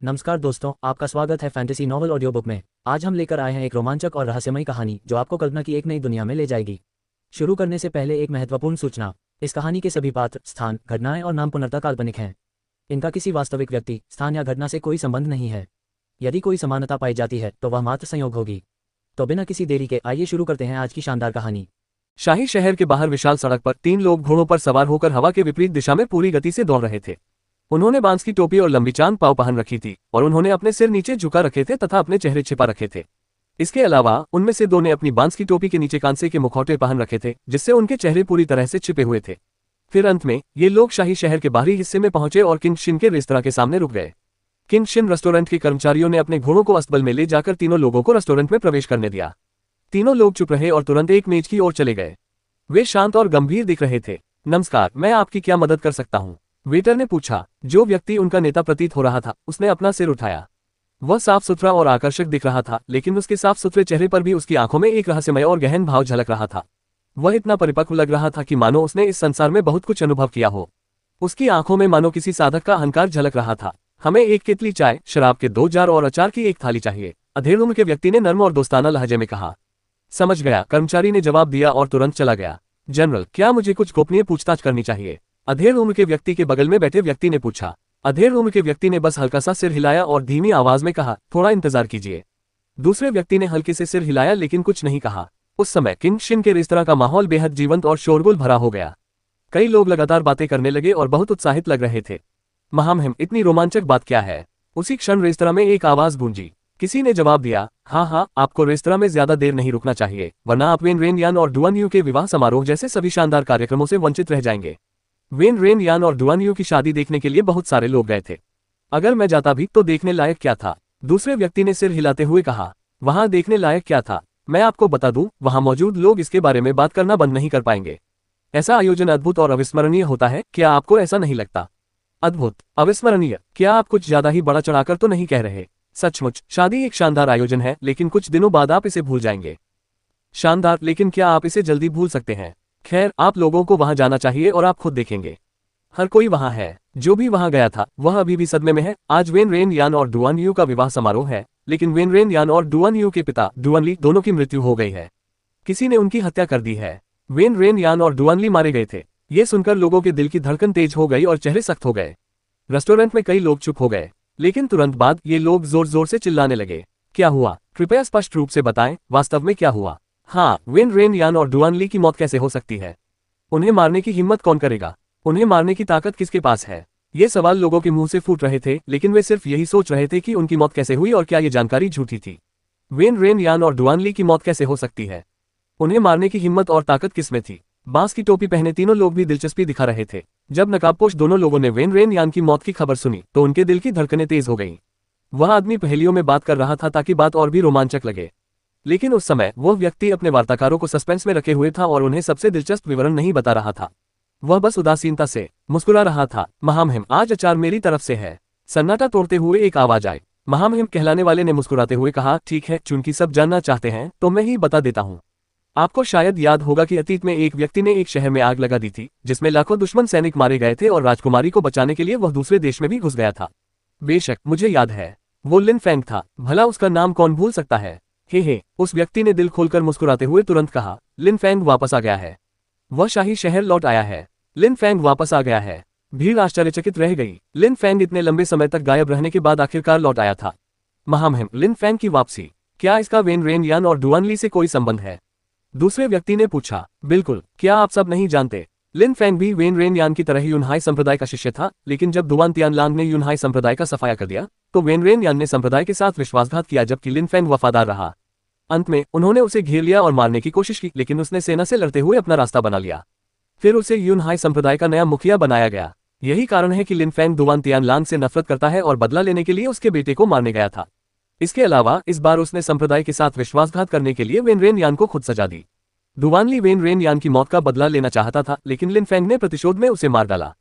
नमस्कार दोस्तों, आपका स्वागत है फैंटेसी नॉवल ऑडियो बुक में। आज हम लेकर आए हैं एक रोमांचक और रहस्यमयी कहानी जो आपको कल्पना की एक नई दुनिया में ले जाएगी। शुरू करने से पहले एक महत्वपूर्ण सूचना। इस कहानी के सभी पात्र, स्थान, घटनाएं और नाम पूर्णतः काल्पनिक हैं। इनका किसी वास्तविक व्यक्ति, स्थान या घटना से कोई संबंध नहीं है। यदि कोई समानता पाई जाती है तो वह मात्र संयोग होगी। तो बिना किसी देरी के आइए शुरू करते हैं आज की शानदार कहानी। शाही शहर के बाहर विशाल सड़क पर 3 लोग घोड़ों पर सवार होकर हवा के विपरीत दिशा में पूरी गति से दौड़ रहे थे। उन्होंने बांस की टोपी और लंबी चांद पाव पहन रखी थी और उन्होंने अपने सिर नीचे झुका रखे थे तथा अपने चेहरे छिपा रखे थे। इसके अलावा उनमें से 2 ने अपनी बांस की टोपी के नीचे कांसे के मुखौटे पहन रखे थे जिससे उनके चेहरे पूरी तरह से छिपे हुए थे। फिर अंत में ये लोग शाही शहर के बाहरी हिस्से में पहुंचे और किंग शिन के रेस्तरां के सामने रुक गए। किंग शिन रेस्टोरेंट के कर्मचारियों ने अपने घोड़ों को अस्तबल में ले जाकर तीनों लोगों को रेस्टोरेंट में प्रवेश करने दिया। तीनों लोग चुप रहे और तुरंत एक मेज की ओर चले गए। वे शांत और गंभीर दिख रहे थे। नमस्कार, मैं आपकी क्या मदद कर सकता हूँ? वेटर ने पूछा। जो व्यक्ति उनका नेता प्रतीत हो रहा था उसने अपना सिर उठाया। वह साफ सुथरा और आकर्षक दिख रहा था, लेकिन उसके साफ सुथरे चेहरे पर भी उसकी आंखों में एक रहस्यमय और गहन भाव झलक रहा था। वह इतना परिपक्व लग रहा था कि मानो उसने इस संसार में बहुत कुछ अनुभव किया हो। उसकी आंखों में मानो किसी साधक का अहंकार झलक रहा था। हमें 1 केतली चाय, शराब के 2 जार और अचार की 1 थाली चाहिए, अधेड़ उम्र के व्यक्ति ने नर्म और दोस्ताना लहजे में कहा। समझ गया, कर्मचारी ने जवाब दिया और तुरंत चला गया। जनरल, क्या मुझे कुछ गोपनीय पूछताछ करनी चाहिए? अधेड़ उम्र के व्यक्ति के बगल में बैठे व्यक्ति ने पूछा। अधेड़ उम्र के व्यक्ति ने बस हल्का सा सिर हिलाया और धीमी आवाज में कहा, थोड़ा इंतजार कीजिए। दूसरे व्यक्ति ने हल्के से सिर हिलाया लेकिन कुछ नहीं कहा। उस समय किंग शिन के रेस्तरां का माहौल बेहद जीवंत और शोरगुल भरा हो गया। कई लोग लगातार बातें करने लगे और बहुत उत्साहित लग रहे थे। महामहिम, इतनी रोमांचक बात क्या है? उसी क्षण रेस्तरां में एक आवाज गूंजी। किसी ने जवाब दिया, हाँ, आपको रेस्तरां में ज्यादा देर नहीं रुकना चाहिए, वरना आप वेन रेन यान और डुआन यू के विवाह समारोह जैसे सभी शानदार कार्यक्रमों से वंचित रह जाएंगे। वेन रेन यान और डुआन यू की शादी देखने के लिए बहुत सारे लोग गए थे। अगर मैं जाता भी तो देखने लायक क्या था? दूसरे व्यक्ति ने सिर हिलाते हुए कहा। वहां देखने लायक क्या था? मैं आपको बता दूं, वहां मौजूद लोग इसके बारे में बात करना बंद नहीं कर पाएंगे। ऐसा आयोजन अद्भुत और अविस्मरणीय होता है, क्या आपको ऐसा नहीं लगता? अद्भुत, अविस्मरणीय, क्या आप कुछ ज्यादा ही बड़ा चढ़ाकर तो नहीं कह रहे? सचमुच, शादी एक शानदार आयोजन है, लेकिन कुछ दिनों बाद आप इसे भूल जाएंगे। शानदार, लेकिन क्या आप इसे जल्दी भूल सकते हैं? खैर, आप लोगों को वहां जाना चाहिए और आप खुद देखेंगे। हर कोई वहां है। जो भी वहां गया था वह अभी भी सदमे में है। आज वेन रेन यान और डुआन यू का विवाह समारोह है, लेकिन वेन रेन यान और डुआन यू के पिता डुआन ली दोनों की मृत्यु हो गई है। किसी ने उनकी हत्या कर दी है। वेन रेन यान और डुआन ली मारे गए थे। ये सुनकर लोगों के दिल की धड़कन तेज हो गई और चेहरे सख्त हो गए। रेस्टोरेंट में कई लोग चुप हो गए, लेकिन तुरंत बाद ये लोग जोर जोर से चिल्लाने लगे। क्या हुआ? कृपया स्पष्ट रूप से बताएं, वास्तव में क्या हुआ? हाँ, वेन रेन यान और डुआन ली की मौत कैसे हो सकती है? उन्हें मारने की हिम्मत कौन करेगा? उन्हें मारने की ताकत किसके पास है? ये सवाल लोगों के मुंह से फूट रहे थे, लेकिन वे सिर्फ यही सोच रहे थे कि उनकी मौत कैसे हुई और क्या ये जानकारी झूठी थी। वेन रेन यान और डुआन ली की मौत कैसे हो सकती है? उन्हें मारने की हिम्मत और ताकत किसमें थी? बांस की टोपी पहने तीनों लोग भी दिलचस्पी दिखा रहे थे। जब नकाबपोश दोनों लोगों ने वेन रेन यान की मौत की खबर सुनी तो उनके दिल की धड़कनें तेज हो गईं। वह आदमी पहेलियों में बात कर रहा था ताकि बात और भी रोमांचक लगे, लेकिन उस समय वह व्यक्ति अपने वार्ताकारों को सस्पेंस में रखे हुए था और उन्हें सबसे दिलचस्प विवरण नहीं बता रहा था। वह बस उदासीनता से मुस्कुरा रहा था। महामहिम, आज अचार मेरी तरफ से है। सन्नाटा तोड़ते हुए एक आवाज आई। महामहिम कहलाने वाले ने मुस्कुराते हुए कहा, ठीक है, चूंकि सब जानना चाहते हैं तो मैं ही बता देता हूँ। आपको शायद याद होगा कि अतीत में एक व्यक्ति ने एक शहर में आग लगा दी थी जिसमें लाखों दुश्मन सैनिक मारे गए थे और राजकुमारी को बचाने के लिए वह दूसरे देश में भी घुस गया था। बेशक, मुझे याद है, वो लिन फेंग था। भला उसका नाम कौन भूल सकता है? हे, उस व्यक्ति ने दिल खोलकर मुस्कुराते हुए तुरंत कहा, लिन फेंग वापस आ गया है। वह शाही शहर लौट आया है। लिन फेंग वापस आ गया है। भीड़ आश्चर्यचकित रह गई। लिन फेंग इतने लंबे समय तक गायब रहने के बाद आखिरकार लौट आया था। महामहिम, लिन फेंग की वापसी, क्या इसका वेन रेन यान और डुआन ली से कोई संबंध है? दूसरे व्यक्ति ने पूछा। बिल्कुल, क्या आप सब नहीं जानते? लिन फेंग भी वेन रेन यान की तरह ही यूनहाई संप्रदाय का शिष्य था, लेकिन जब डुआन तियानलांग ने यूनहाई संप्रदाय का सफाया कर दिया तो वेन रेन यान ने संप्रदाय के साथ विश्वासघात किया, जबकि लिन फेंग वफादार रहा। अंत में उन्होंने उसे घेर लिया और मारने की कोशिश की, लेकिन उसने सेना से लड़ते हुए अपना रास्ता बना लिया। फिर उसे यूनहाई संप्रदाय का नया मुखिया बनाया गया। यही कारण है कि लिन फेंग डुआन तियानलांग से नफरत करता है और बदला लेने के लिए उसके बेटे को मारने गया था। इसके अलावा इस बार उसने संप्रदाय के साथ विश्वासघात करने के लिए वेन रेन यान को खुद सजा दी। डुआन ली वेन रेन यान की मौत का बदला लेना चाहता था, लेकिन लिन फेंग ने प्रतिशोध में उसे मार डाला।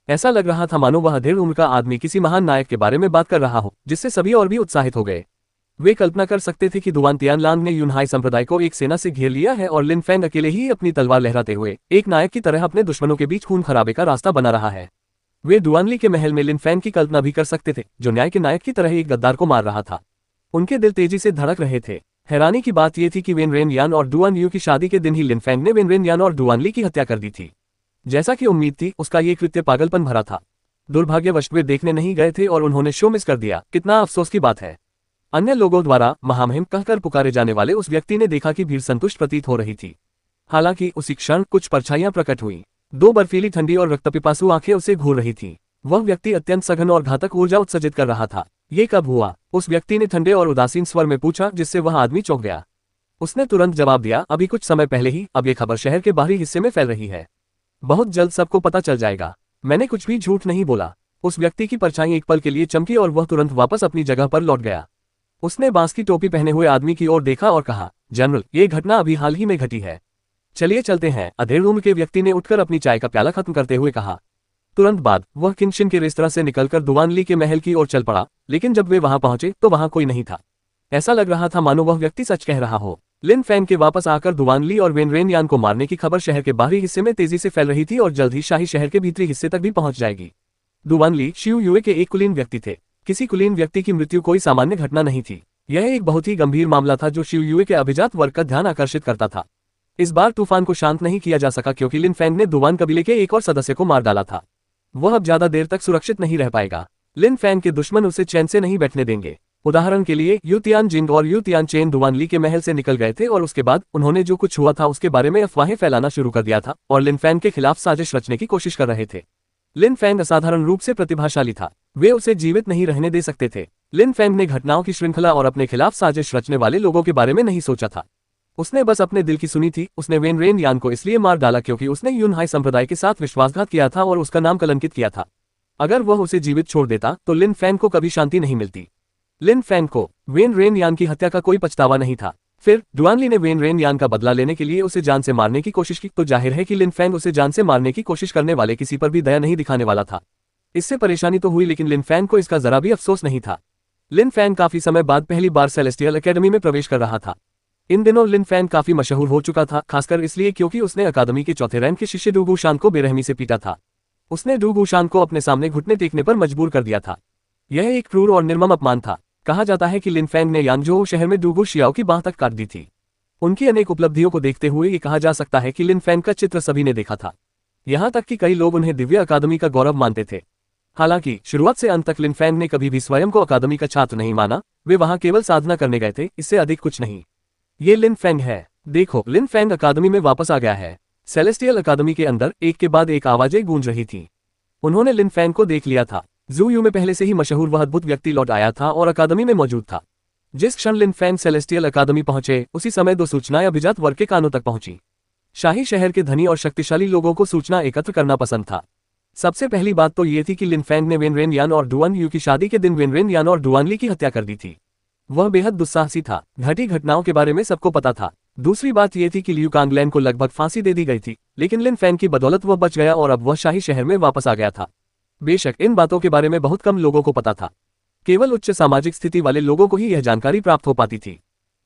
ऐसा लग रहा था मानो वह अधेड़ उम्र का आदमी किसी महान नायक के बारे में बात कर रहा हो, जिससे सभी और भी उत्साहित हो गए। वे कल्पना कर सकते थे कि डुआन तियानलांग ने यूनहाई संप्रदाय को एक सेना से घेर लिया है और लिन फेंग अकेले ही अपनी तलवार लहराते हुए एक नायक की तरह अपने दुश्मनों के बीच खून खराबे का रास्ता बना रहा है। वे डुआनली के महल में लिन फैंग की कल्पना भी कर सकते थे, जो न्याय के नायक की तरह एक गद्दार को मार रहा था। उनके दिल तेजी से धड़क रहे थे। हैरानी की बात यह थी कि वेन रेन यान और डुआन यू की शादी के दिन ही लिन फैंग ने वेन रेन यान और डुआनली की हत्या कर दी थी। जैसा कि उम्मीद थी, उसका ये कृत्य पागलपन भरा था। दुर्भाग्यवश वे देखने नहीं गए थे और उन्होंने शो मिस कर दिया। कितना अफसोस की बात है। अन्य लोगों द्वारा महामहिम कहकर पुकारे जाने वाले उस व्यक्ति ने देखा कि भीड़ संतुष्ट प्रतीत हो रही थी। हालांकि उसी क्षण कुछ परछाइयां प्रकट हुई। दो बर्फीली, ठंडी और रक्तपिपासु आंखें उसे घूर रही थीं। वह व्यक्ति अत्यंत सघन और घातक ऊर्जा उत्सर्जित कर रहा था। ये कब हुआ? उस व्यक्ति ने ठंडे और उदासीन स्वर में पूछा, जिससे वह आदमी चौंक गया। उसने तुरंत जवाब दिया, अभी कुछ समय पहले ही। अब ये खबर शहर के बाहरी हिस्से में फैल रही है। बहुत जल्द सबको पता चल जाएगा। मैंने कुछ भी झूठ नहीं बोला। उस व्यक्ति की परछाई एक पल के लिए चमकी और वह तुरंत वापस अपनी जगह पर लौट गया। उसने बांस की टोपी पहने हुए आदमी की ओर देखा और कहा, जनरल, ये घटना अभी हाल ही में घटी है। चलिए चलते हैं। अधेड़ उम्र के व्यक्ति ने उठकर अपनी चाय का प्याला खत्म करते हुए कहा। तुरंत बाद वह किनशिन के रेस्तरां से निकलकर दुआनली के महल की ओर चल पड़ा, लेकिन जब वे वहां पहुंचे तो वहां कोई नहीं था। ऐसा लग रहा था मानो वह व्यक्ति सच कह रहा हो। लिन फैंग के वापस आकर दुआनली और वेन रेन यान को मारने की खबर शहर के बाहरी हिस्से में तेजी से फैल रही थी और जल्द ही शाही शहर के भीतरी हिस्से तक भी पहुंच जाएगी। दुआनली शिउ युए के एक कुलीन व्यक्ति थे। किसी कुलीन व्यक्ति की मृत्यु कोई सामान्य घटना नहीं थी। यह एक बहुत ही गंभीर मामला था जो शिउ युए के अभिजात वर्ग का ध्यान आकर्षित करता था। इस बार तूफान को शांत नहीं किया जा सका क्योंकि लिन फैंग ने दुआन कबीले के एक और सदस्य को मार डाला था। वह अब ज्यादा देर तक सुरक्षित नहीं रह पाएगा। लिन फैंग के दुश्मन उसे चैन से नहीं बैठने देंगे। उदाहरण के लिए यू तियान जिंग और यू तियान चेन दुआनली के महल से निकल गए थे और उसके बाद उन्होंने जो कुछ हुआ था उसके बारे में अफवाहें फैलाना शुरू कर दिया था और लिन फैंग के खिलाफ साजिश रचने की कोशिश कर रहे थे। लिन फैंग असाधारण रूप से प्रतिभाशाली था। वे उसे जीवित नहीं रहने दे सकते थे। लिन फैंग ने घटनाओं की श्रृंखला और अपने खिलाफ साजिश रचने वाले लोगों के बारे में नहीं सोचा था। उसने बस अपने दिल की सुनी थी। उसने वेन रेन यान को इसलिए मार डाला क्योंकि उसने यूनहाई संप्रदाय के साथ विश्वासघात किया था और उसका नाम कलंकित किया था। अगर वह उसे जीवित छोड़ देता तो लिन फैंग को कभी शांति नहीं मिलती। लिन फैंग को वेन रेन यान की हत्या का कोई पछतावा नहीं था। फिर डुआनली ने वेन रेन यान का बदला लेने के लिए उसे जान से मारने की कोशिश की तो जाहिर है कि लिन फैंग उसे जान से मारने की कोशिश करने वाले किसी पर भी दया नहीं दिखाने वाला था। इससे परेशानी तो हुई, लेकिन लिन फैंग को इसका जरा भी अफसोस नहीं था। लिन फैंग काफी समय बाद पहली बार सेलेस्टियल एकेडमी में प्रवेश कर रहा था। इन दिनों लिन फैंग काफी मशहूर हो चुका था, खासकर इसलिए क्योंकि उसने अकादमी के चौथे रैंक के शिष्य डू गुशान को बेरहमी से पीटा था। उसने डू गुशान को अपने सामने घुटने टेकने पर मजबूर कर दिया था। यह एक क्रूर और निर्मम अपमान था। कहा जाता है कि लिन फैंग ने यानजोउ शहर में डू गु शियाओ की बांह तक काट दी थी। उनकी अनेक उपलब्धियों को देखते हुए ये कहा जा सकता है कि लिन फैंग का चित्र सभी ने देखा था। यहाँ तक कि कई लोग उन्हें दिव्य अकादमी का गौरव मानते थे। हालांकि शुरुआत से अंत तक लिन फैंग ने कभी भी स्वयं को अकादमी का छात्र नहीं माना। वे वहां केवल साधना करने गए थे, इससे अधिक कुछ नहीं। ये लिन फैंग है। देखो, लिन फैंग अकादमी में वापस आ गया है। सेलेस्टियल अकादमी के अंदर एक के बाद एक आवाजें गूंज रही थीं। उन्होंने लिन फैंग को देख लिया था। जू यू में पहले से ही मशहूर वह अद्भुत व्यक्ति लौट आया था और अकादमी में मौजूद था। जिस क्षण लिन फैंग सेलेस्टियल अकादमी पहुंचे, उसी समय दो सूचनाएं अभिजात वर्ग के कानों तक पहुंची। शाही शहर के धनी और शक्तिशाली लोगों को सूचना एकत्र करना पसंद था। सबसे पहली बात तो ये थी कि लिन फैंग ने वेन रेन यान और डुआन यू की शादी के दिन वेन रेन यान और डुआनली की हत्या कर दी थी। वह बेहद दुस्साहसी था। घटी घटनाओं के बारे में सबको पता था। दूसरी बात यह थी कि लियू कांगलैन को लगभग फांसी दे दी गई थी, लेकिन लिन फैंग की बदौलत वह बच गया और अब वह शाही शहर में वापस आ गया था। बेशक इन बातों के बारे में बहुत कम लोगों को पता था। केवल उच्च सामाजिक स्थिति वाले लोगों को ही यह जानकारी प्राप्त हो पाती थी।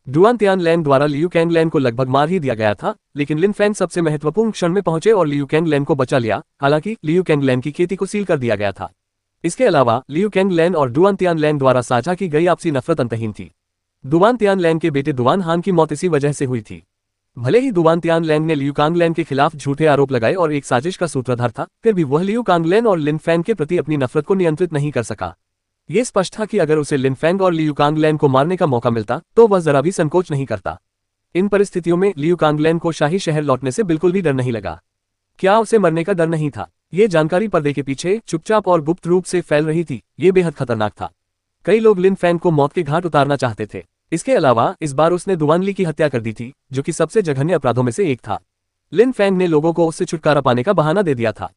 डुआन तियान लैन द्वारा लियू कैंगलैन को लगभग मार ही दिया गया था, लेकिन लिन फैंग सबसे महत्वपूर्ण क्षण में पहुंचे और लियू कैंगलैन को बचा लिया। हालांकि लियू कैंगलैन की खेती को सील कर दिया गया था। इसके अलावा लियू कैंगलैन और डुआन तियान लैन द्वारा साझा की गई आपसी नफरत अंतहीन थी। दुआन तियान लैन के बेटे दुआन हान की मौत इसी वजह से हुई थी। भले ही दुआन तियान लैन ने लियू कांगलैन के खिलाफ झूठे आरोप लगाए और एक साजिश का सूत्रधार था, फिर भी वह लियू कांगलैन और लिन फैंग के प्रति अपनी नफरत को नियंत्रित नहीं कर सका। ये स्पष्ट था कि अगर उसे लिन फैंग और लियू कांगलैन को मारने का मौका मिलता तो वह जरा भी संकोच नहीं करता। इन परिस्थितियों में लियू कांगलैन को शाही शहर लौटने से बिल्कुल भी डर नहीं लगा। क्या उसे मरने का डर नहीं था? ये जानकारी पर्दे के पीछे चुपचाप और गुप्त रूप से फैल रही थी। ये बेहद खतरनाक था। कई लोग लिन फैंग को मौत के घाट उतारना चाहते थे। इसके अलावा इस बार उसने दुआनली की हत्या कर दी थी, जो कि सबसे जघन्य अपराधों में से एक था। लिन फैंग ने लोगों को उससे छुटकारा पाने का बहाना दे दिया था। ...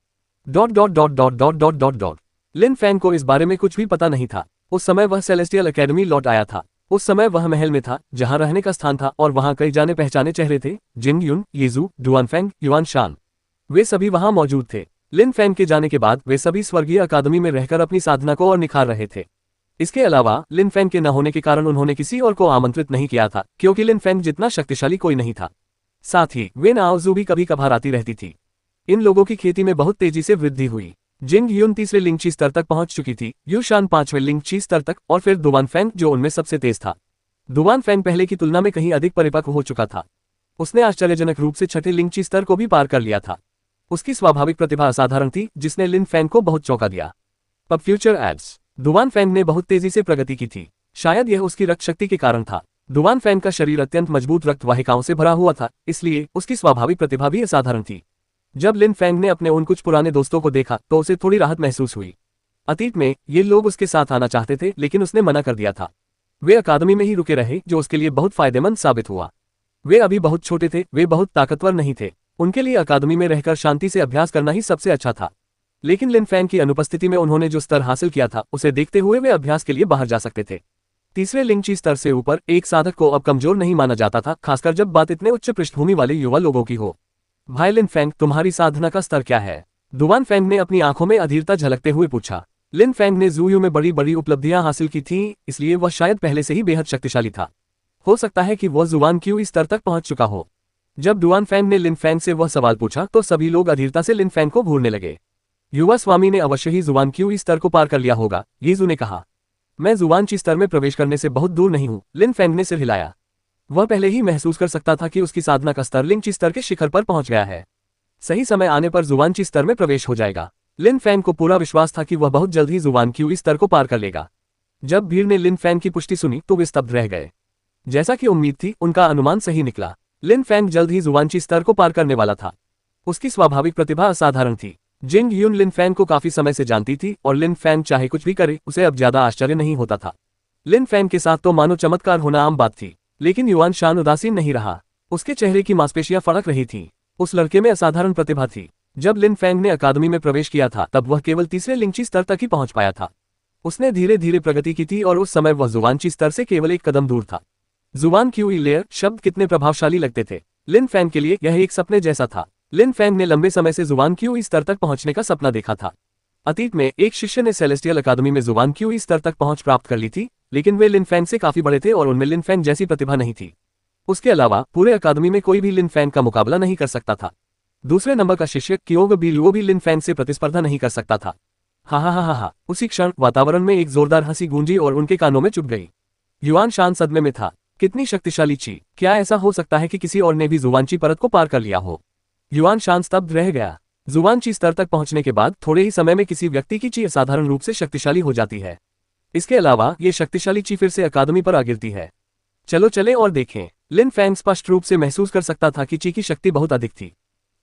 लिन फैंग को इस बारे में कुछ भी पता नहीं था। उस समय वह सेलेस्टियल एकेडमी लौट आया था। उस समय वह महल में था, जहां रहने का स्थान था, और वहां कई जाने पहचाने चेहरे थे। जिंग युन, येजू, डुआनफैंग, युआन शान, वे सभी वहां मौजूद थे। लिन फैंग के जाने के बाद वे सभी स्वर्गीय अकादमी में रहकर अपनी साधना को और निखार रहे थे। इसके अलावा लिन फैंग के न होने के कारण उन्होंने किसी और को आमंत्रित नहीं किया था, क्योंकि लिन फैंग जितना शक्तिशाली कोई नहीं था। साथ ही वे नाओजू भी कभी कभार आती रहती थी। इन लोगों की खेती में बहुत तेजी से वृद्धि हुई। जिंग ह्यून तीसरे लिंगची स्तर तक पहुंच चुकी थी, यू शान पांचवें लिंगची स्तर तक, और फिर दुवान फैंग जो उनमें सबसे तेज था। दुवान फैंग पहले की तुलना में कहीं अधिक परिपक्व हो चुका था। उसने आश्चर्यजनक रूप से छठे लिंगची स्तर को भी पार कर लिया था। उसकी स्वाभाविक प्रतिभा असाधारण थी, जिसने लिन फैंग को बहुत चौंका दिया। अब फ्यूचर एड्स। दुवान फैंग ने बहुत तेजी से प्रगति की थी। शायद यह उसकी रक्त शक्ति के कारण था। दुवान फैंग का शरीर अत्यंत मजबूत रक्त वाहिकाओं से भरा हुआ था, इसलिए उसकी स्वाभाविक प्रतिभा भी असाधारण थी। जब लिन फैंग ने अपने उन कुछ पुराने दोस्तों को देखा तो उसे थोड़ी राहत महसूस हुई। अतीत में ये लोग उसके साथ आना चाहते थे, लेकिन उसने मना कर दिया था। वे अकादमी में ही रुके रहे, जो उसके लिए बहुत फायदेमंद साबित हुआ। वे अभी बहुत छोटे थे, वे बहुत ताकतवर नहीं थे। उनके लिए अकादमी में रहकर शांति से अभ्यास करना ही सबसे अच्छा था। लेकिन लिन फैंग की अनुपस्थिति में उन्होंने जो स्तर हासिल किया था, उसे देखते हुए वे अभ्यास के लिए बाहर जा सकते थे। तीसरे लिंगची स्तर से ऊपर एक साधक को अब कमजोर नहीं माना जाता था, खासकर जब बात इतने उच्च पृष्ठभूमि वाले युवा लोगों की हो। भाई लिन फैंग, तुम्हारी साधना का स्तर क्या है? दुवान फैंग ने अपनी आंखों में अधीरता झलकते हुए पूछा। लिन फैंग ने ज़ूयू में बड़ी बड़ी उपलब्धियां हासिल की थीं, इसलिए वह शायद पहले से ही बेहद शक्तिशाली था। हो सकता है कि वह जुवान क्यू स्तर तक पहुंच चुका हो। जब दुवान फैंग ने लिन फैंग से वह सवाल पूछा तो सभी लोग अधीरता से लिन फैंग को घूरने लगे। युवा स्वामी ने अवश्य ही जुवान क्यू स्तर को पार कर लिया होगा, यीजू ने कहा। मैं जुवान ची स्तर में प्रवेश करने से बहुत दूर नहीं हूं, लिन फैंग ने सिर हिलाया। वह पहले ही महसूस कर सकता था कि उसकी साधना का स्तर लिंगची स्तर के शिखर पर पहुंच गया है। सही समय आने पर जुवान ची स्तर में प्रवेश हो जाएगा। लिन फैंग को पूरा विश्वास था कि वह बहुत जल्द ही जुवान क्यू स्तर को पार कर लेगा। जब भीड़ ने लिन फैंग की पुष्टि सुनी तो वे स्तब्ध रह गए। जैसा कि उम्मीद थी, उनका अनुमान सही निकला। लिन फैंग जल्द ही जुवानची स्तर को पार करने वाला था। उसकी स्वाभाविक प्रतिभा असाधारण थी। जिंग ह्यून लिन फैंग को काफी समय से जानती थी और लिन फैंग चाहे कुछ भी करे, उसे अब ज्यादा आश्चर्य नहीं होता था। लिन फैंग के साथ तो मानो चमत्कार होना आम बात थी, लेकिन युआन शान उदासीन नहीं रहा। उसके चेहरे की मांसपेशियां फड़क रही थीं। उस लड़के में असाधारण प्रतिभा थी। जब लिन फैंग ने अकादमी में प्रवेश किया था तब वह केवल तीसरे लिंगची स्तर तक ही पहुंच पाया था। उसने धीरे धीरे प्रगति की थी और उस समय वह जुवानची स्तर से केवल एक कदम दूर था। जुवान क्यू लेयर शब्द कितने प्रभावशाली लगते थे। लिन फैंग के लिए यह एक सपने जैसा था। लिन फैंग ने लंबे समय से जुवान क्यू स्तर तक पहुंचने का सपना देखा था। अतीत में एक शिष्य ने सेलेस्टियल अकादमी में जुवान क्यू स्तर तक पहुंच प्राप्त कर ली थी, लेकिन वे लिन फैंग से काफी बड़े थे और उनमें लिन फैंग जैसी प्रतिभा नहीं थी। उसके अलावा पूरे अकादमी में कोई भी लिन फैंग का मुकाबला नहीं कर सकता था। दूसरे नंबर का शिष्य क्योंग बी लुओ भी लिन फैंग से प्रतिस्पर्धा नहीं कर सकता था। हा हा हा हा हा। उसी क्षण वातावरण में एक जोरदार हंसी गूंजी और उनके कानों में चुभ गई। युआन शान सदमे में था। कितनी शक्तिशाली ची! क्या ऐसा हो सकता है कि किसी और ने भी जुवानची परत को पार कर लिया हो? युआन शान स्तब्ध रह गया। जुवानची स्तर तक पहुंचने के बाद थोड़े ही समय में किसी व्यक्ति की ची असाधारण रूप से शक्तिशाली हो जाती है। इसके अलावा ये शक्तिशाली ची फिर से अकादमी पर आ गिरती है। चलो चले और देखें। लिन फैंग स्पष्ट रूप से महसूस कर सकता था कि ची की शक्ति बहुत अधिक थी।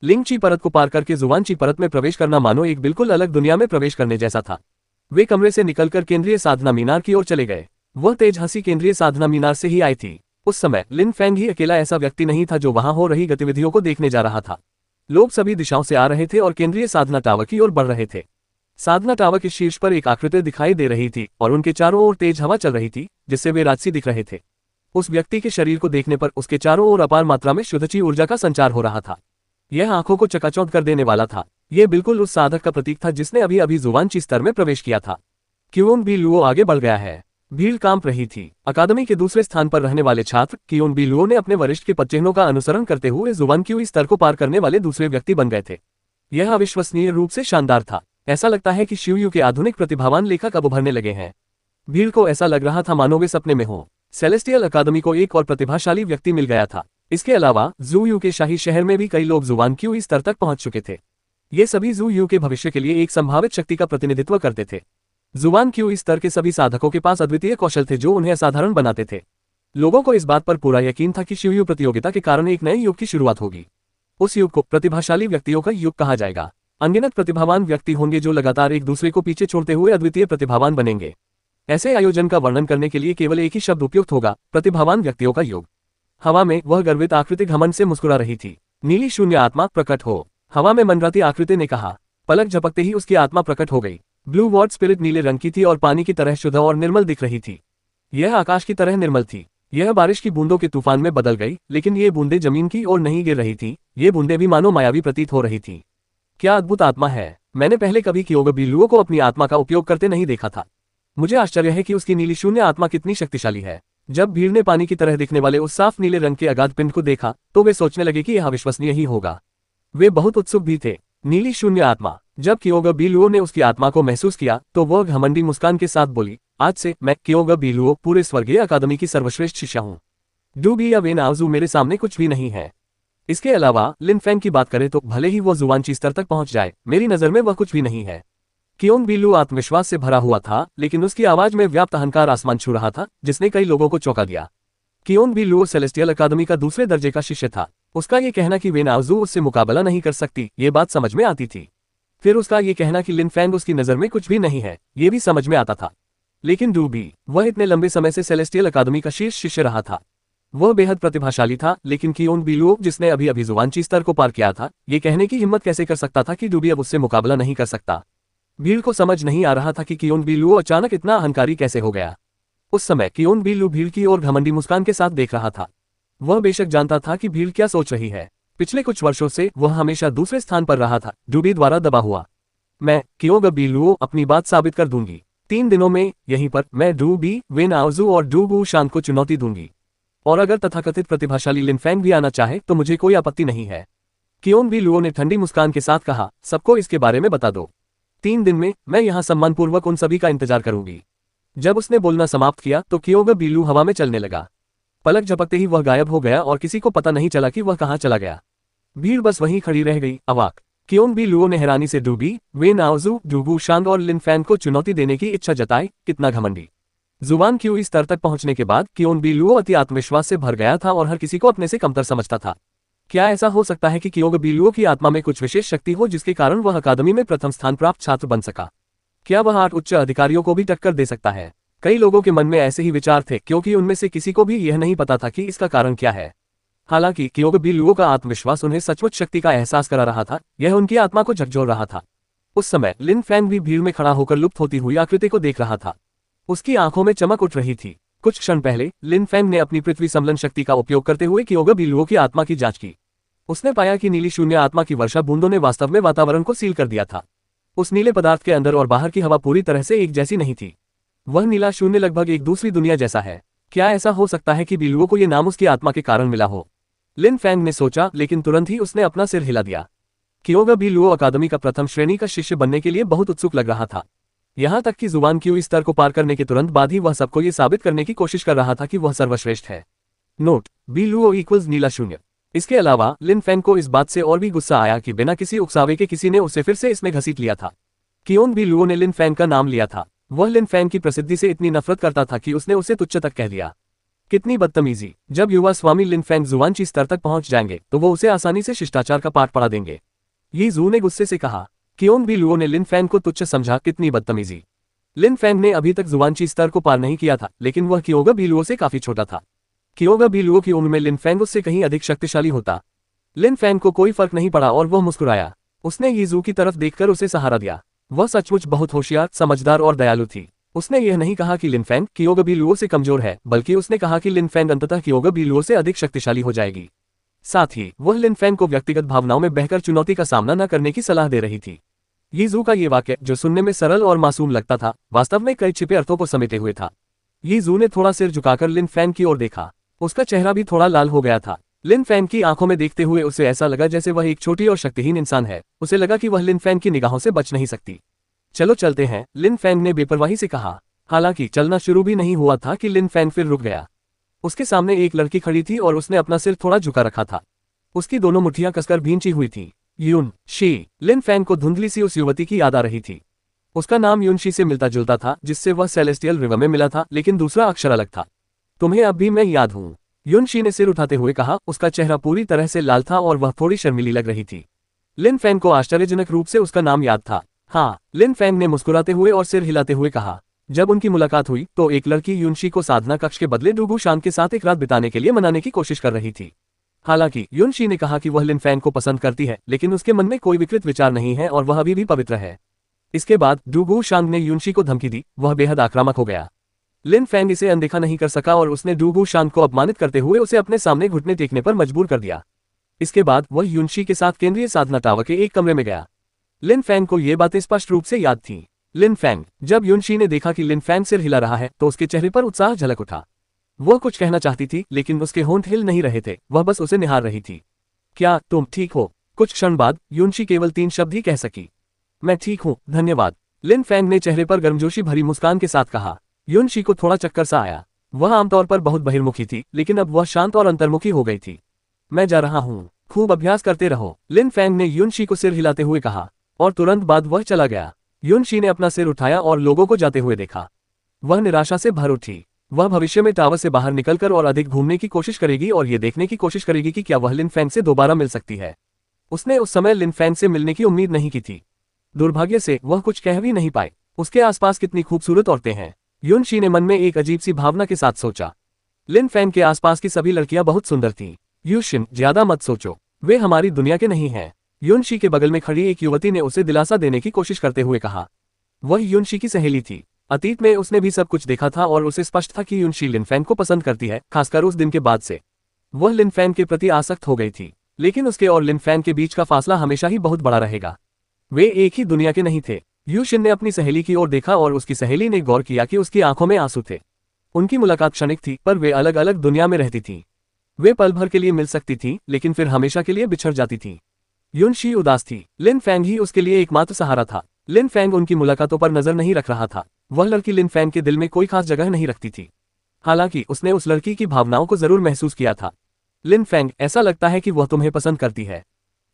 लिंगची परत को पार करके जुवानची परत में प्रवेश करना मानो एक बिल्कुल अलग दुनिया में प्रवेश करने जैसा था। वे कमरे से निकलकर केंद्रीय साधना मीनार की ओर चले गए। वह तेज हंसी केंद्रीय साधना मीनार से ही आई थी। उस समय लिन फैंग ही अकेला ऐसा व्यक्ति नहीं था जो वहां हो रही गतिविधियों को देखने जा रहा था। लोग सभी दिशाओं से आ रहे थे और केंद्रीय साधना टावर की ओर बढ़ रहे थे। साधना टावर के शीर्ष पर एक आकृति दिखाई दे रही थी और उनके चारों ओर तेज हवा चल रही थी, जिससे वे राजसी दिख रहे थे। उस व्यक्ति के शरीर को देखने पर उसके चारों ओर अपार मात्रा में शुद्धची ऊर्जा का संचार हो रहा था। यह आंखों को चकाचौंध कर देने वाला था। यह बिल्कुल उस साधक का प्रतीक था जिसने अभी अभी जुवानची स्तर में प्रवेश किया था। क्योंग बी लुओ आगे बढ़ गया है। भीड़ कांप रही थी। अकादमी के दूसरे स्थान पर रहने वाले छात्र क्योंग बी लुओ ने अपने वरिष्ठ के पदचिह्नों का अनुसरण करते हुए जुवान क्यू स्तर को पार करने वाले दूसरे व्यक्ति बन गए थे। यह अविश्वसनीय रूप से शानदार था। ऐसा लगता है कि शिवयू के आधुनिक प्रतिभावान लेखक अब उभरने लगे हैं। भीड़ को ऐसा लग रहा था मानो वे सपने में हों। सेलेस्टियल अकादमी को एक और प्रतिभाशाली व्यक्ति मिल गया था। इसके अलावा ज़ूयू के शाही शहर में भी कई लोग जुवान क्यू स्तर तक पहुंच चुके थे। ये सभी ज़ूयू के भविष्य के लिए एक संभावित शक्ति का प्रतिनिधित्व करते थे। जुवान क्यू स्तर के सभी साधकों के पास अद्वितीय कौशल थे जो उन्हें असाधारण बनाते थे। लोगों को इस बात पर पूरा यकीन था कि शिवयू प्रतियोगिता के कारण एक नए युग की शुरुआत होगी। उस युग को प्रतिभाशाली व्यक्तियों का युग कहा जाएगा। अनगिनत प्रतिभावान व्यक्ति होंगे जो लगातार एक दूसरे को पीछे छोड़ते हुए अद्वितीय प्रतिभावान बनेंगे। ऐसे आयोजन का वर्णन करने के लिए केवल एक ही शब्द उपयुक्त होगा, प्रतिभावान व्यक्तियों का युग। हवा में वह गर्वित आकृति घमंड से मुस्कुरा रही थी। नीली शून्य आत्मा प्रकट हो। हवा में मनराती आकृति ने कहा। पलक झपकते ही उसकी आत्मा प्रकट हो गई। ब्लू वॉर्ड स्पिरिट नीले रंग की थी और पानी की तरह शुद्ध और निर्मल दिख रही थी। यह आकाश की तरह निर्मल थी। यह बारिश की बूंदों के तूफान में बदल गई, लेकिन ये बूंदें जमीन की ओर नहीं गिर रही थी। ये बूंदें भी मानो मायावी प्रतीत हो रही थी। क्या अद्भुत आत्मा है। मैंने पहले कभी क्योंग बी लुओ को अपनी आत्मा का उपयोग करते नहीं देखा था। मुझे आश्चर्य है कि उसकी नीली शून्य आत्मा कितनी शक्तिशाली है। जब भीड़ ने पानी की तरह दिखने वाले उस साफ नीले रंग के अगाध पिंड को देखा तो वे सोचने लगे कि यह अविश्वसनीय ही होगा। वे बहुत उत्सुक भी थे। नीली शून्य आत्मा, जब कियोगा बीलुओ ने उसकी आत्मा को महसूस किया तो वह घमंडी मुस्कान के साथ बोली, आज से मैं कियोगा बीलुओ पूरे स्वर्गीय अकादमी की सर्वश्रेष्ठ शिष्या हूँ। डूबी या वेन आउजू मेरे सामने कुछ भी नहीं है। इसके अलावा लिन फैंग की बात करें तो भले ही वह जुवानची स्तर तक पहुंच जाए, मेरी नजर में वह कुछ भी नहीं है। कियोंग बीलू आत्मविश्वास से भरा हुआ था, लेकिन उसकी आवाज में व्याप्त अहंकार आसमान छू रहा था, जिसने कई लोगों को चौंका दिया। कियोंग बीलू सेलेस्टियल अकादमी का दूसरे दर्जे का शिष्य था। उसका ये कहना कि वेन आउजू उससे मुकाबला नहीं कर सकती, ये बात समझ में आती थी। फिर उसका ये कहना कि लिन फैंग उसकी नजर में कुछ भी नहीं है, ये भी समझ में आता था। लेकिन डूबी, वह इतने लंबे समय से सेलेस्टियल अकादमी का शीर्ष शिष्य रहा था। वह बेहद प्रतिभाशाली था, लेकिन कियोंग बीलू जिसने अभी अभी जुवानची स्तर को पार किया था, ये कहने की हिम्मत कैसे कर सकता था कि डूबी अब उससे मुकाबला नहीं कर सकता। भीड़ को समझ नहीं आ रहा था कि कियोंग बीलू अचानक इतना अहंकारी कैसे हो गया। उस समय कियोंग बीलू भीड़ की ओर घमंडी मुस्कान के साथ देख रहा था। वह बेशक जानता था कि भीड़ क्या सोच रही है। पिछले कुछ वर्षों से वह हमेशा दूसरे स्थान पर रहा था, डूबी द्वारा दबा हुआ। मैं कियोंग बीलू अपनी बात साबित कर दूंगी। 3 दिनों में यहीं पर मैं डूबी, वेन आउजू और डूबू शान को चुनौती दूंगी। और अगर तथाकथित प्रतिभाशाली लिन फैंग भी आना चाहे तो मुझे कोई आपत्ति नहीं है। कियोंग बीलू ने ठंडी मुस्कान के साथ कहा, सबको इसके बारे में बता दो। 3 दिन में मैं यहाँ सम्मानपूर्वक उन सभी का इंतजार करूंगी। जब उसने बोलना समाप्त किया तो कियोंग बीलू हवा में चलने लगा। पलक झपकते ही वह गायब हो गया और किसी को पता नहीं चला कि वह कहाँ चला गया। भीड़ बस वहीं खड़ी रह गई, अवाक। कियोंग बीलू ने हैरानी से डूबी, वेन आउजू, डूबू शांग और लिन फैंग को चुनौती देने की इच्छा जताई। कितना घमंडी। जुबान क्यू इस स्तर तक पहुंचने के बाद कियोंग बीलू अति आत्मविश्वास से भर गया था और हर किसी को अपने से कमतर समझता था। क्या ऐसा हो सकता है कि कियोंग बीलू की आत्मा में कुछ विशेष शक्ति हो जिसके कारण वह अकादमी में प्रथम स्थान प्राप्त छात्र बन सका? क्या वह 8 उच्च अधिकारियों को भी टक्कर दे सकता है? कई लोगों के मन में ऐसे ही विचार थे, क्योंकि उनमें से किसी को भी यह नहीं पता था कि इसका कारण क्या है। हालांकि कियोंग बीलू का आत्मविश्वास उन्हें सचमुच शक्ति का एहसास करा रहा था, यह उनकी आत्मा को झकझोर रहा था। उस समय लिन फैंग भी भीड़ में खड़ा होकर लुप्त होती हुई आकृति को देख रहा था। उसकी आंखों में चमक उठ रही थी। कुछ क्षण पहले लिन फैंग ने अपनी पृथ्वी सम्मलन शक्ति का उपयोग करते हुए कियोंग बीलू की आत्मा की जांच की। उसने पाया कि नीली शून्य आत्मा की वर्षा बूंदों ने वास्तव में वातावरण को सील कर दिया था। उस नीले पदार्थ के अंदर और बाहर की हवा पूरी तरह से एक जैसी नहीं थी। वह नीला शून्य लगभग एक दूसरी दुनिया जैसा है। क्या ऐसा हो सकता है कि बीलुओं को यह नाम उसकी आत्मा के कारण मिला हो? लिन फैंग ने सोचा, लेकिन तुरंत ही उसने अपना सिर हिला दिया। कियोंग बीलुओ अकादमी का प्रथम श्रेणी का शिष्य बनने के लिए बहुत उत्सुक लग रहा था। यहाँ तक कि जुबान क्यू इस स्तर को पार करने के तुरंत बाद ही वह सबको ये साबित करने की कोशिश कर रहा था कि वह सर्वश्रेष्ठ है। नोट: बीलुओ इक्वल्स नीला शून्य। इसके अलावा लिन फैंग को इस बात से और भी गुस्सा आया कि बिना किसी उकसावे के किसी ने उसे फिर से इसमें घसीट लिया था। कियोंग बीलुओ ने लिन फैंग का नाम लिया था। वह लिन फैंग की प्रसिद्धि से इतनी नफरत करता था कि उसने उसे तुच्छ तक कह दिया। कितनी बदतमीजी। जब युवा स्वामी लिन फैंग जुवानची स्तर तक पहुंच जाएंगे तो वो उसे आसानी से शिष्टाचार का पाठ पढ़ा देंगे। ये जू ने गुस्से से कहा। कियोंग बीलुओ ने लिन फैंग को तुच्छ समझा। कितनी बदतमीजी। लिन फैंग ने अभी तक जुवानची स्तर को पार नहीं किया था, लेकिन वह कियोंग बीलुओ से काफी छोटा था। कियोंग बीलुओ की उम्र में लिन फैंग उससे कहीं अधिक शक्तिशाली होता। लिन फैंग को कोई फर्क नहीं पड़ा और वह मुस्कुराया। उसने यीजू की तरफ देखकर उसे सहारा दिया। वह सचमुच बहुत होशियार, समझदार और दयालु थी। उसने यह नहीं कहा कि लिन फैंग कियोंग बीलुओ से कमजोर है, बल्कि उसने कहा कि लिन फैंग अंततः कियोंग बीलुओ से अधिक शक्तिशाली हो जाएगी। साथ ही वह लिन फैंग को व्यक्तिगत भावनाओं में बहकर चुनौती का सामना न करने की सलाह दे रही थी। यीजू का ये वाक्य, जो सुनने में सरल और मासूम लगता था, वास्तव में कई छिपे अर्थों को समेटे हुए था। यीजू ने थोड़ा सिर झुकाकर लिन फैंग की ओर देखा। उसका चेहरा भी थोड़ा लाल हो गया था। लिन फैंग की आंखों में देखते हुए उसे ऐसा लगा जैसे वह एक छोटी और शक्तिहीन इंसान है। उसे लगा कि वह लिन फैंग की निगाहों से बच नहीं सकती। चलो चलते हैं, लिन फैंग ने बेपरवाही से कहा। हालांकि चलना शुरू भी नहीं हुआ था कि लिन फैंग फिर रुक गया। उसके सामने एक लड़की खड़ी थी और उसने अपना सिर थोड़ा झुका रखा था। उसकी दोनों मुट्ठियां कसकर भींची हुई थी। यून शी। लिन फैंग को धुंधली सी उस युवती की याद आ रही थी। उसका नाम यून शी से मिलता जुलता था, जिससे वह सेलेस्टियल रिवर में मिला था, लेकिन दूसरा अक्षर अलग था। तुम्हें अब भी मैं याद हूं, यून शी ने सिर उठाते हुए कहा। उसका चेहरा पूरी तरह से लाल था और वह थोड़ी शर्मीली लग रही थी। लिन फैंग को आश्चर्यजनक रूप से उसका नाम याद था। हाँ, लिन फैंग ने मुस्कुराते हुए और सिर हिलाते हुए कहा। जब उनकी मुलाकात हुई तो एक लड़की यूनशी को साधना कक्ष के बदले डूबू शान के साथ एक रात बिताने के लिए मनाने की कोशिश कर रही थी। हालांकि यूनशी ने कहा कि वह लिन फैंग को पसंद करती है, लेकिन उसके मन में कोई विकृत विचार नहीं है और वह अभी भी पवित्र है। इसके बाद डूबू शांग ने यूनशी को धमकी दी। वह बेहद आक्रामक हो गया। लिन फैंग इसे अनदेखा नहीं कर सका और उसने डूबू शांग को अपमानित करते हुए उसे अपने सामने घुटने टेकने पर मजबूर कर दिया। इसके बाद वह यूनशी के साथ केंद्रीय साधना टावर के एक कमरे में गया। लिन फैंग को ये बातें स्पष्ट रूप से याद थी। लिन फैंग। जब यूनशी ने देखा कि लिन फैंग सिर हिला रहा है तो उसके चेहरे पर उत्साह झलक उठा। वह कुछ कहना चाहती थी, लेकिन उसके होंठ हिल नहीं रहे थे। वह बस उसे निहार रही थी। क्या तुम ठीक हो? कुछ क्षण बाद यूनशी केवल 3 शब्द ही कह सकी। मैं ठीक हूँ, धन्यवाद। लिन फैंग ने चेहरे पर गर्मजोशी भरी मुस्कान के साथ कहा। युन शी को थोड़ा चक्कर सा आया। वह आमतौर पर बहुत बहिर्मुखी थी, लेकिन अब वह शांत और अंतर्मुखी हो गई थी। मैं जा रहा हूँ, खूब अभ्यास करते रहो, लिन फैंग ने युन शी को सिर हिलाते हुए कहा, और तुरंत बाद वह चला गया। युन शी ने अपना सिर उठाया और लोगों को जाते हुए देखा। वह निराशा से भर उठी। वह भविष्य में टावर से बाहर निकलकर और अधिक घूमने की कोशिश करेगी और ये देखने की कोशिश करेगी कि क्या वह लिन फैंग से दोबारा मिल सकती है। उसने उस समय लिन फैंग से मिलने की उम्मीद नहीं की थी। दुर्भाग्य से वह कुछ कह भी नहीं पाए। उसके आसपास कितनी खूबसूरत औरतें हैं। युन शी ने मन में एक अजीब सी भावना के साथ सोचा। लिन फैंग के आसपास की सभी लड़कियां बहुत सुंदर थीं। युशिन, ज्यादा मत सोचो, वे हमारी दुनिया के नहीं हैं। युन शी के बगल में खड़ी एक युवती ने उसे दिलासा देने की कोशिश करते हुए कहा। वह युन शी की सहेली थी। अतीत में उसने भी सब कुछ देखा था और उसे स्पष्ट था कि युन शी लिन फैंग को पसंद करती है, खासकर उस दिन के बाद से। वह लिन फैंग के प्रति आसक्त हो गई थी, लेकिन उसके और लिन फैंग के बीच का फासला हमेशा ही बहुत बड़ा रहेगा। वे एक ही दुनिया के नहीं थे। युशिन ने अपनी सहेली की ओर देखा और उसकी सहेली ने गौर किया कि उसकी आंखों में आंसू थे। उनकी मुलाकात क्षणिक थी, पर वे अलग अलग दुनिया में रहती थीं। वे पल भर के लिए मिल सकती थीं, लेकिन फिर हमेशा के लिए बिछड़ जाती थीं। युन शी उदास थी। लिन फैंग ही उसके लिए एकमात्र सहारा था। लिन फैंग उनकी मुलाकातों पर नजर नहीं रख रहा था। वह लड़की लिन फैंग के दिल में कोई खास जगह नहीं रखती थी। हालांकि उसने उस लड़की की भावनाओं को जरूर महसूस किया था। लिन फैंग, ऐसा लगता है कि वह तुम्हें पसंद करती है,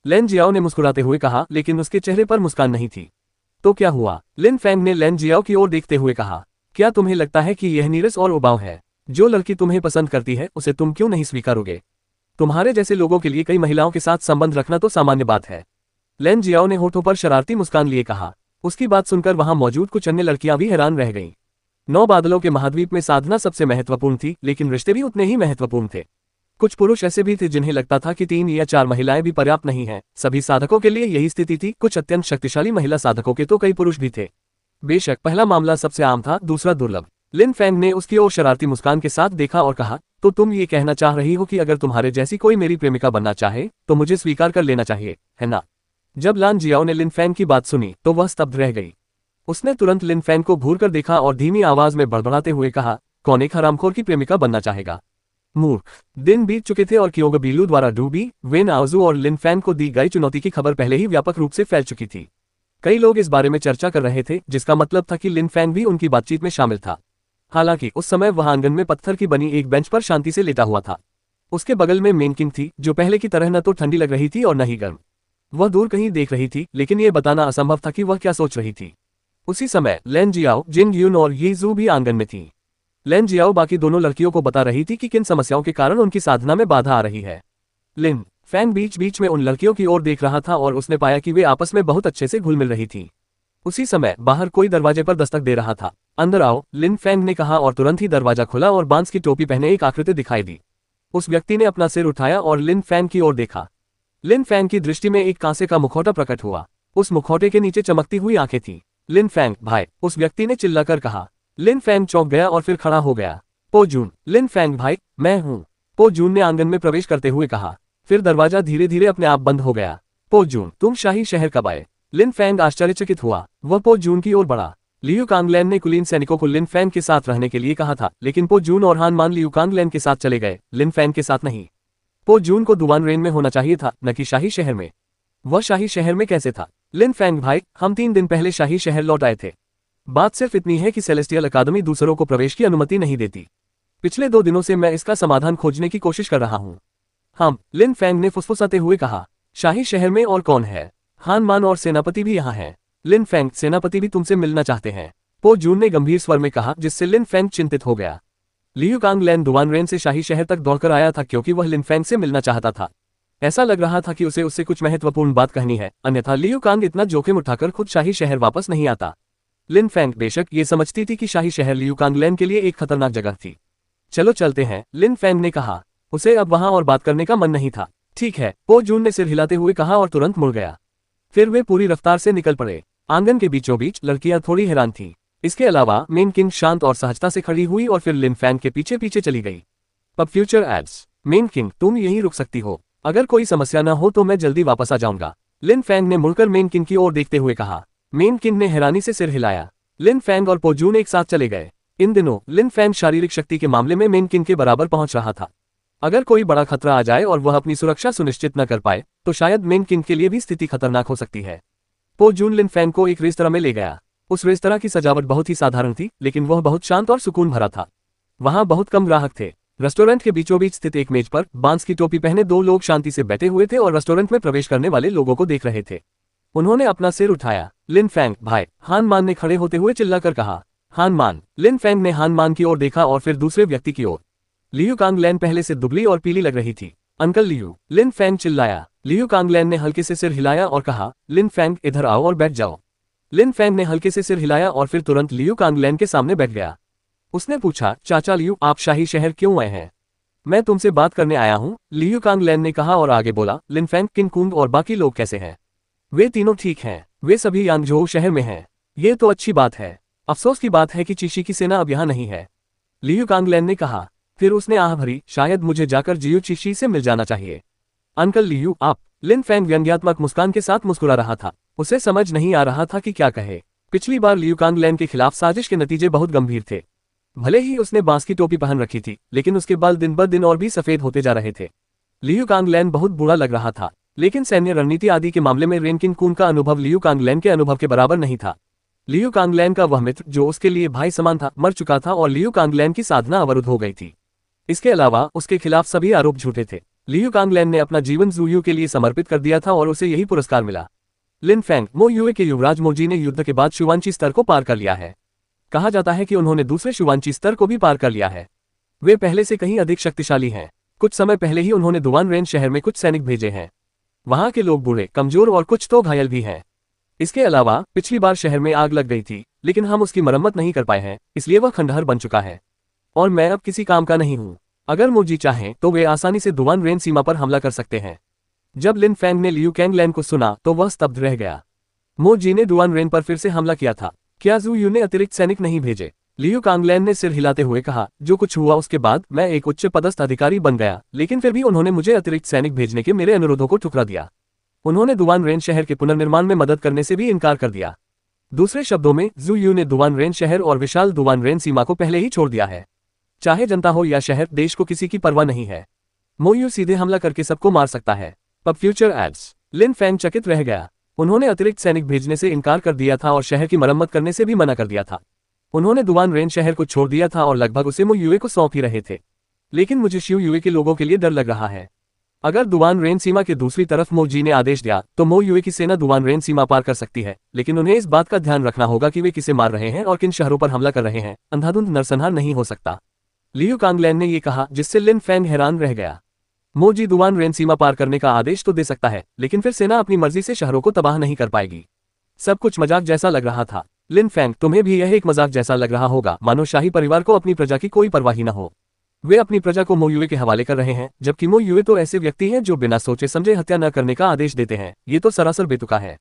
लेन जियाओ ने मुस्कुराते हुए कहा, लेकिन उसके चेहरे पर मुस्कान नहीं थी। तो क्या हुआ? लिन फैंग ने लेन जियाओ की ओर देखते हुए कहा। क्या तुम्हें लगता है कि यह नीरस और उबाऊ है? जो लड़की तुम्हें पसंद करती है उसे तुम क्यों नहीं स्वीकारोगे? तुम्हारे जैसे लोगों के लिए कई महिलाओं के साथ संबंध रखना तो सामान्य बात है। लेन जियाओ ने होठों पर शरारती मुस्कान लिए कहा। उसकी बात सुनकर वहां मौजूद कुछ अन्य लड़कियां भी हैरान रह गईं। 9 बादलों के महाद्वीप में साधना सबसे महत्वपूर्ण थी, लेकिन रिश्ते भी उतने ही महत्वपूर्ण थे। कुछ पुरुष ऐसे भी थे जिन्हें लगता था कि 3 या 4 महिलाएं भी पर्याप्त नहीं हैं। सभी साधकों के लिए यही स्थिति थी। कुछ अत्यंत शक्तिशाली महिला साधकों के तो कई पुरुष भी थे। बेशक पहला मामला सबसे आम था, दूसरा दुर्लभ। लिन फैंग ने उसकी ओर शरारती मुस्कान के साथ देखा और कहा, तो तुम ये कहना चाह रही हो कि अगर तुम्हारे जैसी कोई मेरी प्रेमिका बनना चाहे तो मुझे स्वीकार कर लेना चाहिए, है ना? जब लान जियाओ ने लिन फैंग की बात सुनी तो वह स्तब्ध रह गई। उसने तुरंत लिन फैंग को घूरकर देखा और धीमी आवाज में बड़बड़ाते हुए कहा, कौन एक हरामखोर की प्रेमिका बनना चाहेगा? मूर्ख। दिन बीत चुके थे और क्योंगबीलू द्वारा डूबी वेन आउजू और लिन फैंग को दी गई चुनौती की खबर पहले ही व्यापक रूप से फैल चुकी थी। कई लोग इस बारे में चर्चा कर रहे थे, जिसका मतलब था कि लिन फैंग भी उनकी बातचीत में शामिल था। हालांकि उस समय वह आंगन में पत्थर की बनी एक बेंच पर शांति से लेटा हुआ था। उसके बगल में मेन किंग थी, जो पहले की तरह न तो ठंडी लग रही थी और न ही गर्म। वह दूर कहीं देख रही थी, लेकिन यह बताना असंभव था कि वह क्या सोच रही थी। उसी समय लेन जियाओ, जिंग यून और ये जू भी आंगन में थी। लेन जियाओ बाकी दोनों लड़कियों को बता रही थी कि किन समस्याओं के कारण उनकी साधना में बाधा आ रही है। लिन फैंग बीच बीच में उन लड़कियों की ओर देख रहा था और उसने पाया कि वे आपस में बहुत अच्छे से घुल मिल रही थीं। उसी समय बाहर कोई दरवाजे पर दस्तक दे रहा था। अंदर आओ, लिन फैंग ने कहा और तुरंत ही दरवाजा खुला और बांस की टोपी पहने एक आकृति दिखाई दी। उस व्यक्ति ने अपना सिर उठाया और लिन फैंग की ओर देखा। लिन फैंग की दृष्टि में एक कांसे का मुखौटा प्रकट हुआ। उस मुखौटे के नीचे चमकती हुई आंखें थीं। लिन फैंग, भाई, उस व्यक्ति ने चिल्लाकर कहा। लिन फैंग चौंक गया और फिर खड़ा हो गया। पो जून। लिन फैंग, भाई, मैं हूं। पो जून ने आंगन में प्रवेश करते हुए कहा। फिर दरवाजा धीरे धीरे अपने आप बंद हो गया। पो जून, तुम शाही शहर कब आए? लिन फैंग आश्चर्यचकित हुआ। वह पो जून की ओर बढ़ा। लियू कांगलैन ने कुलीन सैनिकों को लिन फैंग के साथ रहने के लिए कहा था, लेकिन पो जून और हान मान लियू कांगलैन के साथ चले गए, लिन फैंग के साथ नहीं। पो जून को दुवान रेन में होना चाहिए था, न कि शाही शहर में। वह शाही शहर में कैसे था? लिन फैंग, भाई, हम 3 दिन पहले शाही शहर लौट आए थे। बात सिर्फ इतनी है कि सेलेस्टियल अकादमी दूसरों को प्रवेश की अनुमति नहीं देती। पिछले 2 दिनों से मैं इसका समाधान खोजने की कोशिश कर रहा हूँ। हम, लिन फैंग ने फुसफुसाते हुए कहा। शाही शहर में और कौन है? हान मान और सेनापति भी यहाँ हैं। लिन फैंग, सेनापति भी तुमसे मिलना चाहते हैं, पो जून ने गंभीर स्वर में कहा, जिससे लिन फैंग चिंतित हो गया। लियू कांगलैन दुवान रेन से शाही शहर तक दौड़कर आया था क्योंकि वह लिन फैंग से मिलना चाहता था। ऐसा लग रहा था कि उसे उससे कुछ महत्वपूर्ण बात कहनी है, अन्यथा लियू कांग इतना जोखिम उठाकर खुद शाही शहर वापस नहीं आता। लिन फैंग बेशक ये समझती थी कि शाही शहर लियू कांगलैन के लिए एक खतरनाक जगह थी। चलो चलते हैं, लिन फैंग ने कहा। उसे अब वहां और बात करने का मन नहीं था। ठीक है, पो जून ने सिर हिलाते हुए कहा और तुरंत मुड़ गया। फिर वे पूरी रफ्तार से निकल पड़े। आंगन के बीचों बीच लड़कियां थोड़ी हैरान थीं। इसके अलावा मेन किंग शांत और सहजता से खड़ी हुई और फिर लिन फैंग के पीछे पीछे चली गई। पब फ्यूचर एड्स। मेन किंग, तुम यहीं रुक सकती हो। अगर कोई समस्या न हो तो मैं जल्दी वापस आ जाऊंगा, लिन फैंग ने मुड़कर मेन किंग की ओर देखते हुए कहा। मेन किंग ने हैरानी से सिर हिलाया। लिन फैंग और पो जून एक साथ चले गए। इन दिनों लिन फैंग शारीरिक शक्ति के मामले में मेन किंग के बराबर पहुंच रहा था। अगर कोई बड़ा खतरा आ जाए और वह अपनी सुरक्षा सुनिश्चित न कर पाए तो शायद मेन किंग के लिए भी स्थिति खतरनाक हो सकती है। पो जून लिन फैंग को एक रेस्तरां में ले गया। उस रेस्तरां की सजावट बहुत ही साधारण थी, लेकिन वह बहुत शांत और सुकून भरा था। वहां बहुत कम ग्राहक थे। रेस्टोरेंट के बीचों बीच स्थित एक मेज पर बांस की टोपी पहने दो लोग शांति से बैठे हुए थे और रेस्टोरेंट में प्रवेश करने वाले लोगों को देख रहे थे। उन्होंने अपना सिर उठाया। लिन फैंग, भाई, हान मान ने खड़े होते हुए चिल्लाकर कहा। हान मान। लिन फैंग ने हान मान की ओर देखा और फिर दूसरे व्यक्ति की ओर। लियू कांगलैन पहले से दुबली और पीली लग रही थी। अंकल लियू, लिन फैंग चिल्लाया। लियू कांगलैन ने हल्के से सिर हिलाया और कहा, लिन फैंग, इधर आओ और बैठ जाओ। लिन फैंग ने हल्के से सिर हिलाया और फिर तुरंत लियू कांगलैन के सामने बैठ गया। उसने पूछा, चाचा लियू, आप शाही शहर क्यों आए हैं? मैं तुमसे बात करने आया हूँ, लियू कांगलैन ने कहा और आगे बोला, लिन फैंग, किन कुंग और बाकी लोग कैसे हैं? वे तीनों ठीक हैं। वे सभी यांगझोउ शहर में हैं। ये तो अच्छी बात है। अफसोस की बात है कि चीशी की सेना अब यहाँ नहीं है, लियू कांगलैन ने कहा। फिर उसने आह भरी, शायद मुझे जाकर जियू चीशी से मिल जाना चाहिए। अंकल लियू, आप? लिन फैंग व्यंग्यात्मक मुस्कान के साथ मुस्कुरा रहा था। उसे समझ नहीं आ रहा था कि क्या कहे। पिछली बार लियू कांगलैन के खिलाफ साजिश के नतीजे बहुत गंभीर थे। भले ही उसने बांस की टोपी पहन रखी थी, लेकिन उसके बाल दिन ब दिन और भी सफेद होते जा रहे थे। लियू कांगलैन बहुत बुरा लग रहा था, लेकिन सैन्य रणनीति आदि के मामले में रेन किन कुन का अनुभव लियू कांगलैन के अनुभव के बराबर नहीं था। लियू कांगलैन का वह मित्र जो उसके लिए भाई समान था मर चुका था और लियू कांगलैन की साधना अवरुद्ध हो गई थी। इसके अलावा उसके खिलाफ सभी आरोप झूठे थे। लियू कांगलैन ने अपना जीवन ज़ुयू के लिए समर्पित कर दिया था और उसे यही पुरस्कार मिला। लिन फैंग, मो युए के युवराज मोजी ने युद्ध के बाद शुवांची स्तर को पार कर लिया है। कहा जाता है कि उन्होंने दूसरे शुवांची स्तर को भी पार कर लिया है। वे पहले से कहीं अधिक शक्तिशाली हैं। कुछ समय पहले ही उन्होंने दुवान रेन शहर में कुछ सैनिक भेजे हैं। वहां के लोग बूढ़े, कमजोर और कुछ तो घायल भी हैं। इसके अलावा पिछली बार शहर में आग लग गई थी, लेकिन हम उसकी मरम्मत नहीं कर पाए हैं, इसलिए वह खंडहर बन चुका है और मैं अब किसी काम का नहीं हूँ। अगर मोजी चाहें तो वे आसानी से दुवान रेन सीमा पर हमला कर सकते हैं। जब लिन फैंग ने लियू कांगलैन को सुना तो वह स्तब्ध रह गया। मोजी ने दुवान रेन पर फिर से हमला किया था। क्या ज़ुयू ने अतिरिक्त सैनिक नहीं भेजे? लियू कांगलैन ने सिर हिलाते हुए कहा, जो कुछ हुआ उसके बाद मैं एक उच्च पदस्थ अधिकारी बन गया, लेकिन फिर भी उन्होंने मुझे अतिरिक्त सैनिक भेजने के मेरे अनुरोधों को ठुकरा दिया। उन्होंने दुवान रेन शहर के पुनर्निर्माण में मदद करने से भी इनकार कर दिया। दूसरे शब्दों में, ज़ुयू ने दुवान रेन शहर और विशाल दुवान रेन सीमा को पहले ही छोड़ दिया है। चाहे जनता हो या शहर, देश को किसी की परवाह नहीं है। मोयू सीधे हमला करके सबको मार सकता है। अब फ्यूचर एड्स। लिन फैंग चकित रह गया। उन्होंने अतिरिक्त सैनिक भेजने से इनकार कर दिया था और शहर की मरम्मत करने से भी मना कर दिया था। उन्होंने दुवान रेन शहर को छोड़ दिया था और लगभग उसे मो युए को सौंप ही रहे थे। लेकिन मुझे शिव युए के लोगों के लिए डर लग रहा है। अगर दुवान रेन सीमा के दूसरी तरफ मो जी ने आदेश दिया तो मो युए की सेना दुवान रेन सीमा पार कर सकती है, लेकिन उन्हें इस बात का ध्यान रखना होगा कि वे किसे मार रहे हैं और किन शहरों पर हमला कर रहे हैं। अंधाधुंध नरसंहार नहीं हो सकता। लियू कांगलैन ने यह कहा, जिससे लिन फैंग हैरान रह गया। मो जी दुवान रेन सीमा पार करने का आदेश तो दे सकता है, लेकिन फिर सेना अपनी मर्जी से शहरों को तबाह नहीं कर पाएगी। सब कुछ मजाक जैसा लग रहा था। लिन फैंग, तुम्हें भी यह एक मजाक जैसा लग रहा होगा, मानो शाही परिवार को अपनी प्रजा की कोई परवाह ही न हो। वे अपनी प्रजा को मो युए के हवाले कर रहे हैं, जबकि मो युए तो ऐसे व्यक्ति हैं जो बिना सोचे समझे हत्या न करने का आदेश देते हैं। ये तो सरासर बेतुका है।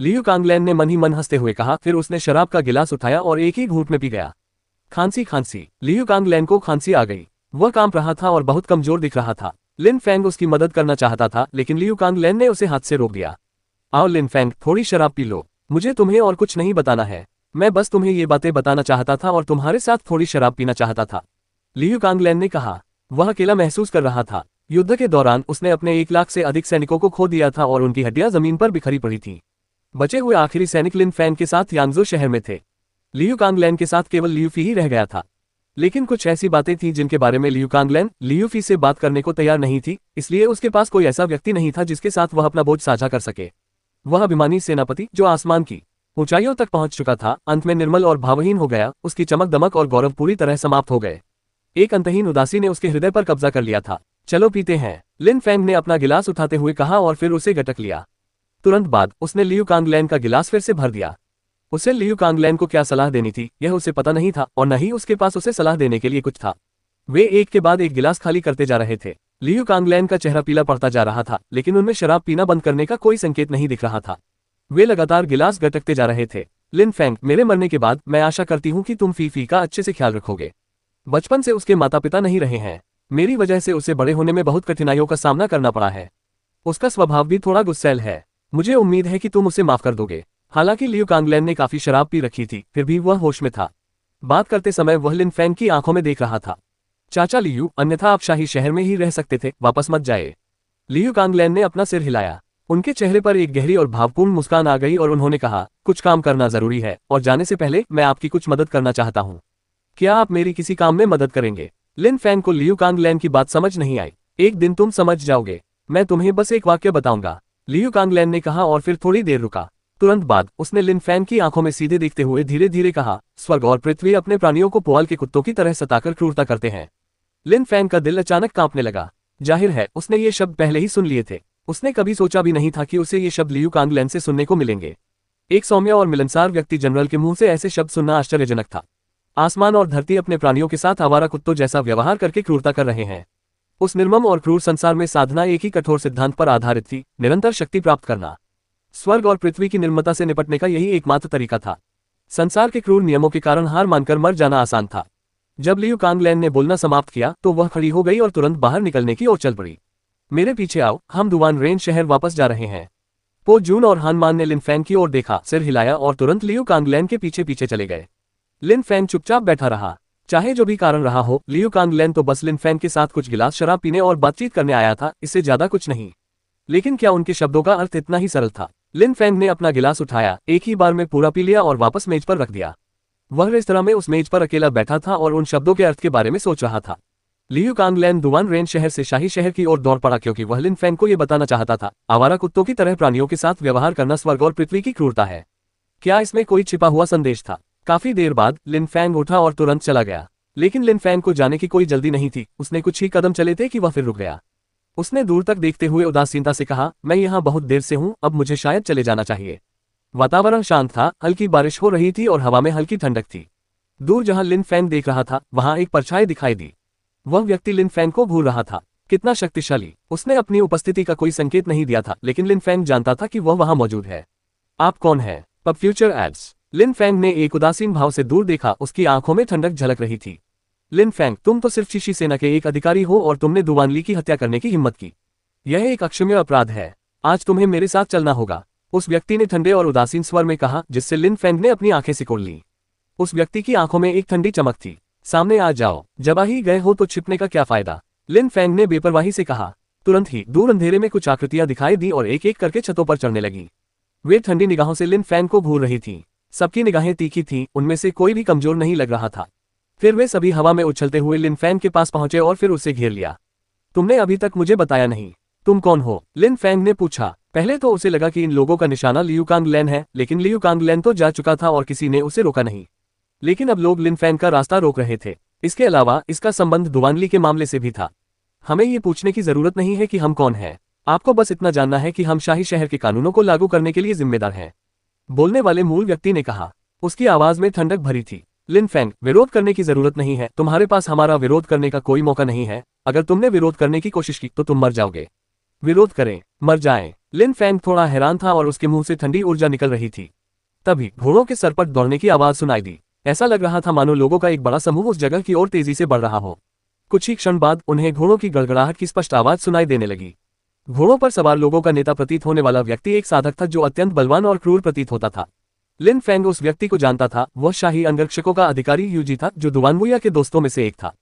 लियू कांगलैन ने मन ही मन हंसते हुए कहा, फिर उसने शराब का गिलास उठाया और एक ही घूंट में पी गया। खांसी खांसी। लियू कांगलैन को खांसी आ गई। वह कांप रहा था और बहुत कमजोर दिख रहा था। लिन फैंग उसकी मदद करना चाहता था, लेकिन लियू कांगलैन ने उसे हाथ से रोक दिया। आओ लिन फैंग, थोड़ी शराब पी लो। मुझे तुम्हें और कुछ नहीं बताना है। मैं बस तुम्हें ये बातें बताना चाहता था और तुम्हारे साथ थोड़ी शराब पीना चाहता था, लियू कांगलैन ने कहा। वह अकेला महसूस कर रहा था। युद्ध के दौरान उसने अपने 1 लाख से अधिक सैनिकों को खो दिया था और उनकी हड्डियां जमीन पर बिखरी पड़ी थीं। बचे हुए आखिरी सैनिक लिन फैंग के साथ यांगजो शहर में थे। लियू कांगलैन के साथ केवल लियू फी ही रह गया था। लेकिन कुछ ऐसी बातें थीं जिनके बारे में लियू कांगलैन लियू फी से बात करने को तैयार नहीं थी, इसलिए उसके पास कोई ऐसा व्यक्ति नहीं था जिसके साथ वह अपना बोझ साझा कर सके। वह अभिमानी सेनापति जो आसमान की ऊंचाइयों तक पहुंच चुका था, अंत में निर्मल और भावहीन हो गया। उसकी चमक दमक और गौरव पूरी तरह समाप्त हो गए। एक अंतहीन उदासी ने उसके हृदय पर कब्जा कर लिया था। चलो पीते हैं, लिन फैंग ने अपना गिलास उठाते हुए कहा और फिर उसे गटक लिया। तुरंत बाद उसने लियू कांगलैन का गिलास फिर से भर दिया। उसे लियू कांगलैन को क्या सलाह देनी थी यह उसे पता नहीं था और न ही उसके पास उसे सलाह देने के लिए कुछ था। वे एक के बाद एक गिलास खाली करते जा रहे थे। लियू कांगलैन का चेहरा पीला पड़ता जा रहा था, लेकिन उनमें शराब पीना बंद करने का कोई संकेत नहीं दिख रहा था। वे लगातार गिलास गटकते जा रहे थे। लिन फैंग, मेरे मरने के बाद मैं आशा करती हूँ कि तुम फी का अच्छे से ख्याल रखोगे। बचपन से उसके माता पिता नहीं रहे हैं। मेरी वजह से उसे बड़े होने में बहुत कठिनाइयों का सामना करना पड़ा है। उसका स्वभाव भी थोड़ा गुस्सैल है। मुझे उम्मीद है कि तुम उसे माफ कर दोगे। हालांकि लियू कांगलैन ने काफी शराब पी रखी थी, फिर भी वह होश में था। बात करते समय वह लिन फैंग की आंखों में देख रहा था। चाचा लियू, अन्यथा आप शाही शहर में ही रह सकते थे, वापस मत जाए। लियू कांगलैन ने अपना सिर हिलाया। उनके चेहरे पर एक गहरी और भावपूर्ण मुस्कान आ गई और उन्होंने कहा, कुछ काम करना जरूरी है और जाने से पहले मैं आपकी कुछ मदद करना चाहता हूँ। क्या आप मेरी किसी काम में मदद करेंगे? लिन फैंग को लियू कांगलैन की बात समझ नहीं आई। एक दिन तुम समझ जाओगे, मैं तुम्हें बस एक वाक्य बताऊंगा, लियू कांगलैन ने कहा और फिर थोड़ी देर रुका। तुरंत बाद उसने लिन फैंग की आंखों में सीधे देखते हुए धीरे धीरे कहा, स्वर्ग और पृथ्वी अपने प्राणियों को पुआल के कुत्तों की तरह सताकर क्रूरता करते हैं। लिन फैंग का दिल अचानक कांपने लगा। जाहिर है उसने ये शब्द पहले ही सुन लिए थे। उसने कभी सोचा भी नहीं था कि उसे ये शब्द लियू कांगलैन से सुनने को मिलेंगे। एक सौम्य और मिलनसार व्यक्ति जनरल के मुंह से ऐसे शब्द सुनना आश्चर्यजनक था। आसमान और धरती अपने प्राणियों के साथ आवारा कुत्तों जैसा व्यवहार करके क्रूरता कर रहे हैं। उस निर्मम और क्रूर संसार में साधना एक ही कठोर सिद्धांत पर आधारित थी, निरंतर शक्ति प्राप्त करना। स्वर्ग और पृथ्वी की निर्ममता से निपटने का यही एकमात्र तरीका था। संसार के क्रूर नियमों के कारण हार मानकर मर जाना आसान था। जब लियू कांगलैन ने बोलना समाप्त किया तो वह खड़ी हो गई और तुरंत बाहर निकलने की ओर चल पड़ी। मेरे पीछे आओ, हम दुवान रेन शहर वापस जा रहे हैं। पो जून और हानमान ने लिन फैंग की ओर देखा, सिर हिलाया और तुरंत लियू कांगलैन के पीछे पीछे चले गए। लिन फैंग चुपचाप बैठा रहा। चाहे जो भी कारण रहा हो, लियू कांगलैन तो बस लिन फैंग के साथ कुछ गिलास शराब पीने और बातचीत करने आया था, इससे ज्यादा कुछ नहीं। लेकिन क्या उनके शब्दों का अर्थ इतना ही सरल था? लिन फैंग ने अपना गिलास उठाया, एक ही बार में पूरा पी लिया और वापस मेज पर रख दिया। वह रेस्तरां में उस मेज पर अकेला बैठा था और उन शब्दों के अर्थ के बारे में सोच रहा था। लियू कांगलैन दुवान रेन शहर से शाही शहर की ओर दौड़ पड़ा क्योंकि वह लिन फैंग को यह बताना चाहता था, आवारा कुत्तों की तरह प्राणियों के साथ व्यवहार करना स्वर्ग और पृथ्वी की क्रूरता है। क्या इसमें कोई छिपा हुआ संदेश था? काफी देर बाद लिन फैंग उठा और तुरंत चला गया। लेकिन लिन फैंग को जाने की कोई जल्दी नहीं थी। उसने कुछ ही कदम चले थे कि वह फिर रुक गया। उसने दूर तक देखते हुए उदासीनता से कहा, मैं यहाँ बहुत देर से हूँ, अब मुझे शायद चले जाना चाहिए। वातावरण शांत था, हल्की बारिश हो रही थी और हवा में हल्की ठंडक थी। दूर जहां लिन फैंग देख रहा था वहां एक परछाई दिखाई दी। वह व्यक्ति लिन फैंग को घूर रहा था। कितना शक्तिशाली! उसने अपनी उपस्थिति का कोई संकेत नहीं दिया था, लेकिन लिन फैंग जानता था कि वह वहां मौजूद है। आप कौन है? Pub future ads. Lin Fang ने एक उदासीन भाव से दूर देखा, उसकी आंखों में ठंडक झलक रही थी। लिन फैंग, तुम तो सिर्फ शीशी सेना के एक अधिकारी हो और तुमने दुवान ली की हत्या करने की हिम्मत की। यह एक अक्षम्य अपराध है। आज तुम्हें मेरे साथ चलना होगा। उस व्यक्ति ने ठंडे और उदासीन स्वर में कहा, जिससे लिन फैंग ने अपनी आंखें सिकोड़ ली। उस व्यक्ति की आंखों में एक ठंडी चमक थी। सामने आ जाओ, जब आ ही गए हो तो छिपने का क्या फायदा? लिन फैंग ने बेपरवाही से कहा। तुरंत ही दूर अंधेरे में कुछ आकृतियां दिखाई दी और एक एक करके छतों पर चढ़ने लगी। वे ठंडी निगाहों से लिन फैंग को घूर रही थीं। सबकी निगाहें तीखी थीं, उनमें से कोई भी कमजोर नहीं लग रहा था। फिर वे सभी हवा में उछलते हुए लिन फैंग के पास पहुंचे और फिर उसे घेर लिया। तुमने अभी तक मुझे बताया नहीं, तुम कौन हो? लिन फैंग ने पूछा। पहले तो उसे लगा कि इन लोगों का निशाना लियू कांगलैन है, लेकिन लियू कांगलैन तो जा चुका था और किसी ने उसे रोका नहीं। लेकिन अब लोग लिन फैंग का रास्ता रोक रहे थे। इसके अलावा इसका संबंध दुवानली के मामले से भी था। हमें ये पूछने की जरूरत नहीं है कि हम कौन हैं। आपको बस इतना जानना है कि हम शाही शहर के कानूनों को लागू करने के लिए जिम्मेदार हैं। बोलने वाले मूल व्यक्ति ने कहा। उसकी आवाज में ठंडक भरी थी। लिन फैंग, विरोध करने की जरूरत नहीं है। तुम्हारे पास हमारा विरोध करने का कोई मौका नहीं है। अगर तुमने विरोध करने की कोशिश की तो तुम मर जाओगे। विरोध करें, मर जाएं। लिन फैंग थोड़ा हैरान था और उसके मुंह से ठंडी ऊर्जा निकल रही थी। तभी घोड़ों के सर पर दौड़ने की आवाज सुनाई दी। ऐसा लग रहा था मानो लोगों का एक बड़ा समूह उस जगह की ओर तेजी से बढ़ रहा हो। कुछ ही क्षण बाद उन्हें घोड़ों की गड़गड़ाहट की स्पष्ट आवाज सुनाई देने लगी। घोड़ों पर सवार लोगों का नेता प्रतीत होने वाला व्यक्ति एक साधक था जो अत्यंत बलवान और क्रूर प्रतीत होता था। लिन फैंग उस व्यक्ति को जानता था। वह शाही अंगरक्षकों का अधिकारी यूजी था, जो दुवानबुया के दोस्तों में से एक था।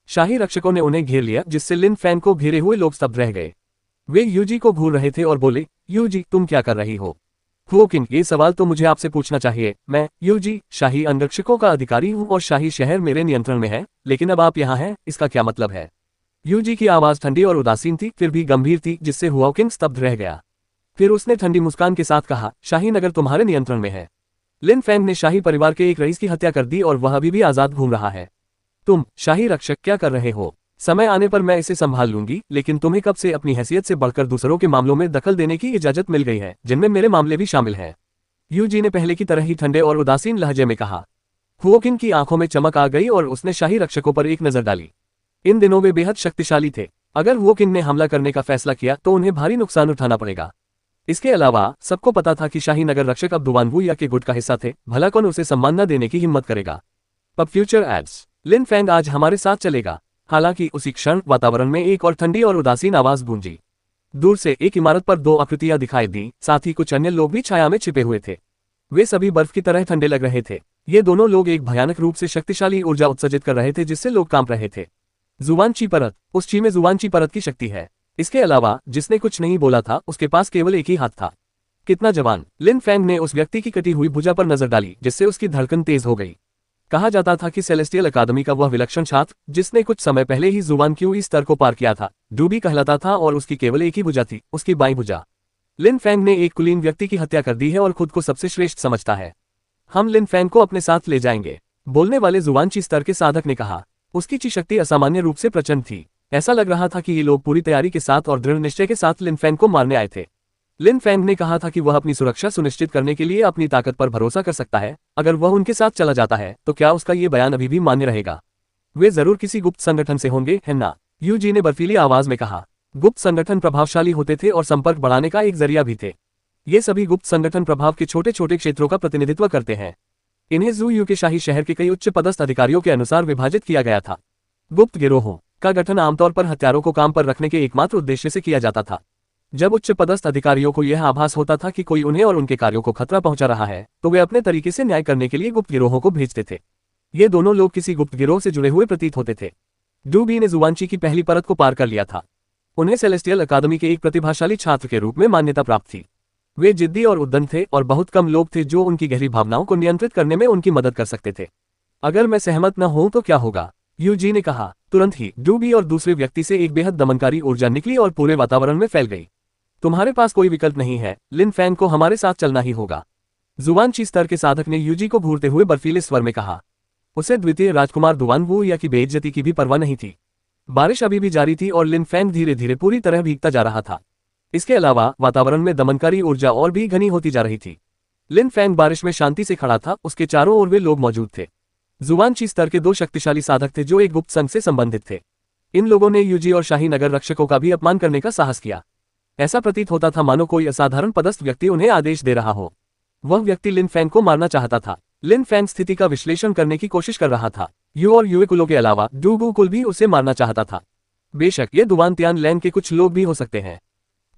शाही रक्षकों ने उन्हें घेर लिया, जिससे लिन फैंग को घेरे हुए लोग स्तब्ध रह गए। वे यूजी को घूर रहे थे और बोले, यूजी तुम क्या कर रही हो? हुओकिन, ये सवाल तो मुझे आपसे पूछना चाहिए। मैं यूजी शाही अंगरक्षकों का अधिकारी हूँ और शाही शहर मेरे नियंत्रण में है, लेकिन अब आप यहाँ हैं, इसका क्या मतलब है? यूजी की आवाज ठंडी और उदासीन थी, फिर भी गंभीर थी, जिससे हुओकिन स्तब्ध रह गया। फिर उसने ठंडी मुस्कान के साथ कहा, शाही नगर तुम्हारे नियंत्रण में है। लिन फैंग ने शाही परिवार के एक रईस की हत्या कर दी और वह अभी भी आजाद घूम रहा है। तुम शाही रक्षक क्या कर रहे हो? समय आने पर मैं इसे संभाल लूंगी, लेकिन तुम्हें कब से अपनी हैसियत से बढ़कर दूसरों के मामलों में दखल देने की इजाजत मिल गई है, जिनमें मेरे मामले भी शामिल हैं? यूजी ने पहले की तरह ही ठंडे और उदासीन लहजे में कहा। हुओकिन की आंखों में चमक आ गई और उसने शाही रक्षकों पर एक नजर डाली। इन दिनों वे बेहद शक्तिशाली थे। अगर हुओकिन ने हमला करने का फैसला किया तो उन्हें भारी नुकसान उठाना पड़ेगा। इसके अलावा सबको पता था कि शाही नगर रक्षक अब दुवानबुया के गुट का हिस्सा थे। भला कौन उसे सम्मान न देने की हिम्मत करेगा? Pub future ads. Lin Fang आज हमारे साथ चलेगा। हालांकि उसी क्षण वातावरण में एक और ठंडी और उदासीन आवाज गूंजी। दूर से एक इमारत पर दो आकृतियां दिखाई दी, साथ ही कुछ अन्य लोग भी छाया में छिपे हुए थे। वे सभी बर्फ की तरह ठंडे लग रहे थे। ये दोनों लोग एक भयानक रूप से शक्तिशाली ऊर्जा उत्सर्जित कर रहे थे, जिससे लोग कांप रहे थे। जुवानची परत। उस ची में जुवानची परत की शक्ति है। इसके अलावा जिसने कुछ नहीं बोला था उसके पास केवल एक ही हाथ था। कितना जवान। लिन फैंग ने उस व्यक्ति की कटी हुई भुजा पर नजर डाली जिससे उसकी धड़कन तेज हो गई। कहा जाता था कि सेलेस्टियल अकादमी का वह विलक्षण छात्र जिसने कुछ समय पहले ही जुबान क्यू इस स्तर को पार किया था, डूबी कहलाता था और उसकी केवल एक ही भुजा थी, उसकी बाईं भुजा। लिन फैंग ने एक कुलीन व्यक्ति की हत्या कर दी है और खुद को सबसे श्रेष्ठ समझता है। हम लिन फैंग को अपने साथ ले जाएंगे, बोलने वाले जुबानची स्तर के साधक ने कहा। उसकी ची शक्ति असामान्य रूप से प्रचंड थी। ऐसा लग रहा था कि ये लोग पूरी तैयारी के साथ और दृढ़ निश्चय के साथ लिन फैंग को मारने आए थे। लिन फैंग ने कहा था कि वह अपनी सुरक्षा सुनिश्चित करने के लिए अपनी ताकत पर भरोसा कर सकता है। अगर वह उनके साथ चला जाता है तो क्या उसका ये बयान अभी भी मान्य रहेगा? वे जरूर किसी गुप्त संगठन से होंगे, है ना? यूजी ने बर्फीली आवाज में कहा। गुप्त संगठन प्रभावशाली होते थे और संपर्क बढ़ाने का एक जरिया भी थे। ये सभी गुप्त संगठन प्रभाव के छोटे छोटे क्षेत्रों का प्रतिनिधित्व करते हैं। इन्हें जू यू के शाही शहर के कई उच्च पदस्थ अधिकारियों के अनुसार विभाजित किया गया था। गुप्त गिरोहों का गठन आमतौर पर हत्यारों को काम पर रखने के एकमात्र उद्देश्य से किया जाता था। जब उच्च पदस्थ अधिकारियों को यह आभास होता था कि कोई उन्हें और उनके कार्यों को खतरा पहुंचा रहा है तो वे अपने तरीके से न्याय करने के लिए गुप्त गिरोहों को भेजते थे। ये दोनों लोग किसी गुप्त गिरोह से जुड़े हुए प्रतीत होते थे। डूबी ने जुबानची की पहली परत को पार कर लिया था। उन्हें सेलेस्टियल अकादमी के एक प्रतिभाशाली छात्र के रूप में मान्यता प्राप्त थी। वे जिद्दी और उद्दंड थे और बहुत कम लोग थे जो उनकी गहरी भावनाओं को नियंत्रित करने में उनकी मदद कर सकते थे। अगर मैं सहमत न हूं तो क्या होगा? यूजी ने कहा। तुरंत ही डूबी और दूसरे व्यक्ति से एक बेहद दमनकारी ऊर्जा निकली और पूरे वातावरण में फैल गई। तुम्हारे पास कोई विकल्प नहीं है, लिन फैंग को हमारे साथ चलना ही होगा, जुबानची स्तर के साधक ने यूजी को घूरते हुए बर्फीले स्वर में कहा। उसे द्वितीय राजकुमार दुवान वू या की बेइज्जती की भी परवाह नहीं थी। बारिश अभी भी जारी थी और लिन फैंग धीरे धीरे पूरी तरह भीगता जा रहा था। इसके अलावा वातावरण में दमनकारी ऊर्जा और भी घनी होती जा रही थी। लिन फैंग बारिश में शांति से खड़ा था, उसके चारों ओर वे लोग मौजूद थे। जुबानची स्तर के दो शक्तिशाली साधक थे जो एक गुप्त संघ से संबंधित थे। इन लोगों ने यूजी और शाही नगर रक्षकों का भी अपमान करने का साहस किया। ऐसा प्रतीत होता था मानो कोई असाधारण पदस्थ व्यक्ति उन्हें आदेश दे रहा हो। वह व्यक्ति लिन फैंग को मारना चाहता था। लिन फैंग स्थिति का विश्लेषण करने की कोशिश कर रहा था। यू और युए कुलों के अलावा डूबू कुल भी उसे मारना चाहता था। बेशक ये दुवान तियान लैंड के कुछ लोग भी हो सकते हैं।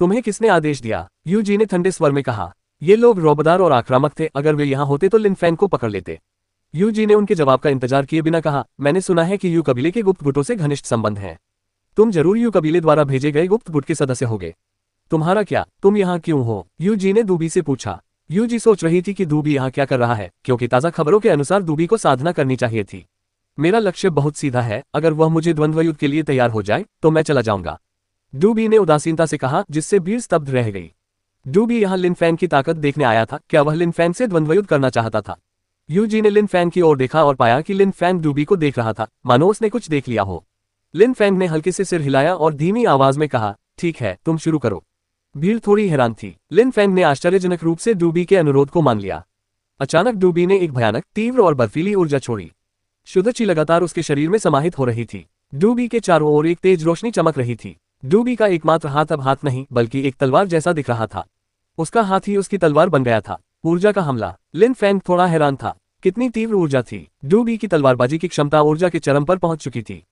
तुम्हें किसने आदेश दिया? यूजी ने ठंडे स्वर में कहा। ये लोग रौबदार और आक्रामक थे, अगर वे यहाँ होते तो लिन फैंग को पकड़ लेते। यूजी ने उनके जवाब का इंतजार किए बिना कहा, मैंने सुना है कि यू कबीले के गुप्त गुटों से घनिष्ठ संबंध है। तुम जरूर यू कबीले द्वारा भेजे गए गुप्त गुट के सदस्य होगे। तुम्हारा क्या? तुम यहाँ क्यों हो? यूजी ने दूबी से पूछा। यूजी सोच रही थी कि दूबी यहाँ क्या कर रहा है, क्योंकि ताज़ा खबरों के अनुसार दूबी को साधना करनी चाहिए थी। मेरा लक्ष्य बहुत सीधा है, अगर वह मुझे द्वंद्व युद्ध के लिए तैयार हो जाए तो मैं चला जाऊंगा, डूबी ने उदासीनता से कहा, जिससे भीड़ स्तब्ध रह गई। डूबी यहाँ लिन फैंग की ताकत देखने आया था, क्या वह लिन फैंग से द्वंद्व युद्ध करना चाहता था? यूजी ने लिन फैंग की ओर देखा और पाया कि लिन फैंग डूबी को देख रहा था, मानो उसने कुछ देख लिया हो। लिन फैंग ने हल्के से सिर हिलाया और धीमी आवाज में कहा, ठीक है, तुम शुरू करो। भीड़ थोड़ी हैरान थी। लिन फैंग ने आश्चर्यजनक रूप से डूबी के अनुरोध को मान लिया। अचानक डूबी ने एक भयानक, तीव्र और बर्फीली ऊर्जा छोड़ी। शुद्धची लगातार उसके शरीर में समाहित हो रही थी। डूबी के चारों ओर एक तेज रोशनी चमक रही थी। डूबी का एकमात्र हाथ अब हाथ नहीं बल्कि एक तलवार जैसा दिख रहा था। उसका हाथ ही उसकी तलवार बन गया था। ऊर्जा का हमला। लिन फैंग थोड़ा हैरान था। कितनी तीव्र ऊर्जा थी। डूबी की तलवारबाजी की क्षमता ऊर्जा के चरम पर पहुंच चुकी थी।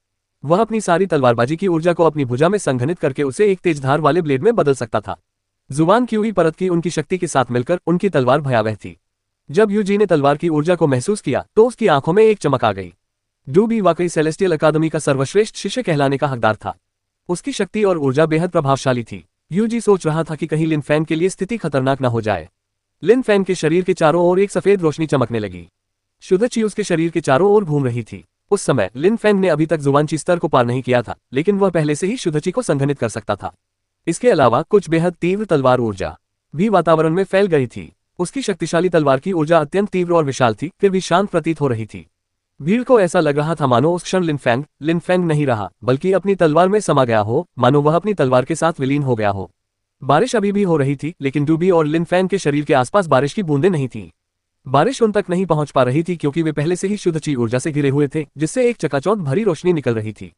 वह अपनी सारी तलवारबाजी की ऊर्जा को अपनी भुजा में संघनित करके उसे एक तेजधार वाले ब्लेड में बदल सकता था। जुबान की हुई परत की उनकी शक्ति के साथ मिलकर उनकी तलवार भयावह थी। जब यूजी ने तलवार की ऊर्जा को महसूस किया तो उसकी आंखों में एक चमक आ गई। डूबी वाकई सेलेस्टियल अकादमी का सर्वश्रेष्ठ शिष्य कहलाने का हकदार था। उसकी शक्ति और ऊर्जा बेहद प्रभावशाली थी। यूजी सोच रहा था कि कहीं लिन फैंग के लिए स्थिति खतरनाक न हो जाए। लिन फैंग के शरीर के चारों ओर एक सफेद रोशनी चमकने लगी। शुद्धची उसके शरीर के चारों ओर घूम रही थी। उस समय लिन फैंग ने अभी तक जुबानची स्तर को पार नहीं किया था, लेकिन वह पहले से ही शुद्धची को संघनित कर सकता था। इसके अलावा कुछ बेहद तीव्र तलवार ऊर्जा भी वातावरण में फैल गई थी। उसकी शक्तिशाली तलवार की ऊर्जा अत्यंत तीव्र और विशाल थी, फिर भी शांत प्रतीत हो रही थी। भीड़ को ऐसा लग रहा था मानो उस क्षण लिन फैंग नहीं रहा, बल्कि अपनी तलवार में समा गया हो, मानो वह अपनी तलवार के साथ विलीन हो गया हो। बारिश अभी भी हो रही थी, लेकिन डूबी और लिन फैंग के शरीर के आसपास बारिश की बूंदें नहीं थी। बारिश उन तक नहीं पहुंच पा रही थी क्योंकि वे पहले से ही शुद्धची ऊर्जा से घिरे हुए थे, जिससे एक चकाचौंध भरी रोशनी निकल रही थी।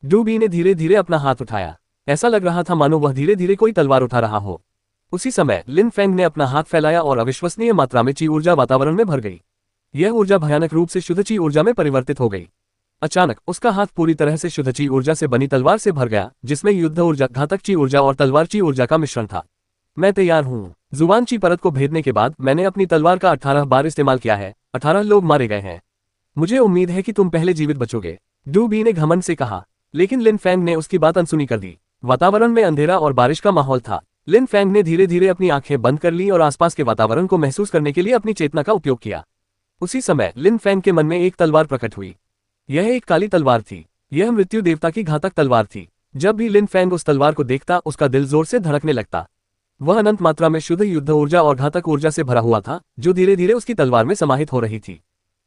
डूबी ने धीरे धीरे अपना हाथ उठाया। ऐसा लग रहा था मानो वह धीरे धीरे कोई तलवार उठा रहा हो। उसी समय लिन फैंग ने अपना हाथ फैलाया और अविश्वसनीय मात्रा में ची ऊर्जा वातावरण में भर गई। यह ऊर्जा भयानक रूप से शुद्धची ऊर्जा में परिवर्तित हो गई। अचानक उसका हाथ पूरी तरह से शुद्धची ऊर्जा से बनी तलवार से भर गया, जिसमें युद्ध ऊर्जा, घातक ची ऊर्जा और तलवार ची ऊर्जा का मिश्रण था। मैं तैयार हूँ। जुबानची परत को भेदने के बाद मैंने अपनी तलवार का 18 बार इस्तेमाल किया है। 18 लोग मारे गए हैं। मुझे उम्मीद है कि तुम पहले जीवित बचोगे, डूबी ने घमंड से कहा। लेकिन लिन फैंग ने उसकी बात अनसुनी कर दी। वातावरण में अंधेरा और बारिश का माहौल था। लिन फैंग ने धीरे धीरे अपनी आंखें बंद कर ली और आसपास के वातावरण को महसूस करने के लिए अपनी चेतना का उपयोग किया। उसी समय लिन फैंग के मन में एक तलवार प्रकट हुई। यह एक काली तलवार थी। यह मृत्यु देवता की घातक तलवार थी। जब भी लिन फैंग उस तलवार को देखता, उसका दिल जोर से धड़कने लगता। वह अनंत मात्रा में शुद्ध युद्ध ऊर्जा और घातक ऊर्जा से भरा हुआ था, जो धीरे धीरे उसकी तलवार में समाहित हो रही थी।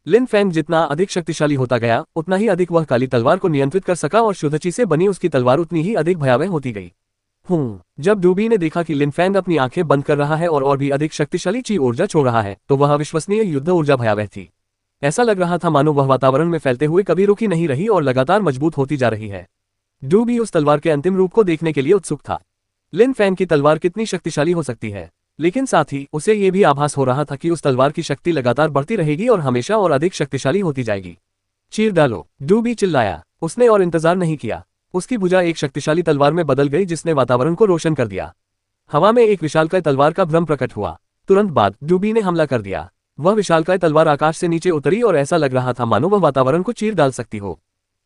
लिन फैंग जितना अधिक शक्तिशाली होता गया, उतना ही अधिक वह काली तलवार को नियंत्रित कर सका और शुद्ध ची से बनी उसकी तलवार उतनी ही अधिक भयावह होती गई। जब डूबी ने देखा कि लिन फैंग अपनी आंखें बंद कर रहा है और भी अधिक शक्तिशाली ची ऊर्जा छोड़ रहा है, तो वह अविश्वसनीय युद्ध ऊर्जा भयावह थी। ऐसा लग रहा था मानो वह वातावरण में फैलते हुए कभी रुकी नहीं रही और लगातार मजबूत होती जा रही है। डूबी उस तलवार के अंतिम रूप को देखने के लिए उत्सुक था। लिन फैंग की तलवार कितनी शक्तिशाली हो सकती है, लेकिन साथ ही उसे ये भी आभास हो रहा था कि उस तलवार की शक्ति लगातार बढ़ती रहेगी और हमेशा और अधिक शक्तिशाली होती जाएगी। चीर डालो, डूबी चिल्लाया। उसने और इंतजार नहीं किया। उसकी भुजा एक शक्तिशाली तलवार में बदल गई जिसने वातावरण को रोशन कर दिया। हवा में एक विशालकाय तलवार का भ्रम प्रकट हुआ। तुरंत बाद डूबी ने हमला कर दिया। वह विशालकाय तलवार आकाश से नीचे उतरी और ऐसा लग रहा था मानो वह वातावरण को चीर डाल सकती हो।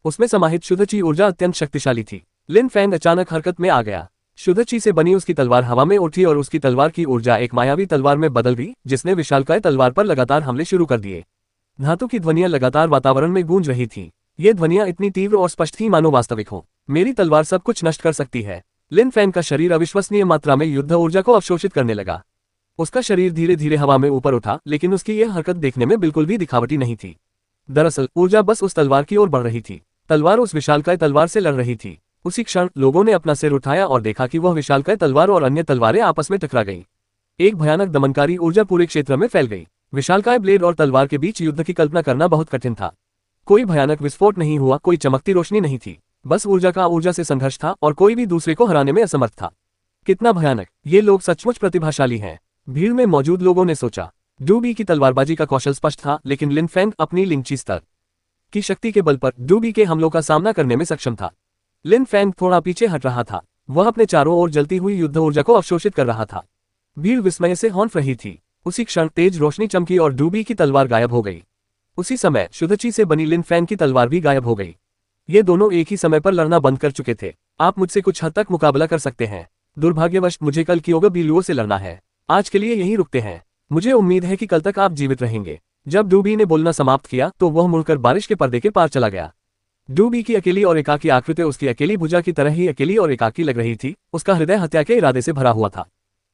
उसमें समाहित शुद्ध ची ऊर्जा अत्यंत शक्तिशाली थी। लिन फैंग अचानक हरकत में आ गया। शुद्ध ची से बनी उसकी तलवार हवा में उठी और उसकी तलवार की ऊर्जा एक मायावी तलवार में बदल गई, जिसने विशालकाय तलवार पर लगातार हमले शुरू कर दिए। धातु की ध्वनियां लगातार वातावरण में गूंज रही थीं। ये ध्वनियां इतनी तीव्र और स्पष्ट थीं मानो वास्तविक हो। मेरी तलवार सब कुछ नष्ट कर सकती है। लिन फैंग का शरीर अविश्वसनीय मात्रा में युद्ध ऊर्जा को अवशोषित करने लगा। उसका शरीर धीरे धीरे हवा में ऊपर उठा, लेकिन उसकी यह हरकत देखने में बिल्कुल भी दिखावटी नहीं थी। दरअसल ऊर्जा बस उस तलवार की ओर बढ़ रही थी। तलवार उस विशालकाय तलवार से लड़ रही थी। उसी क्षण लोगों ने अपना सिर उठाया और देखा कि वह विशालकाय तलवार और अन्य तलवारें आपस में टकरा गईं। एक भयानक दमनकारी ऊर्जा पूरे क्षेत्र में फैल गई। विशालकाय ब्लेड और तलवार के बीच युद्ध की कल्पना करना बहुत कठिन था। कोई भयानक विस्फोट नहीं हुआ, कोई चमकती रोशनी नहीं थी। बस ऊर्जा का ऊर्जा से संघर्ष था और कोई भी दूसरे को हराने में असमर्थ था। कितना भयानक! ये लोग सचमुच प्रतिभाशाली हैं, भीड़ में मौजूद लोगों ने सोचा। डूबी की तलवारबाजी का कौशल स्पष्ट था, लेकिन लिन फैंग अपनी लिंची स्तर की शक्ति के बल पर डूबी के हमलों का सामना करने में सक्षम था। लिन फैंग थोड़ा पीछे हट रहा था। वह अपने चारों ओर जलती हुई युद्ध ऊर्जा को अवशोषित कर रहा था। भीड़ विस्मय से हौंफ रही थी। उसी क्षण तेज रोशनी चमकी और डूबी की तलवार गायब हो गई। उसी समय शुद्धची से बनी लिन फैंग की तलवार भी गायब हो गई। ये दोनों एक ही समय पर लड़ना बंद कर चुके थे। आप मुझसे कुछ हद तक मुकाबला कर सकते हैं। दुर्भाग्यवश मुझे कल कियोगा बिलुओ से लड़ना है। आज के लिए यहीं रुकते हैं। मुझे उम्मीद है कि कल तक आप जीवित रहेंगे। जब डूबी ने बोलना समाप्त किया तो वह मुड़कर बारिश के पर्दे के पार चला गया। डूबी की अकेली और एकाकी आकृति उसकी अकेली भुजा की तरह ही अकेली और एकाकी लग रही थी। उसका हृदय हत्या के इरादे से भरा हुआ था।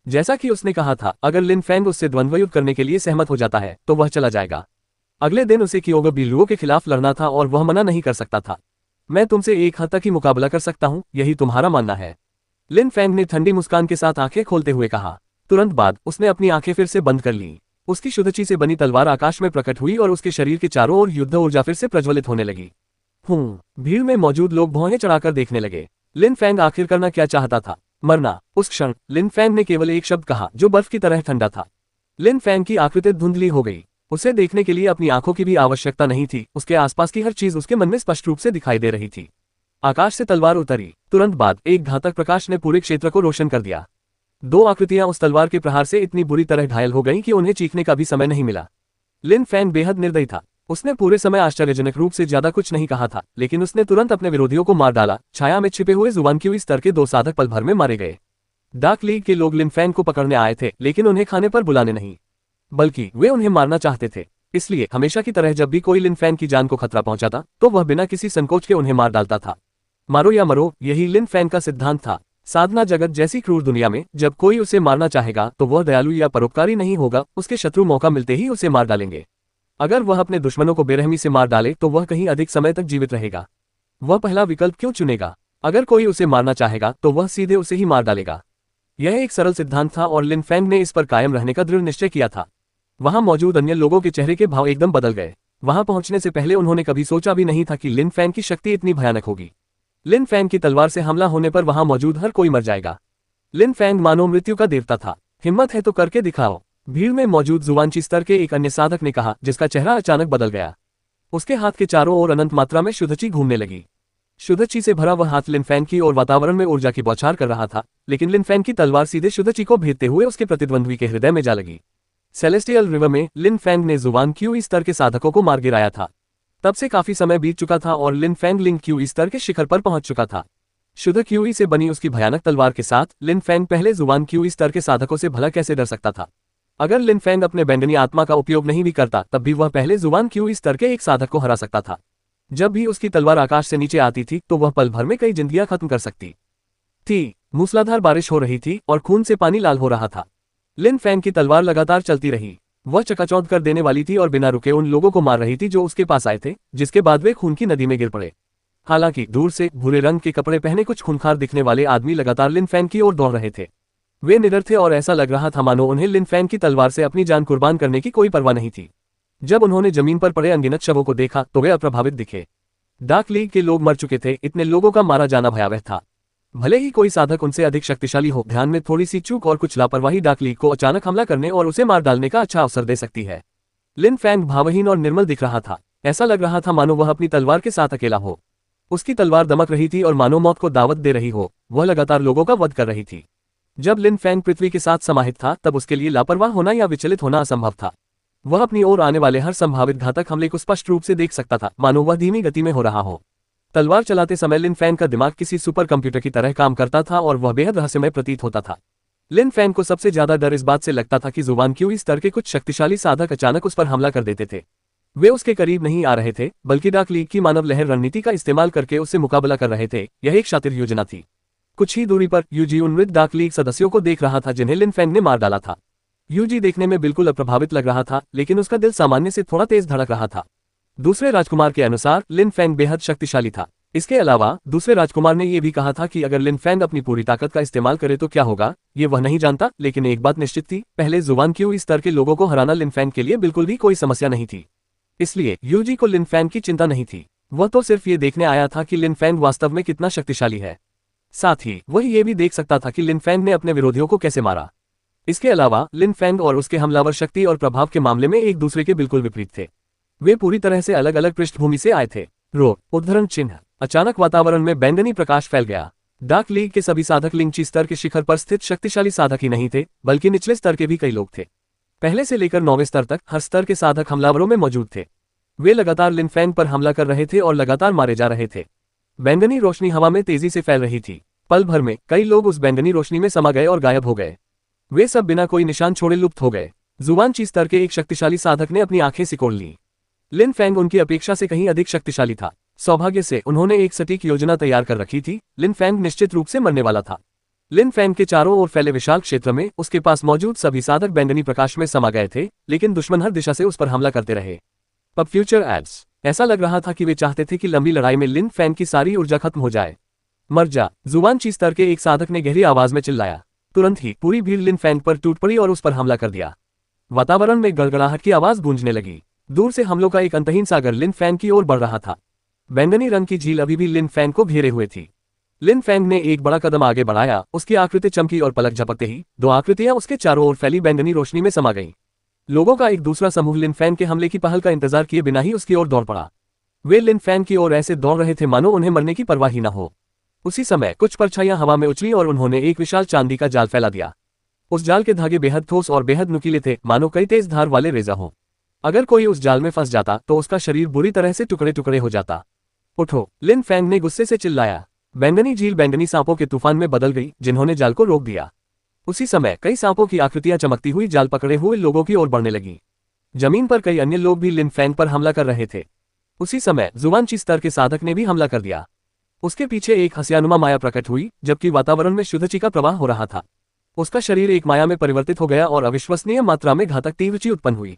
जैसा कि उसने कहा था, अगर लिन फैंग उससे द्वंद्व युद्ध करने के लिए सहमत हो जाता है तो वह चला जाएगा। अगले दिन उसे कियोगा बिलुओ के खिलाफ लड़ना था और वह मना नहीं कर सकता था। मैं तुमसे एक हद तक ही मुकाबला कर सकता हूं, यही तुम्हारा मानना है? लिन फैंग ने ठंडी मुस्कान के साथ आंखें खोलते हुए कहा। तुरंत बाद उसने अपनी आंखें फिर से बंद कर लीं। उसकी शुद्धची से बनी तलवार आकाश में प्रकट हुई और उसके शरीर के चारों ओर युद्ध ऊर्जा फिर से प्रज्वलित होने लगी। भीड़ में मौजूद लोग भौहें चढ़ाकर देखने लगे। लिन फैंग आखिर करना क्या चाहता था? मरना। उस क्षण लिन फैंग ने केवल एक शब्द कहा जो बर्फ की तरह ठंडा था। लिन फैंग की आकृति धुंधली हो गई। उसे देखने के लिए अपनी आंखों की भी आवश्यकता नहीं थी। उसके आसपास की हर चीज उसके मन में स्पष्ट रूप से दिखाई दे रही थी। आकाश से तलवार उतरी। तुरंत बाद एक घातक प्रकाश ने पूरे क्षेत्र को रोशन कर दिया। दो आकृतियां उस तलवार के प्रहार से इतनी बुरी तरह घायल हो गईं कि उन्हें चीखने का भी समय नहीं मिला। लिन फैंग बेहद निर्दयी था। उसने पूरे समय आश्चर्यजनक रूप से ज्यादा कुछ नहीं कहा था, लेकिन उसने तुरंत अपने विरोधियों को मार डाला। छाया में छिपे हुए जुबान की स्तर के 2 साधक पल भर में मारे गए। डार्क लीग के लोग लिन फैंग को पकड़ने आए थे, लेकिन उन्हें खाने पर बुलाने नहीं, बल्कि वे उन्हें मारना चाहते थे। इसलिए हमेशा की तरह जब भी कोई लिन फैंग की जान को खतरा पहुंचाता तो वह बिना किसी संकोच के उन्हें मार डालता था। मारो या मरो, यही लिन फैंग का सिद्धांत था। साधना जगत जैसी क्रूर दुनिया में जब कोई उसे मारना चाहेगा तो वह दयालु या परोपकारी नहीं होगा। उसके शत्रु मौका मिलते ही उसे मार डालेंगे। अगर वह अपने दुश्मनों को बेरहमी से मार डाले तो वह कहीं अधिक समय तक जीवित रहेगा। वह पहला विकल्प क्यों चुनेगा? अगर कोई उसे मारना चाहेगा तो वह सीधे उसे ही मार डालेगा। यह एक सरल सिद्धांत था और लिन फैंग ने इस पर कायम रहने का दृढ़ निश्चय किया था। वहां मौजूद अन्य लोगों के चेहरे के भाव एकदम बदल गए। वहां पहुंचने से पहले उन्होंने कभी सोचा भी नहीं था कि लिन फैंग की शक्ति इतनी भयानक होगी। लिन फैंग की तलवार से हमला होने पर वहां मौजूद हर कोई मर जाएगा। लिन फैंग मानो मृत्यु का देवता था। हिम्मत है तो करके दिखाओ, भीड़ में मौजूद जुवानची स्तर के एक अन्य साधक ने कहा, जिसका चेहरा अचानक बदल गया। उसके हाथ के चारों ओर अनंत मात्रा में शुद्धची घूमने लगी। शुद्धची से भरा वह हाथ लिन फैंग की और वातावरण में ऊर्जा की बौछार कर रहा था, लेकिन लिन फैंग की तलवार सीधे शुद्धची को भेदते हुए उसके प्रतिद्वंद्वी के हृदय में जा लगी। सेलेस्टियल रिवर में लिन फैंग ने जुवान क्यू स्तर के साधकों को मार गिराया था। तब से काफी समय बीत चुका था और लिन फैंग लिंग क्यू स्तर के शिखर पर पहुंच चुका था। शुद्ध क्यूई से बनी उसकी भयानक तलवार के साथ लिन फैंग पहले जुबान क्यूई स्तर के साधकों से भला कैसे डर सकता था। अगर लिन फैंग अपने बैंगनी आत्मा का उपयोग नहीं भी करता तब भी वह पहले जुबान क्यूई स्तर के एक साधक को हरा सकता था। जब भी उसकी तलवार आकाश से नीचे आती थी तो वह पल भर में कई जिंदगियां खत्म कर सकती थी। मूसलाधार बारिश हो रही थी और खून से पानी लाल हो रहा था। लिन फैंग की तलवार लगातार चलती रही। वह चकाचौंध कर देने वाली थी और बिना रुके उन लोगों को मार रही थी जो उसके पास आए थे, जिसके बाद वे खून की नदी में गिर पड़े। हालांकि दूर से भूरे रंग के कपड़े पहने कुछ खूंखार दिखने वाले आदमी लगातार लिन फैंग की ओर दौड़ रहे थे। वे निडर थे और ऐसा लग रहा था मानो उन्हें लिन फैंग की तलवार से अपनी जान कुर्बान करने की कोई परवाह नहीं थी। जब उन्होंने जमीन पर पड़े अनगिनत शवों को देखा तो वे अप्रभावित दिखे। डार्क लीग के लोग मर चुके थे। इतने लोगों का मारा जाना भयावह था। भले ही कोई साधक उनसे अधिक शक्तिशाली हो, ध्यान में थोड़ी सी चूक और कुछ लापरवाही डार्क लीग को अचानक हमला करने और उसे मार डालने का अच्छा अवसर दे सकती है। लिन फैंग भावहीन और निर्मल दिख रहा था। ऐसा लग रहा था मानो वह अपनी तलवार के साथ अकेला हो। उसकी तलवार दमक रही थी और मानो मौत को दावत दे रही हो। वह लगातार लोगों का वध कर रही थी। जब लिन फैंग पृथ्वी के साथ समाहित था तब उसके लिए लापरवाह होना या विचलित होना असंभव था। वह अपनी ओर आने वाले हर संभावित घातक हमले को स्पष्ट रूप से देख सकता था, मानो वह धीमी गति में हो रहा हो। तलवार चलाते समय लिन फैंग का दिमाग किसी सुपर कंप्यूटर की तरह काम करता था और वह बेहद रहस्यमय प्रतीत होता था। लिन फैंग को सबसे ज्यादा डर इस बात से लगता था कि जुबान क्यूई स्तर के कुछ शक्तिशाली साधक अचानक उस पर हमला कर देते थे। वे उसके करीब नहीं आ रहे थे, बल्कि डार्क लीग की मानव लहर रणनीति का इस्तेमाल करके उससे मुकाबला कर रहे थे। यह एक शातिर योजना थी। कुछ ही दूरी पर यूजी उन मृत डार्क लीग सदस्यों को देख रहा था जिन्हें लिन फैंग ने मार डाला था। यूजी देखने में बिल्कुल अप्रभावित लग रहा था, लेकिन उसका दिल सामान्य से थोड़ा तेज धड़क रहा था। दूसरे राजकुमार के अनुसार लिन फैंग बेहद शक्तिशाली था। इसके अलावा दूसरे राजकुमार ने यह भी कहा था कि अगर लिन फैंग अपनी पूरी ताकत का इस्तेमाल करे तो क्या होगा, ये वह नहीं जानता, लेकिन एक बात निश्चित थी, पहले जुबान क्यूई स्तर के लोगों को हराना लिन फैंग के लिए बिल्कुल भी कोई समस्या नहीं थी। इसलिए यूजी को लिन फैंग की चिंता नहीं थी। वह तो सिर्फ ये देखने आया था कि लिन फैंग वास्तव में कितना शक्तिशाली है। साथ ही वह ये भी देख सकता था कि लिन फैंग ने अपने विरोधियों को कैसे मारा। इसके अलावा लिन फैंग और उसके हमलावर शक्ति और प्रभाव के मामले में एक दूसरे के बिल्कुल विपरीत थे। वे पूरी तरह से अलग अलग पृष्ठभूमि से आए थे। उद्धरण चिन्ह। अचानक वातावरण में बैंगनी प्रकाश फैल गया। डार्क लीग के सभी साधक लिंची स्तर के शिखर पर स्थित शक्तिशाली साधक ही नहीं थे, बल्कि निचले स्तर के भी कई लोग थे। पहले से लेकर 9वें स्तर तक हर स्तर के साधक हमलावरों में मौजूद थे। वे लगातार लिन फैंग पर हमला कर रहे थे और लगातार मारे जा रहे थे। बैंगनी रोशनी हवा में तेजी से फैल रही थी। पल भर में कई लोग उस बैंगनी रोशनी में समा गए और गायब हो गए। वे सब बिना कोई निशान छोड़े लुप्त हो गए। जुबान ची स्तर के एक शक्तिशाली साधक ने अपनी आंखें सिकोड़ ली। लिन फैंग उनकी अपेक्षा से कहीं अधिक शक्तिशाली था। सौभाग्य से उन्होंने एक सटीक योजना तैयार कर रखी थी। लिन फैंग निश्चित रूप से मरने वाला था। लिन फैंग के चारों ओर फैले विशाल क्षेत्र में उसके पास मौजूद सभी साधक बैंगनी प्रकाश में समा गए थे, लेकिन दुश्मन हर दिशा से उस पर हमला करते रहे। अब फ्यूचर एड्स। ऐसा लग रहा था कि वे चाहते थे कि लंबी लड़ाई में लिन फैंग की सारी ऊर्जा खत्म हो जाए। मर जा, जुबान ची स्तर के एक साधक ने गहरी आवाज में चिल्लाया। तुरंत ही पूरी भीड़ लिन फैंग पर टूट पड़ी और उस पर हमला कर दिया। वातावरण में गड़गड़ाहट की आवाज गूंजने लगी। दूर से हमलों का एक अंतहीन सागर लिन फैंग की ओर बढ़ रहा था। बैंगनी रंग की झील अभी भी लिन फैंग को घेरे हुए थी। लिन फैंग ने एक बड़ा कदम आगे बढ़ाया। उसकी आकृति चमकी और पलक झपकते ही 2 आकृतियां उसके चारों ओर फैली बैंगनी रोशनी में समा गईं। लोगों का एक दूसरा समूह लिन फैंग के हमले की पहल का इंतजार किए बिना ही उसकी ओर दौड़ पड़ा। वे लिन फैंग की ओर ऐसे दौड़ रहे थे मानो उन्हें मरने की परवाह ही न हो। उसी समय कुछ परछाइयां हवा में उछली और उन्होंने एक विशाल चांदी का जाल फैला दिया। उस जाल के धागे बेहद ठोस और बेहद नुकीले थे, मानो कई तेज धार वाले रेजा हों। अगर कोई उस जाल में फंस जाता तो उसका शरीर बुरी तरह से टुकड़े टुकड़े हो जाता। उठो, लिन फैंग ने गुस्से से चिल्लाया। बैंगनी झील बैंगनी सांपों के तूफान में बदल गई, जिन्होंने जाल को रोक दिया। उसी समय कई सांपों की आकृतियां चमकती हुई जाल पकड़े हुए लोगों की ओर बढ़ने लगी। जमीन पर कई अन्य लोग भी लिन फैंग पर हमला कर रहे थे। उसी समय जुबान ची स्तर के साधक ने भी हमला कर दिया। उसके पीछे एक हंसियानुमा माया प्रकट हुई, जबकि वातावरण में शुद्ध ची का प्रवाह हो रहा था। उसका शरीर एक माया में परिवर्तित हो गया और अविश्वसनीय मात्रा में घातक तीव्र ची उत्पन्न हुई।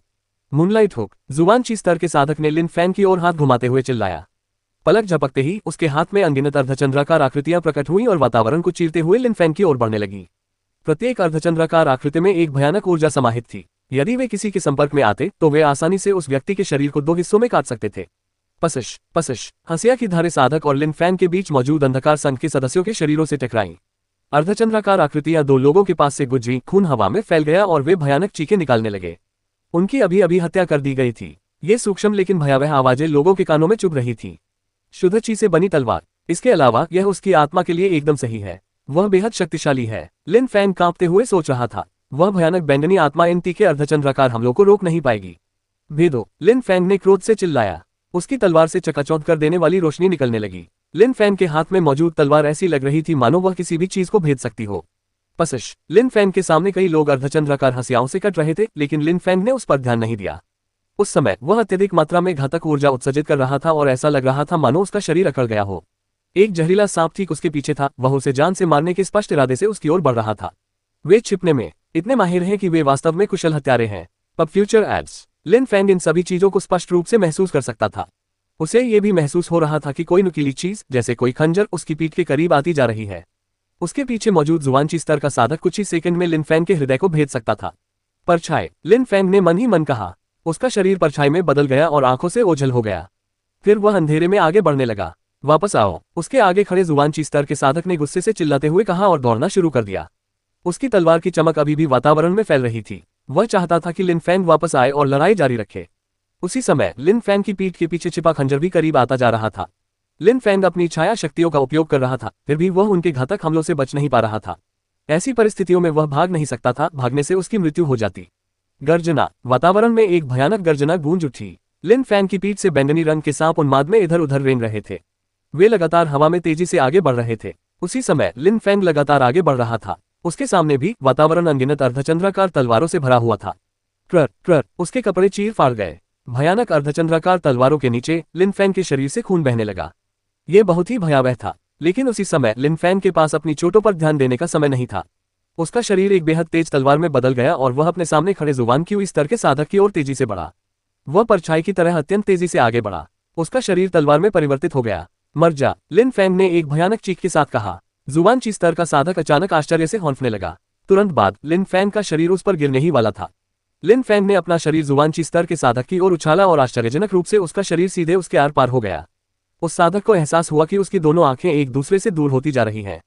Moonlight hook. जुबान ची स्तर के साधक ने लिन फैंग की ओर हाथ घुमाते हुए चिल्लाया। पलक झपकते ही उसके हाथ में अनगिनत अर्धचंद्राकार आकृतियां प्रकट हुई और वातावरण को चीरते हुए लिन फैंग की ओर बढ़ने लगी। प्रत्येक अर्धचंद्राकार आकृति में एक भयानक ऊर्जा समाहित थी। यदि वे किसी के संपर्क में आते तो वे आसानी से उस व्यक्ति के शरीर को 2 हिस्सों में काट सकते थे। पसिश पसिश। हंसिया की धारे साधक और लिन फैंग के बीच मौजूद अंधकार संघ के सदस्यों के शरीरों से टकराईं। अर्धचंद्राकार आकृतियां 2 लोगों के पास से गुजरी, खून हवा में फैल गया और वे भयानक चीखें निकालने लगे। उनकी अभी अभी हत्या कर दी गई थी। ये सूक्ष्म लेकिन भयावह आवाजें लोगों के कानों में चुभ रही थी। शुद्ध ची से बनी तलवार। इसके अलावा यह उसकी आत्मा के लिए एकदम सही है। वह बेहद शक्तिशाली है। लिन फैंग कांपते हुए सोच रहा था। वह भयानक बैंगनी आत्मा इन तीखे अर्धचंद्राकार हमलों को रोक नहीं पाएगी। भेदो, लिन फैंग ने क्रोध से चिल्लाया। उसकी तलवार से चकाचौंध कर देने वाली रोशनी निकलने लगी। लिन फैन के हाथ में मौजूद तलवार ऐसी लग रही थी मानो वह किसी भी चीज को भेद सकती हो। पसश, लिन फैन के सामने कई लोग अर्धचंद्राकार हंसियाओं से कट रहे थे, लेकिन लिन फैन ने उस पर ध्यान नहीं दिया। उस समय वह अत्यधिक मात्रा में घातक ऊर्जा उत्सर्जित कर रहा था और ऐसा लग रहा था मानो उसका शरीर अकड़ गया हो। एक जहरीला सांप ठीक उसके पीछे था, वह उसे जान से मारने के स्पष्ट इरादे से उसकी ओर बढ़ रहा था। वे छिपने में इतने माहिर हैं कि वे वास्तव में कुशल हत्यारे हैं। अब फ्यूचर एड्स। लिन फैंग इन सभी चीजों को स्पष्ट रूप से महसूस कर सकता था। उसे ये भी महसूस हो रहा था कि कोई नुकीली चीज, जैसे कोई खंजर, उसकी पीठ के करीब आती जा रही है। उसके पीछे मौजूद जुवांची स्तर का साधक कुछ ही सेकंड में लिन फैंग के हृदय को भेद सकता था। परछाई, लिन फैंग ने मन ही मन कहा। उसका शरीर परछाई में बदल गया और आंखों से ओझल हो गया। फिर वह अंधेरे में आगे बढ़ने लगा। वापस आओ, उसके आगे खड़े जुवांची स्तर के साधक ने गुस्से से चिल्लाते हुए कहा और दौड़ना शुरू कर दिया। उसकी तलवार की चमक अभी भी वातावरण में फैल रही थी। वह चाहता था कि लिन फैंग वापस आए और लड़ाई जारी रखे। उसी समय लिन फैंग की पीठ के पीछे छिपा खंजर भी करीब आता जा रहा था। लिन फैंग अपनी छाया शक्तियों का उपयोग कर रहा था, फिर भी वह उनके घातक हमलों से बच नहीं पा रहा था। ऐसी परिस्थितियों में वह भाग नहीं सकता था, भागने से उसकी मृत्यु हो जाती। गर्जना, वातावरण में एक भयानक गर्जना गूंज उठी। लिन फैंग की पीठ से बैंगनी रंग के सांप उन्माद में इधर उधर रेंग रहे थे। वे लगातार हवा में तेजी से आगे बढ़ रहे थे। उसी समय लिन फैंग लगातार आगे बढ़ रहा था। उसके सामने भी वातावरण अनगिनत अर्धचंद्राकार तलवारों से भरा हुआ था। ट्र ट्र उसके कपड़े चीर फाड़ गए। भयानक अर्धचंद्राकार तलवारों के नीचे लिन फैंग के शरीर से खून बहने लगा। यह बहुत ही भयावह था, लेकिन उसी समय लिन फैंग के पास अपनी चोटों पर ध्यान देने का समय नहीं था। उसका शरीर एक बेहद तेज तलवार में बदल गया और वह अपने सामने खड़े जुबान की स्तर के साधक की ओर तेजी से बढ़ा। वह परछाई की तरह अत्यंत तेजी से आगे बढ़ा। उसका शरीर तलवार में परिवर्तित हो गया। मर जा, लिन फैंग ने एक भयानक चीख के साथ कहा। जुबान ची स्तर का साधक अचानक आश्चर्य से हौंफने लगा। तुरंत बाद लिन फैंग का शरीर उस पर गिरने ही वाला था। लिन फैंग ने अपना शरीर जुबानची स्तर के साधक की ओर उछाला और आश्चर्यजनक रूप से उसका शरीर सीधे उसके आर पार हो गया। उस साधक को एहसास हुआ कि उसकी दोनों आंखें एक दूसरे से दूर होती जा रही हैं।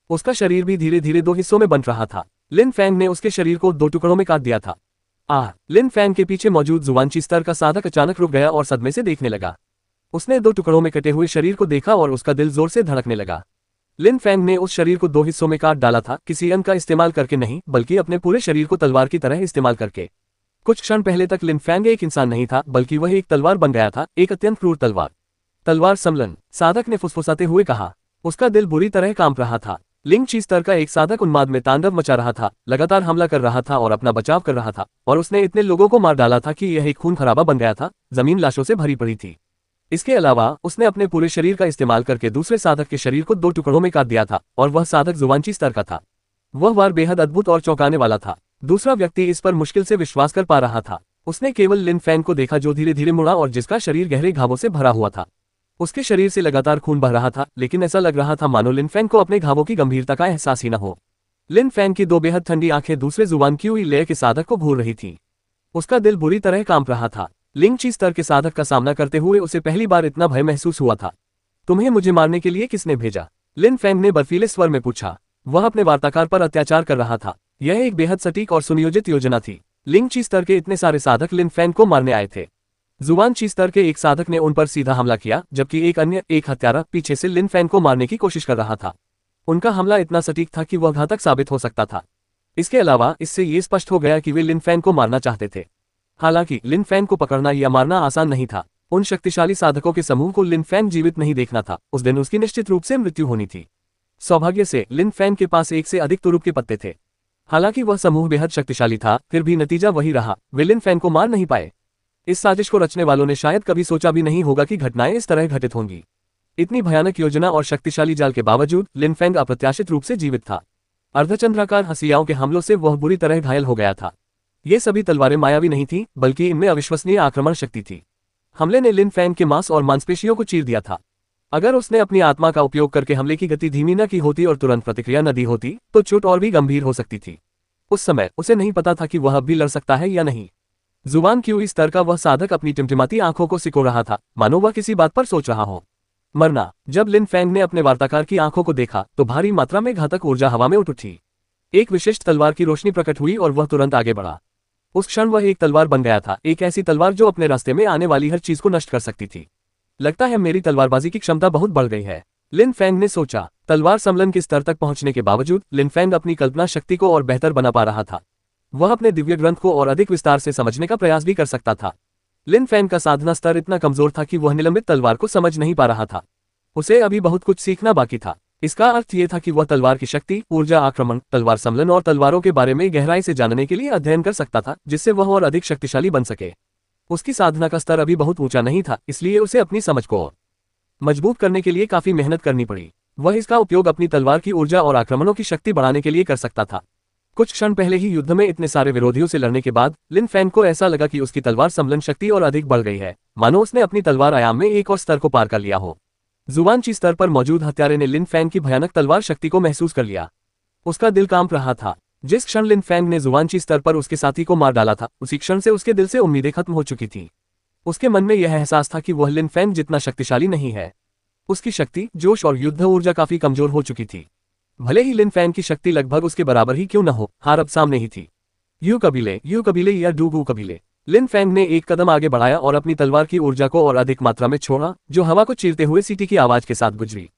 उसका शरीर भी धीरे धीरे दो हिस्सों में बंट रहा था। लिन फैंग ने उसके शरीर को दो टुकड़ों में काट दिया था। लिन फैंग के पीछे मौजूद जुबानची स्तर का साधक अचानक रुक गया और सदमे से देखने लगा। उसने दो टुकड़ों में कटे हुए शरीर को देखा और उसका दिल जोर से धड़कने लगा। लिन फैंग ने उस शरीर को दो हिस्सों में काट डाला था, किसी अंग का इस्तेमाल करके नहीं, बल्कि अपने पूरे शरीर को तलवार की तरह इस्तेमाल करके। कुछ क्षण पहले तक लिन फैंग एक इंसान नहीं था, बल्कि वह एक तलवार बन गया था, एक अत्यंत क्रूर तलवार। तलवार सम्लन, साधक ने फुसफुसाते हुए कहा। उसका दिल बुरी तरह कांप रहा था। लिंग ची स्तर का एक साधक उन्माद में तांडव मचा रहा था, लगातार हमला कर रहा था और अपना बचाव कर रहा था, और उसने इतने लोगों को मार डाला था कि यह एक खून खराबा बन गया था। जमीन लाशों से भरी पड़ी थी। इसके अलावा उसने अपने पूरे शरीर का इस्तेमाल करके दूसरे साधक के शरीर को दो टुकड़ों में काट दिया था, और वह साधक जुबानची स्तर का था। वह वार बेहद अद्भुत और चौंकाने वाला था। दूसरा व्यक्ति इस पर मुश्किल से विश्वास कर पा रहा था। उसने केवल लिन फैंग को देखा जो धीरे धीरे मुड़ा और जिसका शरीर गहरे घावों से भरा हुआ था। उसके शरीर से लगातार खून बह रहा था, लेकिन ऐसा लग रहा था मानो लिन फैंग को अपने घावों की गंभीरता का एहसास ही न हो। लिन फैंग की दो बेहद ठंडी आंखें दूसरे जुबान की हुई लय के साधक को घूर रही थी। उसका दिल बुरी तरह कांप रहा था। लिंग ची स्तर के साधक का सामना करते हुए उसे पहली बार इतना भय महसूस हुआ था। तुम्हें मुझे मारने के लिए किसने भेजा? लिन फैंग ने बर्फीले स्वर में पूछा। वह अपने वार्ताकार पर अत्याचार कर रहा था। यह एक बेहद सटीक और सुनियोजित योजना थी। लिंग ची स्तर के इतने सारे साधक लिन फैंग को मारने आए थे। जुबान ची स्तर के एक साधक ने उन पर सीधा हमला किया, जबकि एक हत्यारा पीछे से लिन फैंग को मारने की कोशिश कर रहा था। उनका हमला इतना सटीक था कि वह घातक साबित हो सकता था। इसके अलावा इससे ये स्पष्ट हो गया कि वे लिन फैंग को मारना चाहते थे। हालांकि लिन फैंग को पकड़ना या मारना आसान नहीं था। उन शक्तिशाली साधकों के समूह को लिन फैंग जीवित नहीं देखना था। उस दिन उसकी निश्चित रूप से मृत्यु होनी थी। सौभाग्य से लिन फैंग के पास एक से अधिक तुरुप के पत्ते थे। हालांकि वह समूह बेहद शक्तिशाली था, फिर भी नतीजा वही रहा, वे लिन फैंग को मार नहीं पाए। इस साजिश को रचने वालों ने शायद कभी सोचा भी नहीं होगा कि घटनाएं इस तरह घटित होंगी। इतनी भयानक योजना और शक्तिशाली जाल के बावजूद लिन फैंग अप्रत्याशित रूप से जीवित था। अर्धचंद्राकार हंसियाओं के हमलों से वह बुरी तरह घायल हो गया था। ये सभी तलवारें मायावी नहीं थीं, बल्कि इनमें अविश्वसनीय आक्रमण शक्ति थी। हमले ने लिन फैंग के मांस और मांसपेशियों को चीर दिया था। अगर उसने अपनी आत्मा का उपयोग करके हमले की गति धीमी न की होती और तुरंत प्रतिक्रिया न दी होती, तो चोट और भी गंभीर हो सकती थी। उस समय उसे नहीं पता था कि वह अब भी लड़ सकता है या नहीं। जुबान की हुई स्तर का वह साधक अपनी टिमटिमाती आंखों को सिकोड़ रहा था, मानो वह किसी बात पर सोच रहा हो। मरना। जब लिन फैंग ने अपने वार्ताकार की आंखों को देखा तो भारी मात्रा में घातक ऊर्जा हवा में उठ उठी। एक विशिष्ट तलवार की रोशनी प्रकट हुई और वह तुरंत आगे बढ़ा। उस क्षण वह एक तलवार बन गया था, एक ऐसी तलवार जो अपने रास्ते में आने वाली हर चीज को नष्ट कर सकती थी। लगता है मेरी तलवारबाजी की क्षमता बहुत बढ़ गई है, लिन फैंग ने सोचा। तलवार सम्मेलन के स्तर तक पहुंचने के बावजूद लिन फैंग अपनी कल्पना शक्ति को और बेहतर बना पा रहा था। वह अपने दिव्य ग्रंथ को और अधिक विस्तार से समझने का प्रयास भी कर सकता था। लिन फैंग का साधना स्तर इतना कमजोर था कि वह निलंबित तलवार को समझ नहीं पा रहा था। उसे अभी बहुत कुछ सीखना बाकी था। इसका अर्थ ये था कि वह तलवार की शक्ति, ऊर्जा, आक्रमण, तलवार संलग्न और तलवारों के बारे में गहराई से जानने के लिए अध्ययन कर सकता था, जिससे वह और अधिक शक्तिशाली बन सके। उसकी साधना का स्तर अभी बहुत ऊंचा नहीं था, इसलिए उसे अपनी समझ को मजबूत करने के लिए काफी मेहनत करनी पड़ी। वह इसका उपयोग अपनी तलवार की ऊर्जा और आक्रमणों की शक्ति बढ़ाने के लिए कर सकता था। कुछ क्षण पहले ही युद्ध में इतने सारे विरोधियों से लड़ने के बाद लिन फैंग को ऐसा लगा कि उसकी तलवार संलग्न शक्ति और अधिक बढ़ गई है, मानो उसने अपनी तलवार आयाम में एक और स्तर को पार कर लिया हो। जुबानची स्तर पर मौजूद हत्यारे ने लिन फैंग की भयानक तलवार शक्ति को महसूस कर लिया। उसका दिल कांप रहा था। जिस क्षण लिन फैंग ने जुबानची स्तर पर उसके साथी को मार डाला था, उसी क्षण से उसके दिल से उम्मीदें खत्म हो चुकी थी। उसके मन में यह एहसास था कि वह लिन फैंग जितना शक्तिशाली नहीं है। उसकी शक्ति, जोश और युद्ध ऊर्जा काफी कमजोर हो चुकी थी। भले ही लिन फैंग की शक्ति लगभग उसके बराबर ही क्यों न हो, हार अब सामने ही थी। यू कबीले या डूगू कबीले। लिन फैंग ने एक कदम आगे बढ़ाया और अपनी तलवार की ऊर्जा को और अधिक मात्रा में छोड़ा, जो हवा को चीरते हुए सीटी की आवाज के साथ गुजरी।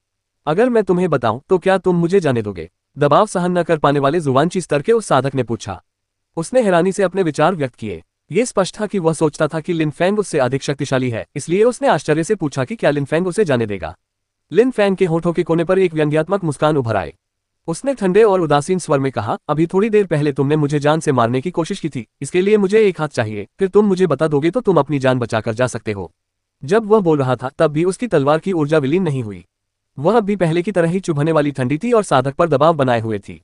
अगर मैं तुम्हें बताऊं तो क्या तुम मुझे जाने दोगे? दबाव सहन न कर पाने वाले जुबानची स्तर के उस साधक ने पूछा। उसने हैरानी से अपने विचार व्यक्त किए। ये स्पष्ट था कि वह सोचता था कि लिन फैंग उससे अधिक शक्तिशाली है, इसलिए उसने आश्चर्य से पूछा कि क्या लिन फैंग उसे जाने देगा। लिन फैंग के होठों के कोने पर एक व्यंग्यात्मक मुस्कान उभर आए। उसने ठंडे और उदासीन स्वर में कहा, अभी थोड़ी देर पहले तुमने मुझे जान से मारने की कोशिश की थी, इसके लिए मुझे एक हाथ चाहिए, फिर तुम मुझे बता दोगे तो तुम अपनी जान बचाकर जा सकते हो। जब वह बोल रहा था तब भी उसकी तलवार की ऊर्जा विलीन नहीं हुई। वह अब भी पहले की तरह ही चुभने वाली ठंडी थी और साधक पर दबाव बनाए हुए थी।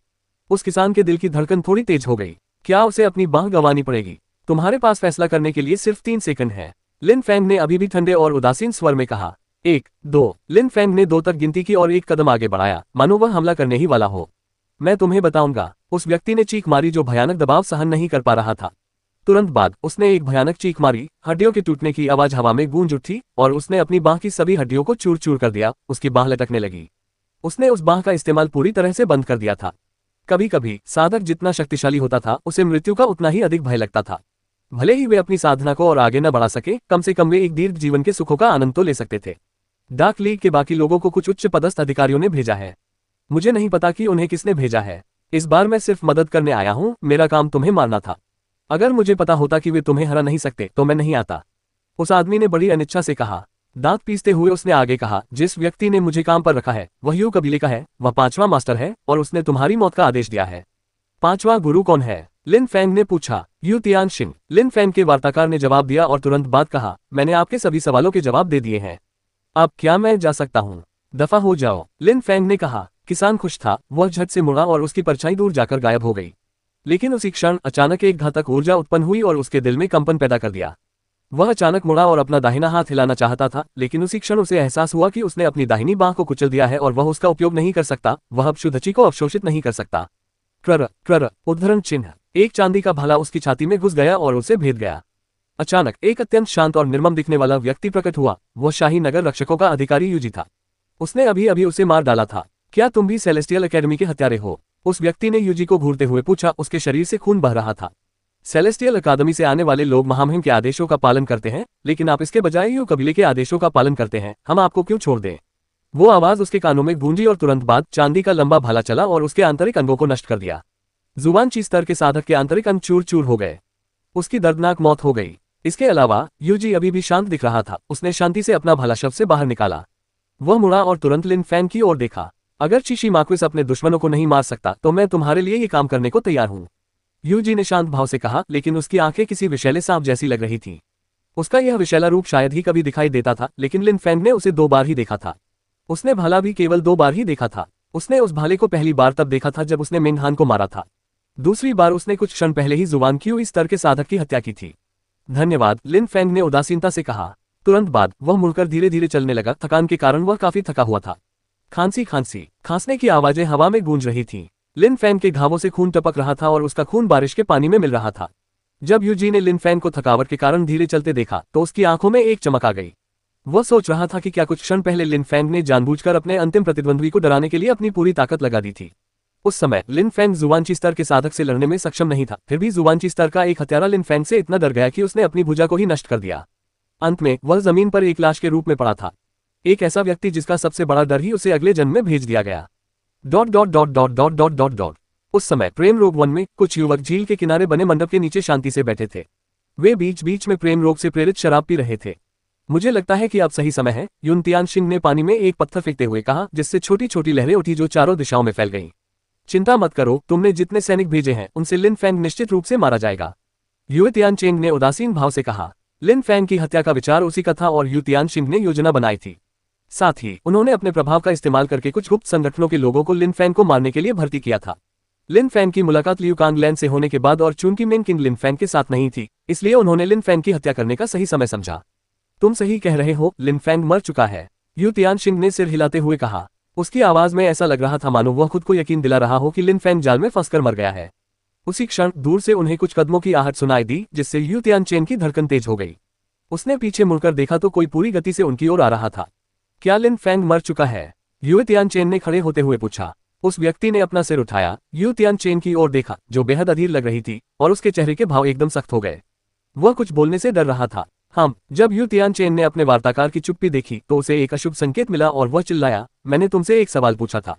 उस किसान के दिल की धड़कन थोड़ी तेज हो गई। क्या उसे अपनी बांह गंवानी पड़ेगी? तुम्हारे पास फैसला करने के लिए सिर्फ 3 सेकंड है, लिन फैंग ने अभी भी ठंडे और उदासीन स्वर में कहा। 1, 2। लिन फैंग ने 2 तक गिनती की और एक कदम आगे बढ़ाया, मानो वह हमला करने ही वाला हो। मैं तुम्हें बताऊंगा, उस व्यक्ति ने चीख मारी जो भयानक दबाव सहन नहीं कर पा रहा था। तुरंत बाद उसने एक भयानक चीख मारी, हड्डियों के टूटने की आवाज हवा में गूंज उठी और उसने अपनी बांह की सभी हड्डियों को चूर चूर कर दिया। उसकी बांह लटकने लगी। उसने उस बांह का इस्तेमाल पूरी तरह से बंद कर दिया था। कभी कभी साधक जितना शक्तिशाली होता था, उसे मृत्यु का उतना ही अधिक भय लगता था। भले ही वे अपनी साधना को और आगे न बढ़ा सके, कम से कम वे एक दीर्घ जीवन के सुखों का आनंद तो ले सकते थे। डार्क लीग के बाकी लोगों को कुछ उच्च पदस्थ अधिकारियों ने भेजा है। मुझे नहीं पता कि उन्हें किसने भेजा है। इस बार मैं सिर्फ मदद करने आया हूँ। मेरा काम तुम्हें मारना था। अगर मुझे पता होता कि वे तुम्हें हरा नहीं सकते तो मैं नहीं आता। उस आदमी ने बड़ी अनिच्छा से कहा। दांत पीसते हुए उसने आगे कहा, जिस व्यक्ति ने मुझे काम पर रखा है वह यू कबीले का है। वह 5वां मास्टर है और उसने तुम्हारी मौत का आदेश दिया है। 5वां गुरु कौन है? लिन फैंग ने पूछा। यू तियानशिन। लिन फैंग के वार्ताकार ने जवाब दिया और तुरंत बाद कहा, मैंने आपके सभी सवालों के जवाब दे दिए हैं। अब क्या मैं जा सकता हूँ? दफा हो जाओ, लिन फैंग ने कहा। किसान खुश था। वह झट से मुड़ा और उसकी परछाई दूर जाकर गायब हो गई। लेकिन उसी क्षण अचानक एक घातक ऊर्जा उत्पन्न हुई और उसके दिल में कंपन पैदा कर दिया। वह अचानक मुड़ा और अपना दाहिना हाथ हिलाना चाहता था, लेकिन उसी क्षण उसे एहसास हुआ कि उसने अपनी दाहिनी बांह को कुचल दिया है और वह उसका उपयोग नहीं कर सकता। वह अब शुद्धची को अवशोषित नहीं कर सकता। क्र उद्धरण चिन्ह। एक चांदी का भाला उसकी छाती में घुस गया और उसे भेद गया। अचानक एक अत्यंत शांत और निर्मम दिखने वाला व्यक्ति प्रकट हुआ। वह शाही नगर रक्षकों का अधिकारी यूजी था। उसने अभी अभी उसे मार डाला था। क्या तुम भी सेलेस्टियल एकेडमी के हत्यारे हो? उस व्यक्ति ने यूजी को घूरते हुए पूछा। उसके शरीर से खून बह रहा था। सेलेस्टियल अकादमी से आने वाले लोग महामहिम के आदेशों का पालन करते हैं, लेकिन आप इसके बजाय यू कबीले के आदेशों का पालन करते हैं। हम आपको क्यों छोड़ दें? वो आवाज उसके कानों में गूंजी और तुरंत बाद चांदी का लंबा भाला चला और उसके आंतरिक अंगों को नष्ट कर दिया। जुबानची स्तर के साधक के आंतरिक अंग चूर चूर हो गए। उसकी दर्दनाक मौत हो गई। इसके अलावा यूजी अभी भी शांत दिख रहा था। उसने शांति से अपना भाला शव से बाहर निकाला। वह मुड़ा और तुरंत लिन फैंग की ओर देखा। अगर चीशी मार्क्विस अपने दुश्मनों को नहीं मार सकता तो मैं तुम्हारे लिए ये काम करने को तैयार हूँ, यूजी ने शांत भाव से कहा, लेकिन उसकी आंखें किसी विषैले सांप जैसी लग रही थीं। उसका यह विषैला रूप शायद ही कभी दिखाई देता था, लेकिन लिन फैंग ने उसे 2 बार ही देखा था। उसने भाला भी केवल 2 बार ही देखा था। उसने उस भाले को पहली बार तब देखा था जब उसने मिंगहान को मारा था। दूसरी बार उसने कुछ क्षण पहले ही जुबान क्यू इस स्तर के साधक की हत्या की थी। धन्यवाद, लिन फैंग ने उदासीनता से कहा। तुरंत बाद वह मुड़कर धीरे धीरे चलने लगा। थकान के कारण वह काफी थका हुआ था। खांसने की आवाजें हवा में गूंज रही थीं। लिन फैंग के घावों से खून टपक रहा था और उसका खून बारिश के पानी में मिल रहा था। जब यूजी ने लिन फैंग को थकावट के कारण धीरे चलते देखा तो उसकी आंखों में एक चमक आ गई। वह सोच रहा था कि क्या कुछ क्षण पहले लिन फैंग ने जानबूझकर अपने अंतिम प्रतिद्वंद्वी को डराने के लिए अपनी पूरी ताकत लगा दी थी। उस समय लिन फैंग जुबानची स्तर के साधक से लड़ने में सक्षम नहीं था, फिर भी जुबानची स्तर का एक हत्यारा लिन फैंग से इतना डर गया कि उसने अपनी भुजा को ही नष्ट कर दिया। अंत में वह जमीन पर एक लाश के रूप में पड़ा था, एक ऐसा व्यक्ति जिसका सबसे बड़ा डर ही उसे अगले जन्म में भेज दिया गया। ... उस समय प्रेम रोग वन में कुछ युवक झील के किनारे बने मंडप के नीचे शांति से बैठे थे। वे बीच बीच में प्रेम रोग से प्रेरित शराब पी रहे थे। मुझे लगता है कि अब सही समय है, युन तियानशिंग ने पानी में एक पत्थर फेंकते हुए कहा, जिससे छोटी छोटी लहरें उठी जो चारों दिशाओं में फैल गईं। चिंता मत करो, तुमने जितने सैनिक भेजे हैं उनसे लिन फैंग निश्चित रूप से मारा जाएगा। यू तियानचेंग ने उदासीन भाव से कहा। लिन फैंग की हत्या का विचार उसी का था और यू तियानशिंग ने योजना बनाई थी। साथ ही उन्होंने अपने प्रभाव का इस्तेमाल करके कुछ गुप्त संगठनों के लोगों को लिन फैंग को मारने के लिए भर्ती किया था। लिन फैंग की मुलाकात लियू कांगलैंड से होने के बाद और चूंकि मेन किंग लिन फैंग के साथ नहीं थी, इसलिए उन्होंने लिन फैंग की हत्या करने का सही समय समझा। तुम सही कह रहे हो, लिन फैंग मर चुका है, यू तियानशिंग ने सिर हिलाते हुए कहा। उसकी आवाज में ऐसा लग रहा था मानो वह खुद को यकीन दिला रहा हो कि लिन फैंग जाल में फंसकर मर गया है। उसी क्षण दूर से उन्हें कुछ कदमों की आहट सुनाई दी, जिससे यू तियानचेन की धड़कन तेज हो गई। उसने पीछे मुड़कर देखा तो कोई पूरी गति से उनकी ओर आ रहा था। क्या लिन फैंग मर चुका है? यू तियानचेन ने खड़े होते हुए पूछा। उस व्यक्ति ने अपना सिर उठाया, यू तियानचेन की ओर देखा जो बेहद अधीर लग रही थी, और उसके चेहरे के भाव एकदम सख्त हो गए। वह कुछ बोलने से डर रहा था। जब यू तियानचेन ने अपने वार्ताकार की चुप्पी देखी तो उसे एक अशुभ संकेत मिला और वह चिल्लाया, मैंने तुमसे एक सवाल पूछा था।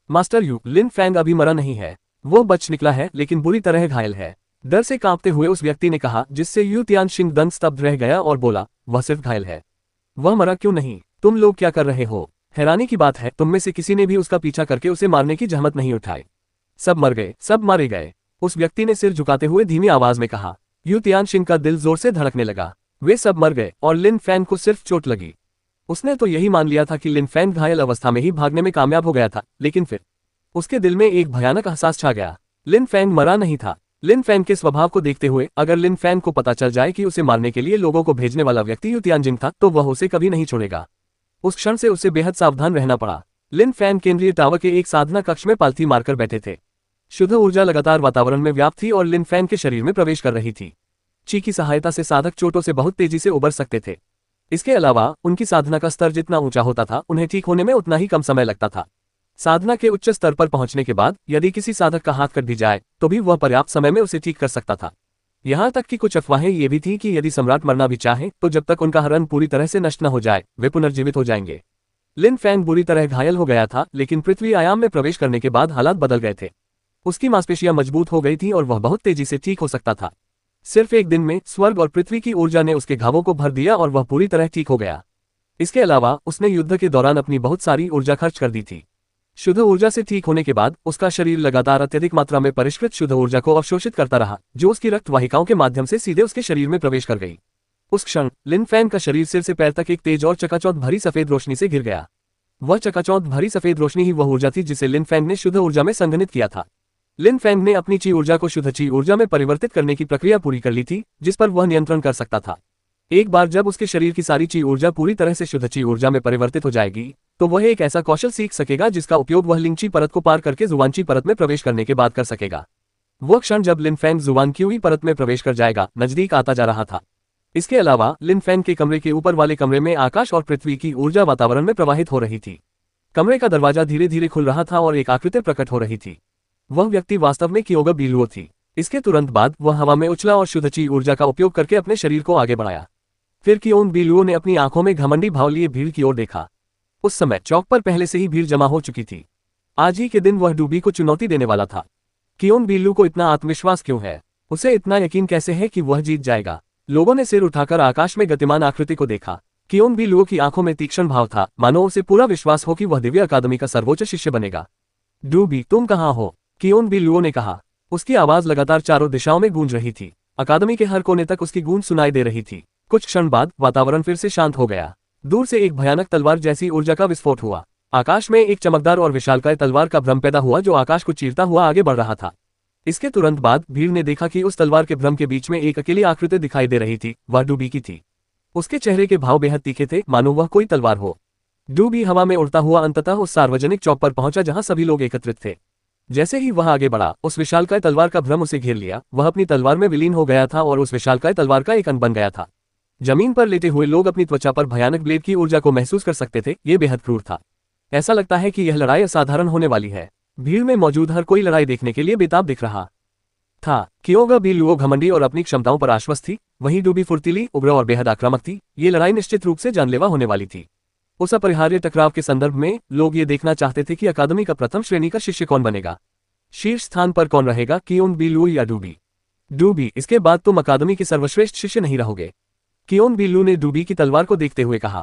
मास्टर यू, लिन फैंग अभी मरा नहीं है, वो बच निकला है लेकिन बुरी तरह घायल है। डर से कांपते हुए उस व्यक्ति ने कहा, जिससे यू तियानशिंग दंग स्तब्ध रह गया और बोला, वह सिर्फ घायल है, वह मरा क्यों नहीं? तुम लोग क्या कर रहे हो? हैरानी की बात है, तुम में से किसी ने भी उसका पीछा करके उसे मारने की जहमत नहीं उठाई। सब मर गए, सब मारे गए, उस व्यक्ति ने सिर झुकाते हुए धीमी आवाज में कहा। यू तियानशिंग का दिल जोर से धड़कने लगा। वे सब मर गए और लिन फैंग को सिर्फ चोट लगी। उसने तो यही मान लिया था कि लिन फैंग घायल अवस्था में ही भागने में कामयाब हो गया था, लेकिन फिर उसके दिल में एक भयानक एहसास छा गया। लिन फैंग मरा नहीं था। लिन फैंग के स्वभाव को देखते हुए अगर लिन फैंग को पता चल जाए कि उसे मारने के लिए लोगों को भेजने वाला व्यक्ति यू तियानजिंग था तो वह उसे कभी नहीं छोड़ेगा। उस क्षण से उसे बेहद सावधान रहना पड़ा। लिन फैंग केंद्रीय टावर के एक साधना कक्ष में पालथी मारकर बैठे थे। शुद्ध ऊर्जा लगातार वातावरण में व्याप्त थी और लिन फैंग के शरीर में प्रवेश कर रही थी। ची की सहायता से साधक चोटों से बहुत तेजी से उबर सकते थे। इसके अलावा उनकी साधना का स्तर जितना ऊंचा होता था, उन्हें ठीक होने में उतना ही कम समय लगता था। साधना के उच्च स्तर पर पहुंचने के बाद यदि किसी साधक का हाथ कट भी जाए तो भी वह पर्याप्त समय में उसे ठीक कर सकता था। यहाँ तक कि कुछ अफवाहें ये भी थी कि यदि सम्राट मरना भी चाहे तो जब तक उनका हरण पूरी तरह से नष्ट न हो जाए वे पुनर्जीवित हो जाएंगे। लिन फैंग बुरी तरह घायल हो गया था, लेकिन पृथ्वी आयाम में प्रवेश करने के बाद हालात बदल गए थे। उसकी मांसपेशियां मजबूत हो गई थी और वह बहुत तेजी से ठीक हो सकता था। सिर्फ एक दिन में स्वर्ग और पृथ्वी की ऊर्जा ने उसके घावों को भर दिया और वह पूरी तरह ठीक हो गया। इसके अलावा उसने युद्ध के दौरान अपनी बहुत सारी ऊर्जा खर्च कर दी थी। शुद्ध ऊर्जा से ठीक होने के बाद उसका शरीर लगातार अत्यधिक मात्रा में परिष्कृत शुद्ध ऊर्जा को अवशोषित करता रहा, जो उसकी रक्त वाहिकाओं के माध्यम से सीधे उसके शरीर में प्रवेश कर गई। उस क्षण लिन फैंग का शरीर सिर से पैर तक एक तेज और चकाचौंध भरी सफेद रोशनी से घिर गया। वह चकाचौंध भरी सफेद रोशनी ही वह ऊर्जा थी जिसे लिन फैंग ने शुद्ध ऊर्जा में संघनित किया था। लिन फैंग ने अपनी ची ऊर्जा को शुद्ध ची ऊर्जा में परिवर्तित करने की प्रक्रिया पूरी कर ली थी, जिस पर वह नियंत्रण कर सकता था। एक बार जब उसके शरीर की सारी ची ऊर्जा पूरी तरह से शुद्ध ची ऊर्जा में परिवर्तित हो जाएगी तो वह एक ऐसा कौशल सीख सकेगा जिसका उपयोग वह लिंगची परत को पार करके जुवानची परत में प्रवेश करने के बाद कर सकेगा। वह क्षण जब लिन फैंग जुवानक्यूई परत में प्रवेश कर जाएगा नजदीक आता जा रहा था। इसके अलावा लिन फैंग के कमरे के ऊपर वाले कमरे में आकाश और पृथ्वी की ऊर्जा वातावरण में प्रवाहित हो रही थी। कमरे का दरवाजा धीरे धीरे खुल रहा था और एक आकृति प्रकट हो रही थी। वह व्यक्ति वास्तव में कियोगा बिलुओ थी। इसके तुरंत बाद वह हवा में उछला और शुद्ध ची ऊर्जा का उपयोग करके अपने शरीर को आगे बढ़ाया। फिर कियोन बिलुओ ने अपनी आंखों में घमंडी भाव लिए भीड़ की ओर देखा। उस समय चौक पर पहले से ही भीड़ जमा हो चुकी थी। आज ही के दिन वह डूबी को चुनौती देने वाला था। कियोन बिलु को इतना आत्मविश्वास क्यों है? उसे इतना यकीन कैसे है कि वह जीत जाएगा? लोगों ने सिर उठाकर आकाश में गतिमान आकृति को देखा। कियोन बिलुओ की आंखों में तीक्ष्ण भाव था, मानो उसे पूरा विश्वास हो कि वह दिव्य अकादमी का सर्वोच्च शिष्य बनेगा। डूबी, तुम कहाँ हो? कियोन बिलुओ ने कहा। उसकी आवाज लगातार चारों दिशाओं में गूंज रही थी। अकादमी के हर कोने तक उसकी गूंज सुनाई दे रही थी। कुछ क्षण बाद वातावरण फिर से शांत हो गया। दूर से एक भयानक तलवार जैसी ऊर्जा का विस्फोट हुआ। आकाश में एक चमकदार और विशालकाय तलवार का भ्रम पैदा हुआ जो आकाश को चीरता हुआ आगे बढ़ रहा था। इसके तुरंत बाद भीड़ ने देखा कि उस तलवार के भ्रम के बीच में एक अकेली आकृति दिखाई दे रही थी। वह डूबी की थी। उसके चेहरे के भाव बेहद तीखे थे, मानो वह कोई तलवार हो। डूबी हवा में उड़ता हुआ अंततः उस सार्वजनिक चौक पर पहुंचा जहां सभी लोग एकत्रित थे। जैसे ही वह आगे बढ़ा, उस विशालकाय तलवार का भ्रम उसे घेर लिया। वह अपनी तलवार में विलीन हो गया था और उस विशालकाय तलवार का एक अंग बन गया था। जमीन पर लेटे हुए लोग अपनी त्वचा पर भयानक ब्लेड की ऊर्जा को महसूस कर सकते थे। ये बेहद क्रूर था। ऐसा लगता है कि यह लड़ाई असाधारण होने वाली है। भीड़ में मौजूद हर कोई लड़ाई देखने के लिए बेताब दिख रहा था। कियोगा बिलुओ घमंडी और अपनी क्षमताओं पर आश्वस्त थी, वहीं डूबी फुर्तीली, उग्र और बेहद आक्रामक थी। ये लड़ाई निश्चित रूप से जानलेवा होने वाली थी। उस अपरिहार्य टकराव के संदर्भ में लोग ये देखना चाहते थे कि अकादमी का प्रथम श्रेणी का शिष्य कौन बनेगा। शीर्ष स्थान पर कौन रहेगा, कियोन बिलुओ या डूबी? डूबी, इसके बाद तुम अकादमी के सर्वश्रेष्ठ शिष्य नहीं रहोगे। कियोन बिल्लू ने डूबी की तलवार को देखते हुए कहा।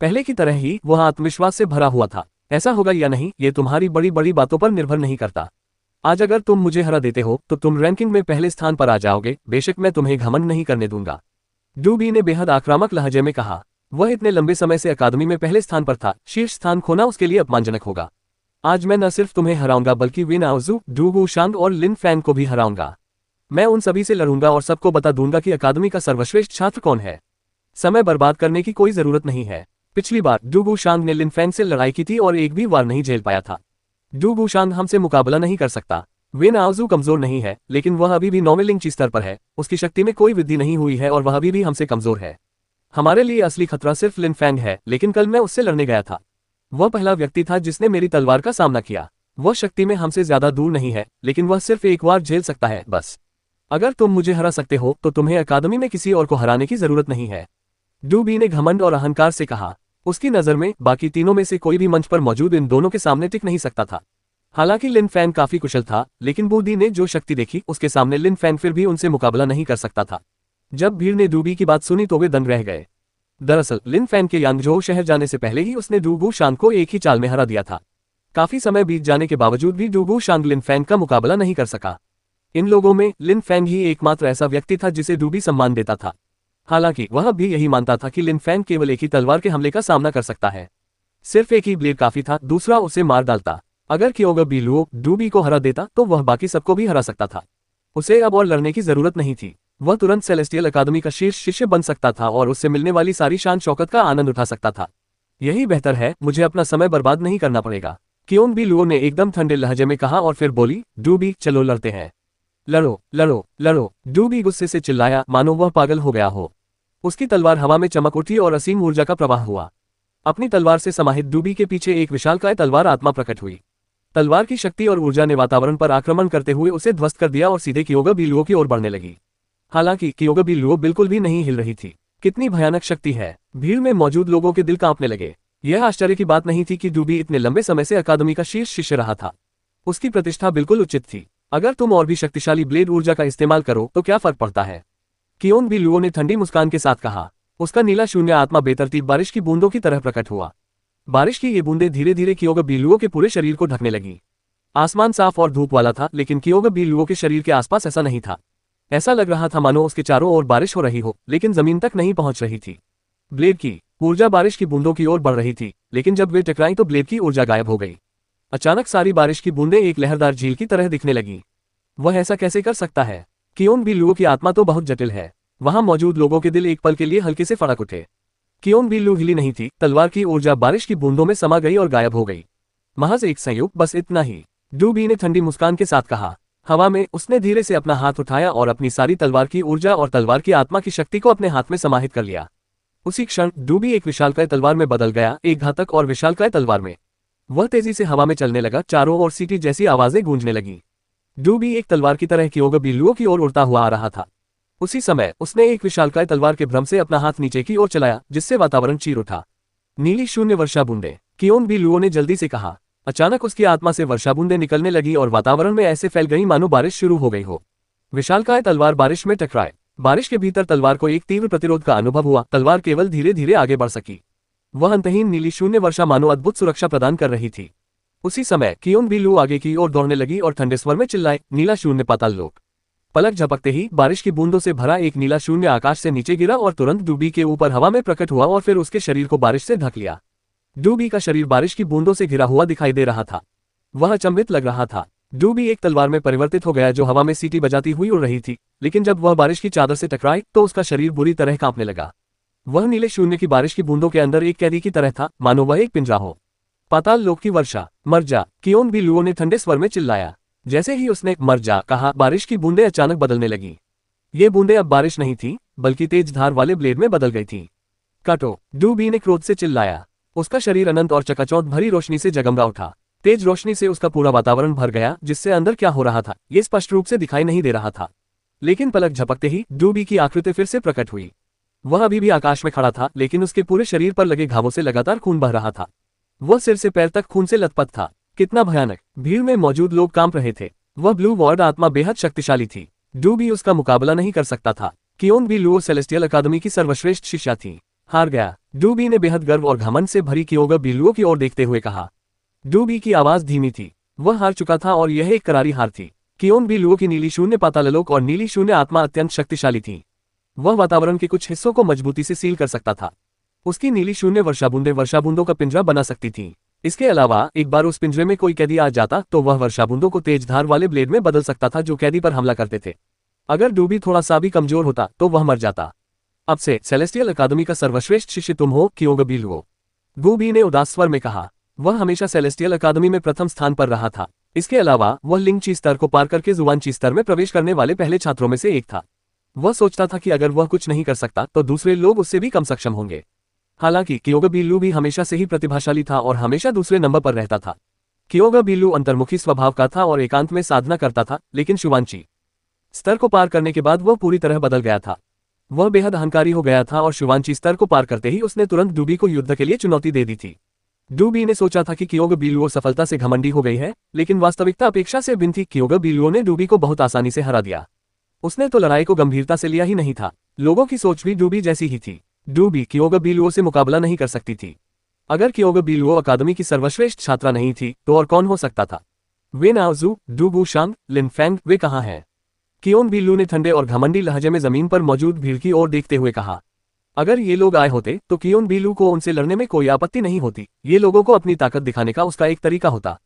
पहले की तरह ही वह आत्मविश्वास से भरा हुआ था। ऐसा होगा या नहीं ये तुम्हारी बड़ी बड़ी बातों पर निर्भर नहीं करता। आज अगर तुम मुझे हरा देते हो तो तुम रैंकिंग में पहले स्थान पर आ जाओगे, बेशक मैं तुम्हें घमंड नहीं करने दूंगा। डूबी ने बेहद आक्रामक लहजे में कहा। वह इतने लंबे समय से अकादमी में पहले स्थान पर था, शीर्ष स्थान खोना उसके लिए अपमानजनक होगा। आज मैं न सिर्फ तुम्हें हराऊंगा बल्कि विन आउजू, डू वूशांग और लिन फैन को भी हराऊंगा। मैं उन सभी से लड़ूंगा और सबको बता दूंगा कि अकादमी का सर्वश्रेष्ठ छात्र कौन है। समय बर्बाद करने की कोई जरूरत नहीं है। पिछली बार डू वूशांग ने लिन फैन से लड़ाई की थी और एक भी वार नहीं झेल पाया था। डू वूशांग हमसे मुकाबला नहीं कर सकता। विन आउजू कमजोर नहीं है, लेकिन वह अभी भी नौवें लिंग स्तर पर है। उसकी शक्ति में कोई वृद्धि नहीं हुई है और वह अभी भी हमसे कमजोर है। हमारे लिए असली खतरा सिर्फ लिन फैंग है, लेकिन कल मैं उससे लड़ने गया था। वह पहला व्यक्ति था जिसने मेरी तलवार का सामना किया। वह शक्ति में हमसे ज्यादा दूर नहीं है, लेकिन वह सिर्फ एक बार झेल सकता है बस। अगर तुम मुझे हरा सकते हो तो तुम्हें अकादमी में किसी और को हराने की जरूरत नहीं है। डूबी ने घमंड और अहंकार से कहा। उसकी नजर में बाकी तीनों में से कोई भी मंच पर मौजूद इन दोनों के सामने टिक नहीं सकता था। हालांकि लिन फैन काफी कुशल था, लेकिन बूदी ने जो शक्ति देखी उसके सामने लिन फैन फिर भी उनसे मुकाबला नहीं कर सकता था। जब भीड़ ने डूबी की बात सुनी तो वे दंग रह गए। दरअसल लिन फैन के यांगझोउ शहर जाने से पहले ही उसने डू वूशांग को एक ही चाल में हरा दिया था। काफी समय बीत जाने के बावजूद भी डू वूशांग लिन फैन का मुकाबला नहीं कर सका। इन लोगों में लिन फैन ही एकमात्र ऐसा व्यक्ति था जिसे डूबी सम्मान देता था। हालांकि वह भी यही मानता था कि लिन फैन केवल एक ही तलवार के हमले का सामना कर सकता है। सिर्फ एक ही ब्लेड काफी था, दूसरा उसे मार डालता। अगर क्योगा बिलुओ डूबी को हरा देता तो वह बाकी सबको भी हरा सकता था। उसे अब और लड़ने की जरूरत नहीं थी। वह तुरंत सेलेस्टियल अकादमी का शीर्ष शिष्य बन सकता था और उससे मिलने वाली सारी शान शौकत का आनंद उठा सकता था। यही बेहतर है, मुझे अपना समय बर्बाद नहीं करना पड़ेगा, क्योन बिलुओ ने एकदम ठंडे लहजे में कहा और फिर बोली, डूबी चलो लड़ते हैं। लड़ो लड़ो लड़ो, डूबी गुस्से से चिल्लाया मानो वह पागल हो गया हो। उसकी तलवार हवा में चमक उठी और असीम ऊर्जा का प्रवाह हुआ। अपनी तलवार से समाहित डूबी के पीछे एक विशालकाय तलवार आत्मा प्रकट हुई। तलवार की शक्ति और ऊर्जा ने वातावरण पर आक्रमण करते हुए उसे ध्वस्त कर दिया और सीधे क्योगा बिलुओ की ओर बढ़ने लगी। हालांकि क्योगा बिलुओ बिल्कुल भी नहीं हिल रही थी। कितनी भयानक शक्ति है! भीड़ में मौजूद लोगों के दिल कांपने लगे। यह आश्चर्य की बात नहीं थी कि डूबी इतने लंबे समय से अकादमी का शीर्ष शिष्य रहा था। उसकी प्रतिष्ठा बिल्कुल उचित थी। अगर तुम और भी शक्तिशाली ब्लेड ऊर्जा का इस्तेमाल करो तो क्या फर्क पड़ता है? कियोन बिलुओ ने ठंडी मुस्कान के साथ कहा। उसका नीला शून्य आत्मा बेतरतीब बारिश की बूंदों की तरह प्रकट हुआ। बारिश की ये बूंदें धीरे धीरे क्योगा बिलुओ के पूरे शरीर को ढकने लगी। आसमान साफ और धूप वाला था, लेकिन क्योगा बिलुओ के शरीर के आसपास ऐसा नहीं था। ऐसा लग रहा था मानो उसके चारों ओर बारिश हो रही हो, लेकिन जमीन तक नहीं पहुंच रही थी। ब्लेड की ऊर्जा बारिश की बूंदों की ओर बढ़ रही थी, लेकिन जब वे टकराई तो ब्लेड की ऊर्जा गायब हो गई। अचानक सारी बारिश की बूंदें एक लहरदार झील की तरह दिखने लगी। वह ऐसा कैसे कर सकता है? कियोन बिलुओ की आत्मा तो बहुत जटिल है। वहां मौजूद लोगों के दिल एक पल के लिए हल्के से फड़क उठे। कियोन बिलु हिली नहीं थी। तलवार की ऊर्जा बारिश की बूंदों में समा गई और गायब हो गई। महज एक संयोग, बस इतना ही, डूबी ने ठंडी मुस्कान के साथ कहा। हवा में उसने धीरे से अपना हाथ उठाया और अपनी सारी तलवार की ऊर्जा और तलवार की आत्मा की शक्ति को अपने हाथ में समाहित कर लिया। उसी क्षण डूबी एक विशालकाय तलवार में बदल गया, एक घातक और विशालकाय तलवार में। वह तेजी से हवा में चलने लगा, चारों ओर सीटी जैसी आवाजें गूंजने लगी। डूबी एक तलवार की तरह क्योगा बिलुओ की ओर उड़ता हुआ आ रहा था। उसी समय उसने एक विशालकाय तलवार के भ्रम से अपना हाथ नीचे की ओर चलाया, जिससे वातावरण चीर उठा। नीली शून्य वर्षा बूंदे, कियोन बिलुओ ने जल्दी से कहा। अचानक उसकी आत्मा से वर्षा बूंदें निकलने लगी और वातावरण में ऐसे फैल गई मानो बारिश शुरू हो गई हो। विशालकाय तलवार बारिश में टकराए। बारिश के भीतर तलवार को एक तीव्र प्रतिरोध का अनुभव हुआ। तलवार केवल धीरे धीरे आगे बढ़ सकी। वह अंतहीन नीली शून्य वर्षा मानो अद्भुत सुरक्षा प्रदान कर रही थी। उसी समय कियोन बिलुओ आगे की ओर दौड़ने लगी और ठंडे स्वर में चिल्लाए, नीला शून्य पाताल लोक। पलक झपकते ही बारिश की बूंदों से भरा एक नीला शून्य आकाश से नीचे गिरा और तुरंत डूबी के ऊपर हवा में प्रकट हुआ और फिर उसके शरीर को बारिश से ढक लिया। डूबी का शरीर बारिश की बूंदों से घिरा हुआ दिखाई दे रहा था। वह अचंभित लग रहा था। डूबी एक तलवार में परिवर्तित हो गया जो हवा में सीटी बजाती हुई उड़ रही थी, लेकिन जब वह बारिश की चादर से टकराई तो उसका शरीर बुरी तरह कांपने लगा। वह नीले शून्य की बारिश की बूंदों के अंदर एक कैदी की तरह था, मानो वह एक पिंजरा हो। पाताल लोक की वर्षा, मर जा, कियोन बिलुओ ने ठंडे स्वर में चिल्लाया। जैसे ही उसने मर जा कहा, बारिश की बूंदें अचानक बदलने लगी। ये बूंदें अब बारिश नहीं थी, बल्कि तेज धार वाले ब्लेड में बदल गई थी। काटो, डूबी ने क्रोध से चिल्लाया। उसका शरीर अनंत और चकाचौंध भरी रोशनी से जगमगा उठा। तेज रोशनी से उसका पूरा वातावरण भर गया, जिससे अंदर क्या हो रहा था ये स्पष्ट रूप से दिखाई नहीं दे रहा था। लेकिन पलक झपकते ही डूबी की आकृति फिर से प्रकट हुई। वह अभी भी आकाश में खड़ा था, लेकिन उसके पूरे शरीर पर लगे घावों से लगातार खून बह रहा था। वह सिर से पैर तक खून से लथपथ था। कितना भयानक! भीड़ में मौजूद लोग कांप रहे थे। वह ब्लू वॉर्ड आत्मा बेहद शक्तिशाली थी। डूबी उसका मुकाबला नहीं कर सकता था। कियोन बी लुओ सेलेस्टियल अकादमी की सर्वश्रेष्ठ शिष्या थी। हार गया। डू बी ने बेहद गर्व और घमंड से भरी कियोगा बी लुओ की ओर देखते हुए कहा। डू बी की आवाज धीमी थी। वह हार चुका था और यह एक करारी हार थी। कियोन बी लुओ की नीली शून्य पाताललोक और नीली शून्य आत्मा अत्यंत शक्तिशाली थी। वह वातावरण के कुछ हिस्सों को मजबूती से सील कर सकता था। उसकी नीली शून्य वर्षाबूंदों का पिंजरा बना सकती थी। इसके अलावा एक बार उस पिंजरे में कोई कैदी आ जाता तो वह वर्षाबूंदों को तेज धार वाले ब्लेड में बदल सकता था जो कैदी पर हमला करते थे। अगर डूबी थोड़ा सा भी कमजोर होता तो वह मर जाता। अब से सेलेस्टियल अकादमी का सर्वश्रेष्ठ शिष्य तुम हो, कियोगा बी लुओ। डूबी ने उदास स्वर में कहा। वह हमेशा सेलेस्टियल अकादमी में प्रथम स्थान पर रहा था। इसके अलावा वह लिंगची स्तर को पार करके जुआनची स्तर में प्रवेश करने वाले पहले छात्रों में से एक था। वह सोचता था कि अगर वह कुछ नहीं कर सकता तो दूसरे लोग उससे भी कम सक्षम होंगे। हालांकि कियोगा बी लुओ भी हमेशा से ही प्रतिभाशाली था और हमेशा दूसरे नंबर पर रहता था। कियोगा बी लुओ अंतर्मुखी स्वभाव का था और एकांत में साधना करता था, लेकिन शुवांची स्तर को पार करने के बाद वह पूरी तरह बदल गया था। वह बेहद अहंकारी हो गया था और शुवांची स्तर को पार करते ही उसने तुरंत डूबी को युद्ध के लिए चुनौती दे दी थी। डूबी ने सोचा था कि कियोगा बी लुओ सफलता से घमंडी हो गई है, लेकिन वास्तविकता अपेक्षा से भिन्न थी। कियोगा बी लुओ ने डूबी को बहुत आसानी से हरा दिया। उसने तो लड़ाई को गंभीरता से लिया ही नहीं था। लोगों की सोच भी डूबी जैसी ही थी। डूबी कियोगा बी लुओ से मुकाबला नहीं कर सकती थी। अगर कियोगा बी लुओ अकादमी की सर्वश्रेष्ठ छात्रा नहीं थी तो और कौन हो सकता था? वे नाओजू, डू बूशांग, लिन फैंग, वे कहाँ हैं? कियोन बी लुओ ने ठंडे और घमंडी लहजे में जमीन पर मौजूद भीड़ की ओर देखते हुए कहा। अगर ये लोग आए होते तो कियोन बी लुओ को उनसे लड़ने में कोई आपत्ति नहीं होती। ये लोगों को अपनी ताकत दिखाने का उसका एक तरीका होता।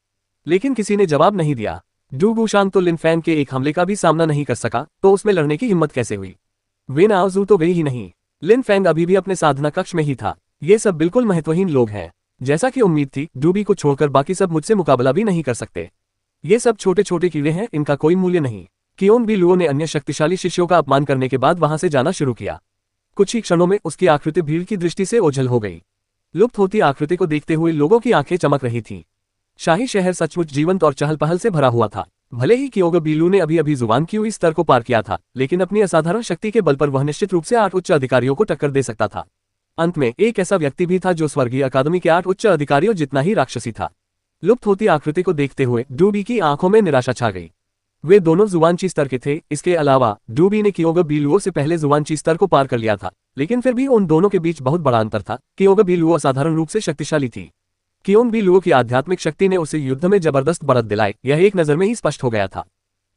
लेकिन किसी ने जवाब नहीं दिया। डू बूशांग तो लिन फैंग के एक हमले का भी सामना नहीं कर सका, तो उसमें लड़ने की हिम्मत कैसे हुई? वे नाओजू तो गई ही नहीं। लिन फैंग अभी भी अपने साधना कक्ष में ही था। ये सब बिल्कुल महत्वहीन लोग हैं। जैसा कि उम्मीद थी, डूबी को छोड़कर बाकी सब मुझसे मुकाबला भी नहीं कर सकते। ये सब छोटे छोटे कीड़े हैं, इनका कोई मूल्य नहीं। कियोन बी लुओ ने अन्य शक्तिशाली शिष्यों का अपमान करने के बाद वहां से जाना शुरू किया। कुछ ही क्षणों में उसकी आकृति भीड़ की दृष्टि से ओझल हो गई। लुप्त होती आकृति को देखते हुए लोगों की आंखें चमक रही थीं। शाही शहर सचमुच जीवंत और चहल पहल से भरा हुआ था। भले ही कियोगा बी लुओ ने अभी अभी जुबान की हुई स्तर को पार किया था, लेकिन अपनी असाधारण शक्ति के बल पर वह निश्चित रूप से 8 उच्च अधिकारियों को टक्कर दे सकता था। अंत में एक ऐसा व्यक्ति भी था जो स्वर्गीय अकादमी के 8 उच्च अधिकारियों जितना ही राक्षसी था। लुप्त होती आकृति को देखते हुए डूबी की आंखों में निराशा छा गई। वे दोनों जुबानची स्तर के थे। इसके अलावा डूबी ने कियोगा बी लुओ से पहले जुबानची स्तर को पार कर लिया था, लेकिन फिर भी उन दोनों के बीच बहुत बड़ा अंतर था। कियोगा बी लुओ असाधारण रूप से शक्तिशाली थी। कियोन बी लुओ की आध्यात्मिक शक्ति ने उसे युद्ध में जबरदस्त बढ़त दिलाई, यह एक नजर में ही स्पष्ट हो गया था।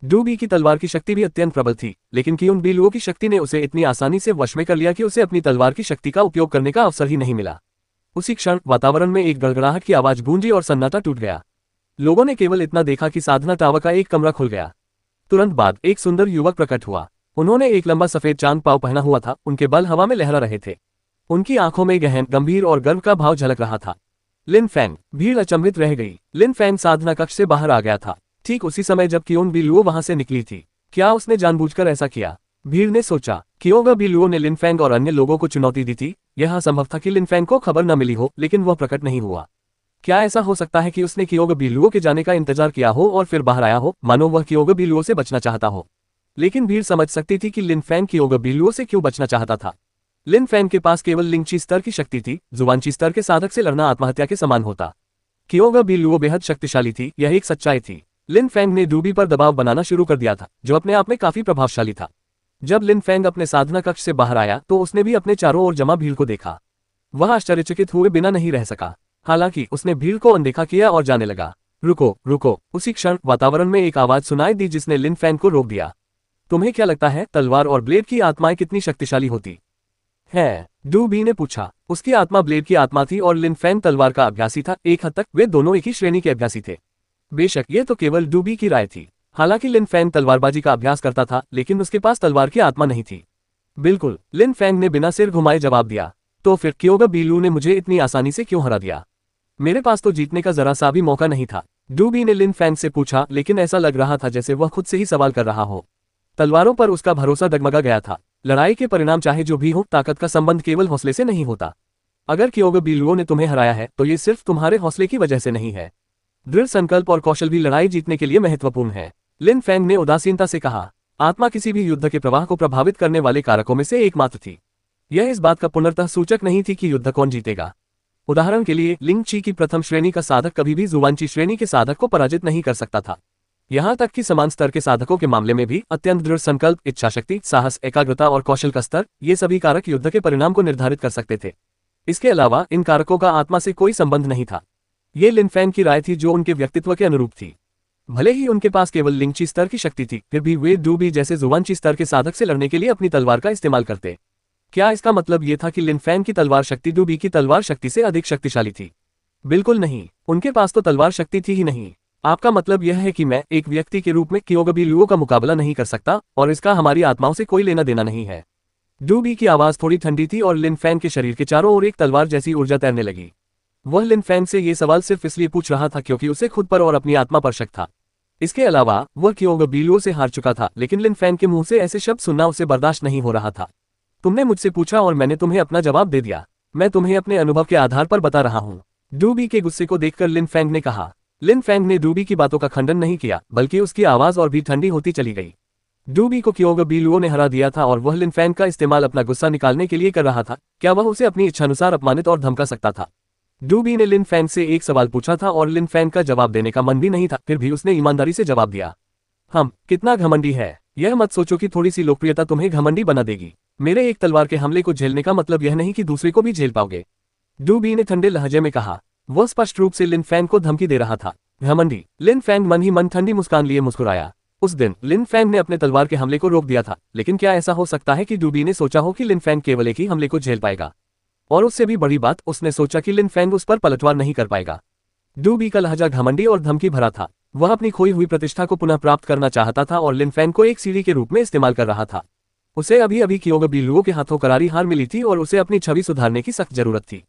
डूबी की तलवार की शक्ति भी अत्यंत प्रबल थी, लेकिन कियोन बी लुओ की शक्ति ने उसे इतनी आसानी से वश में कर लिया कि उसे अपनी तलवार की शक्ति का उपयोग करने का अवसर ही नहीं मिला। उसी क्षण वातावरण में एक गड़गड़ाहट की आवाज गूंजी और सन्नाटा टूट गया। लोगों ने केवल इतना देखा कि साधना टावर का एक कमरा खुल गया। तुरंत बाद एक सुंदर युवक प्रकट हुआ। उन्होंने एक लंबा सफेद चांद पाव पहना हुआ था। उनके बाल हवा में लहरा रहे थे। उनकी आंखों में गहन, गंभीर और गर्व का भाव झलक रहा था। लिन फैंग। भीड़ अचंभित रह गई। लिन फैंग साधना कक्ष से बाहर आ गया था, ठीक उसी समय जब कियोन बी लुओ वहां से निकली थी। क्या उसने जानबूझकर ऐसा किया? भीड़ ने सोचा। कियोगा बी लुओ ने लिन फैंग और अन्य लोगों को चुनौती दी थी। यह असंभव था कि लिन फैंग को खबर न मिली हो, लेकिन वह प्रकट नहीं हुआ। क्या ऐसा हो सकता है कि उसने कियोगा बी लुओ के जाने का इंतजार किया हो और फिर बाहर आया हो, मानो वह कियोगा बी लुओ से बचना चाहता हो? लेकिन भीड़ समझ सकती थी कि लिन फैंग कियोगा बी लुओ से क्यों बचना चाहता था। लिन फैंग के पास केवल लिंगची स्तर की शक्ति थी। जुबानची स्तर के साधक से लड़ना आत्महत्या के समान होता। कियोगा बी लुओ बेहद शक्तिशाली थी, यह एक सच्चाई थी। लिन फैंग ने डूबी पर दबाव बनाना शुरू कर दिया था, जो अपने आप में काफी प्रभावशाली था। जब लिन फैंग अपने साधना कक्ष से बाहर आया तो उसने भी अपने चारों ओर जमा भीड़ को देखा। वह आश्चर्यचकित हुए बिना नहीं रह सका। हालांकि उसने भीड़ को अनदेखा किया और जाने लगा। रुको रुको। उसी क्षण वातावरण में एक आवाज सुनाई दी जिसने लिन फैंग को रोक दिया। तुम्हें क्या लगता है तलवार और ब्लेड की आत्माएं कितनी शक्तिशाली होती है? डू बी ने पूछा। उसकी आत्मा ब्लेड की आत्मा थी और लिन फैंग तलवार का अभ्यासी था। एक हद तक वे दोनों एक ही श्रेणी के अभ्यासी थे। बेशक ये तो केवल डू बी की राय थी। हालांकि लिन फैंग तलवारबाजी का अभ्यास करता था, लेकिन उसके पास तलवार की आत्मा नहीं थी। बिल्कुल, लिन फैंग ने बिना सिर घुमाए जवाब दिया। तो फिर कियोगा बी लुओ ने मुझे इतनी आसानी से क्यों हरा दिया? मेरे पास तो जीतने का जरा सा भी मौका नहीं था। डू बी ने लिन फैंग से पूछा, लेकिन ऐसा लग रहा था जैसे वह खुद से ही सवाल कर रहा हो। तलवारों पर उसका भरोसा डगमगा गया था। लड़ाई के परिणाम चाहे जो भी हो, ताकत का संबंध केवल हौसले से नहीं होता। अगर कियोगा बी लुओ ने तुम्हें हराया है तो ये सिर्फ तुम्हारे हौसले की वजह से नहीं है। दृढ़ संकल्प और कौशल भी लड़ाई जीतने के लिए महत्वपूर्ण है। लिन फैंग ने उदासीनता से कहा। आत्मा किसी भी युद्ध के प्रवाह को प्रभावित करने वाले कारकों में से एकमात्र थी। यह इस बात का पुनर्तः सूचक नहीं थी कि युद्ध कौन जीतेगा। उदाहरण के लिए लिंगची की प्रथम श्रेणी का साधक कभी भी जुबानची श्रेणी के साधक को पराजित नहीं कर सकता था। यहाँ तक कि समान स्तर के साधकों के मामले में भी अत्यंत दृढ़ संकल्प, इच्छाशक्ति, साहस, एकाग्रता और कौशल का स्तर, ये सभी कारक युद्ध के परिणाम को निर्धारित कर सकते थे। इसके अलावा इन कारकों का आत्मा से कोई संबंध नहीं था। ये लिन फैंग की राय थी जो उनके व्यक्तित्व के अनुरूप थी। भले ही उनके पास केवल लिंगची स्तर की शक्ति थी, फिर भी वे डू बी जैसे जुवानची स्तर के साधक से लड़ने के लिए अपनी तलवार का इस्तेमाल करते। क्या इसका मतलब ये था कि लिन फैंग की तलवार शक्ति डू बी की तलवार शक्ति से अधिक शक्तिशाली थी? बिल्कुल नहीं, उनके पास तो तलवार शक्ति थी ही नहीं। आपका मतलब यह है कि मैं एक व्यक्ति के रूप में कियोगबी लुओ का मुकाबला नहीं कर सकता और इसका हमारी आत्माओं से कोई लेना देना नहीं है। डू बी की आवाज थोड़ी ठंडी थी और लिन फैंग के शरीर के चारों ओर एक तलवार जैसी ऊर्जा तैरने लगी। वह लिन फैंग से ये सवाल सिर्फ इसलिए पूछ रहा था क्योंकि उसे खुद पर और अपनी आत्मा पर शक था। इसके अलावा वह कियोगबी लुओ से हार चुका था, लेकिन लिन फैंग के मुंह से ऐसे शब्द सुनना उसे बर्दाश्त नहीं हो रहा था। तुमने मुझसे पूछा और मैंने तुम्हें अपना जवाब दे दिया। मैं तुम्हें अपने अनुभव के आधार पर बता रहा हूँ। डू बी के गुस्से को देखकर लिन फैंग ने कहा। लिन फैंग ने डू बी की बातों का खंडन नहीं किया, बल्कि उसकी आवाज और भी ठंडी होती चली गई। डू बी को कियोगबी लुओ ने हरा दिया था और वह लिन फैंग का इस्तेमाल अपना गुस्सा निकालने के लिए कर रहा था। क्या वह उसे अपनी इच्छानुसार अपमानित और धमका सकता था? डू बी ने लिन फैंग से एक सवाल पूछा था और लिन फैंग का जवाब देने का मन भी नहीं था, फिर भी उसने ईमानदारी से जवाब दिया। हम कितना घमंडी है। यह मत सोचो कि थोड़ी सी लोकप्रियता तुम्हें घमंडी बना देगी। मेरे एक तलवार के हमले को झेलने का मतलब यह नहीं कि दूसरे को भी झेल पाओगे। डू बी ने ठंडे लहजे में कहा। वह स्पष्ट रूप से लिन फैंग को धमकी दे रहा था। घमंडी। लिन फैंग मन ही मन ठंडी मुस्कान लिए मुस्कुराया। उस दिन लिन फैंग ने अपने तलवार के हमले को रोक दिया था, लेकिन क्या ऐसा हो सकता है कि डू बी ने सोचा हो कि लिन फैंग केवल एक ही हमले को झेल पाएगा? और उससे भी बड़ी बात, उसने सोचा कि लिन फैंग उस पर पलटवार नहीं कर पाएगा। डू बी का लहजा घमंडी और धमकी भरा था। वह अपनी खोई हुई प्रतिष्ठा को पुनः प्राप्त करना चाहता था और लिन फैंग को एक सीढ़ी के रूप में इस्तेमाल कर रहा था। उसे अभी अभी कियोगबी लुओ के हाथों करारी हार मिली थी और उसे अपनी छवि सुधारने की सख्त जरूरत थी।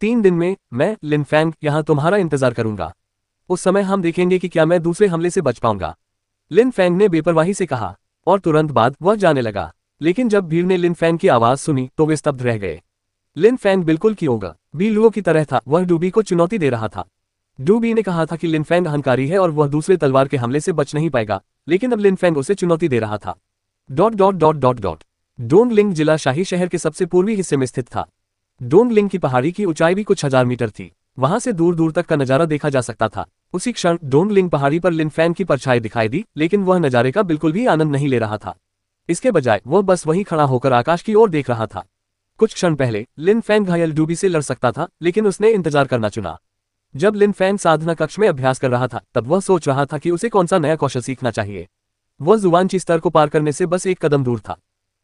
3 दिन में मैं, लिन फैंग, यहाँ तुम्हारा इंतजार करूंगा। उस समय हम देखेंगे कि क्या मैं दूसरे हमले से बच पाऊंगा। लिन फैंग ने बेपरवाही से कहा और तुरंत बाद वह जाने लगा। लेकिन जब भीड़ ने लिन फैंग की आवाज सुनी तो वे स्तब्ध रह गए। लिन फैंग बिल्कुल कियोगबी लुओ की तरह था। वह डू बी को चुनौती दे रहा था। डू बी ने कहा था कि लिन फैंग अहंकारी है और वह दूसरे तलवार के हमले से बच नहीं पाएगा, लेकिन अब लिन फैंग उसे चुनौती दे रहा था। डोंगलिंग जिला शाही शहर के सबसे पूर्वी हिस्से में स्थित था। डोंगलिंग की पहाड़ी की ऊंचाई भी कुछ हजार मीटर थी। वहां से दूर दूर तक का नजारा देखा जा सकता था। उसी क्षण डोंगलिंग पहाड़ी पर लिन फैंग की परछाई दिखाई दी, लेकिन वह नजारे का बिल्कुल भी आनंद नहीं ले रहा था। इसके बजाय वह बस वहीं खड़ा होकर आकाश की ओर देख रहा था। कुछ क्षण पहले लिन फैंग घायल डू बी से लड़ सकता था, लेकिन उसने इंतजार करना चुना। जब लिन फैंग साधना कक्ष में अभ्यास कर रहा था, तब वह सोच रहा था कि उसे कौन सा नया कौशल सीखना चाहिए। वह जुवानची स्तर को पार करने से बस एक कदम दूर था।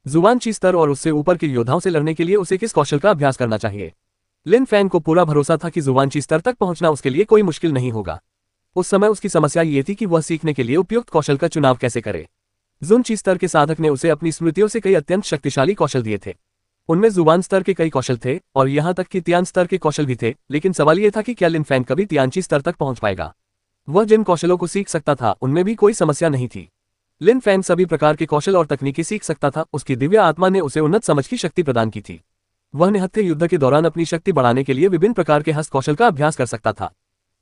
जुवानची स्तर और उससे ऊपर के योद्धाओं से लड़ने के लिए उसे किस कौशल का अभ्यास करना चाहिए? लिन फैंग को पूरा भरोसा था कि जुवानची स्तर तक पहुंचना उसके लिए कोई मुश्किल नहीं होगा। उस समय उसकी समस्या ये थी कि वह सीखने के लिए उपयुक्त कौशल का चुनाव कैसे करे। जुनची स्तर के साधक ने उसे अपनी स्मृतियों से कई अत्यंत शक्तिशाली कौशल दिए थे। उनमें जुबान स्तर के कई कौशल थे और यहाँ तक कि तियान स्तर के कौशल भी थे, लेकिन सवाल यह था कि क्या लिन फैंग कभी तियानची स्तर तक पहुंच पाएगा। वह जिन कौशलों को सीख सकता था उनमें भी कोई समस्या नहीं थी। लिन फैंग सभी प्रकार के कौशल और तकनीकें सीख सकता था। उसकी दिव्य आत्मा ने उसे उन्नत समझ की शक्ति प्रदान की थी। वह निहत्थे युद्ध के दौरान अपनी शक्ति बढ़ाने के लिए विभिन्न प्रकार के हस्त कौशल का अभ्यास कर सकता था।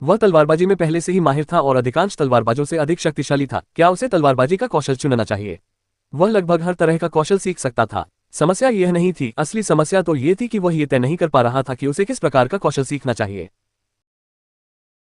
वह तलवारबाजी में पहले से ही माहिर था और अधिकांश तलवारबाजों से अधिक शक्तिशाली था। क्या उसे तलवारबाजी का कौशल चुनना चाहिए? वह लगभग हर तरह का कौशल सीख सकता था। समस्या यह नहीं थी, असली समस्या तो ये थी कि वह ये तय नहीं कर पा रहा था कि उसे किस प्रकार का कौशल सीखना चाहिए।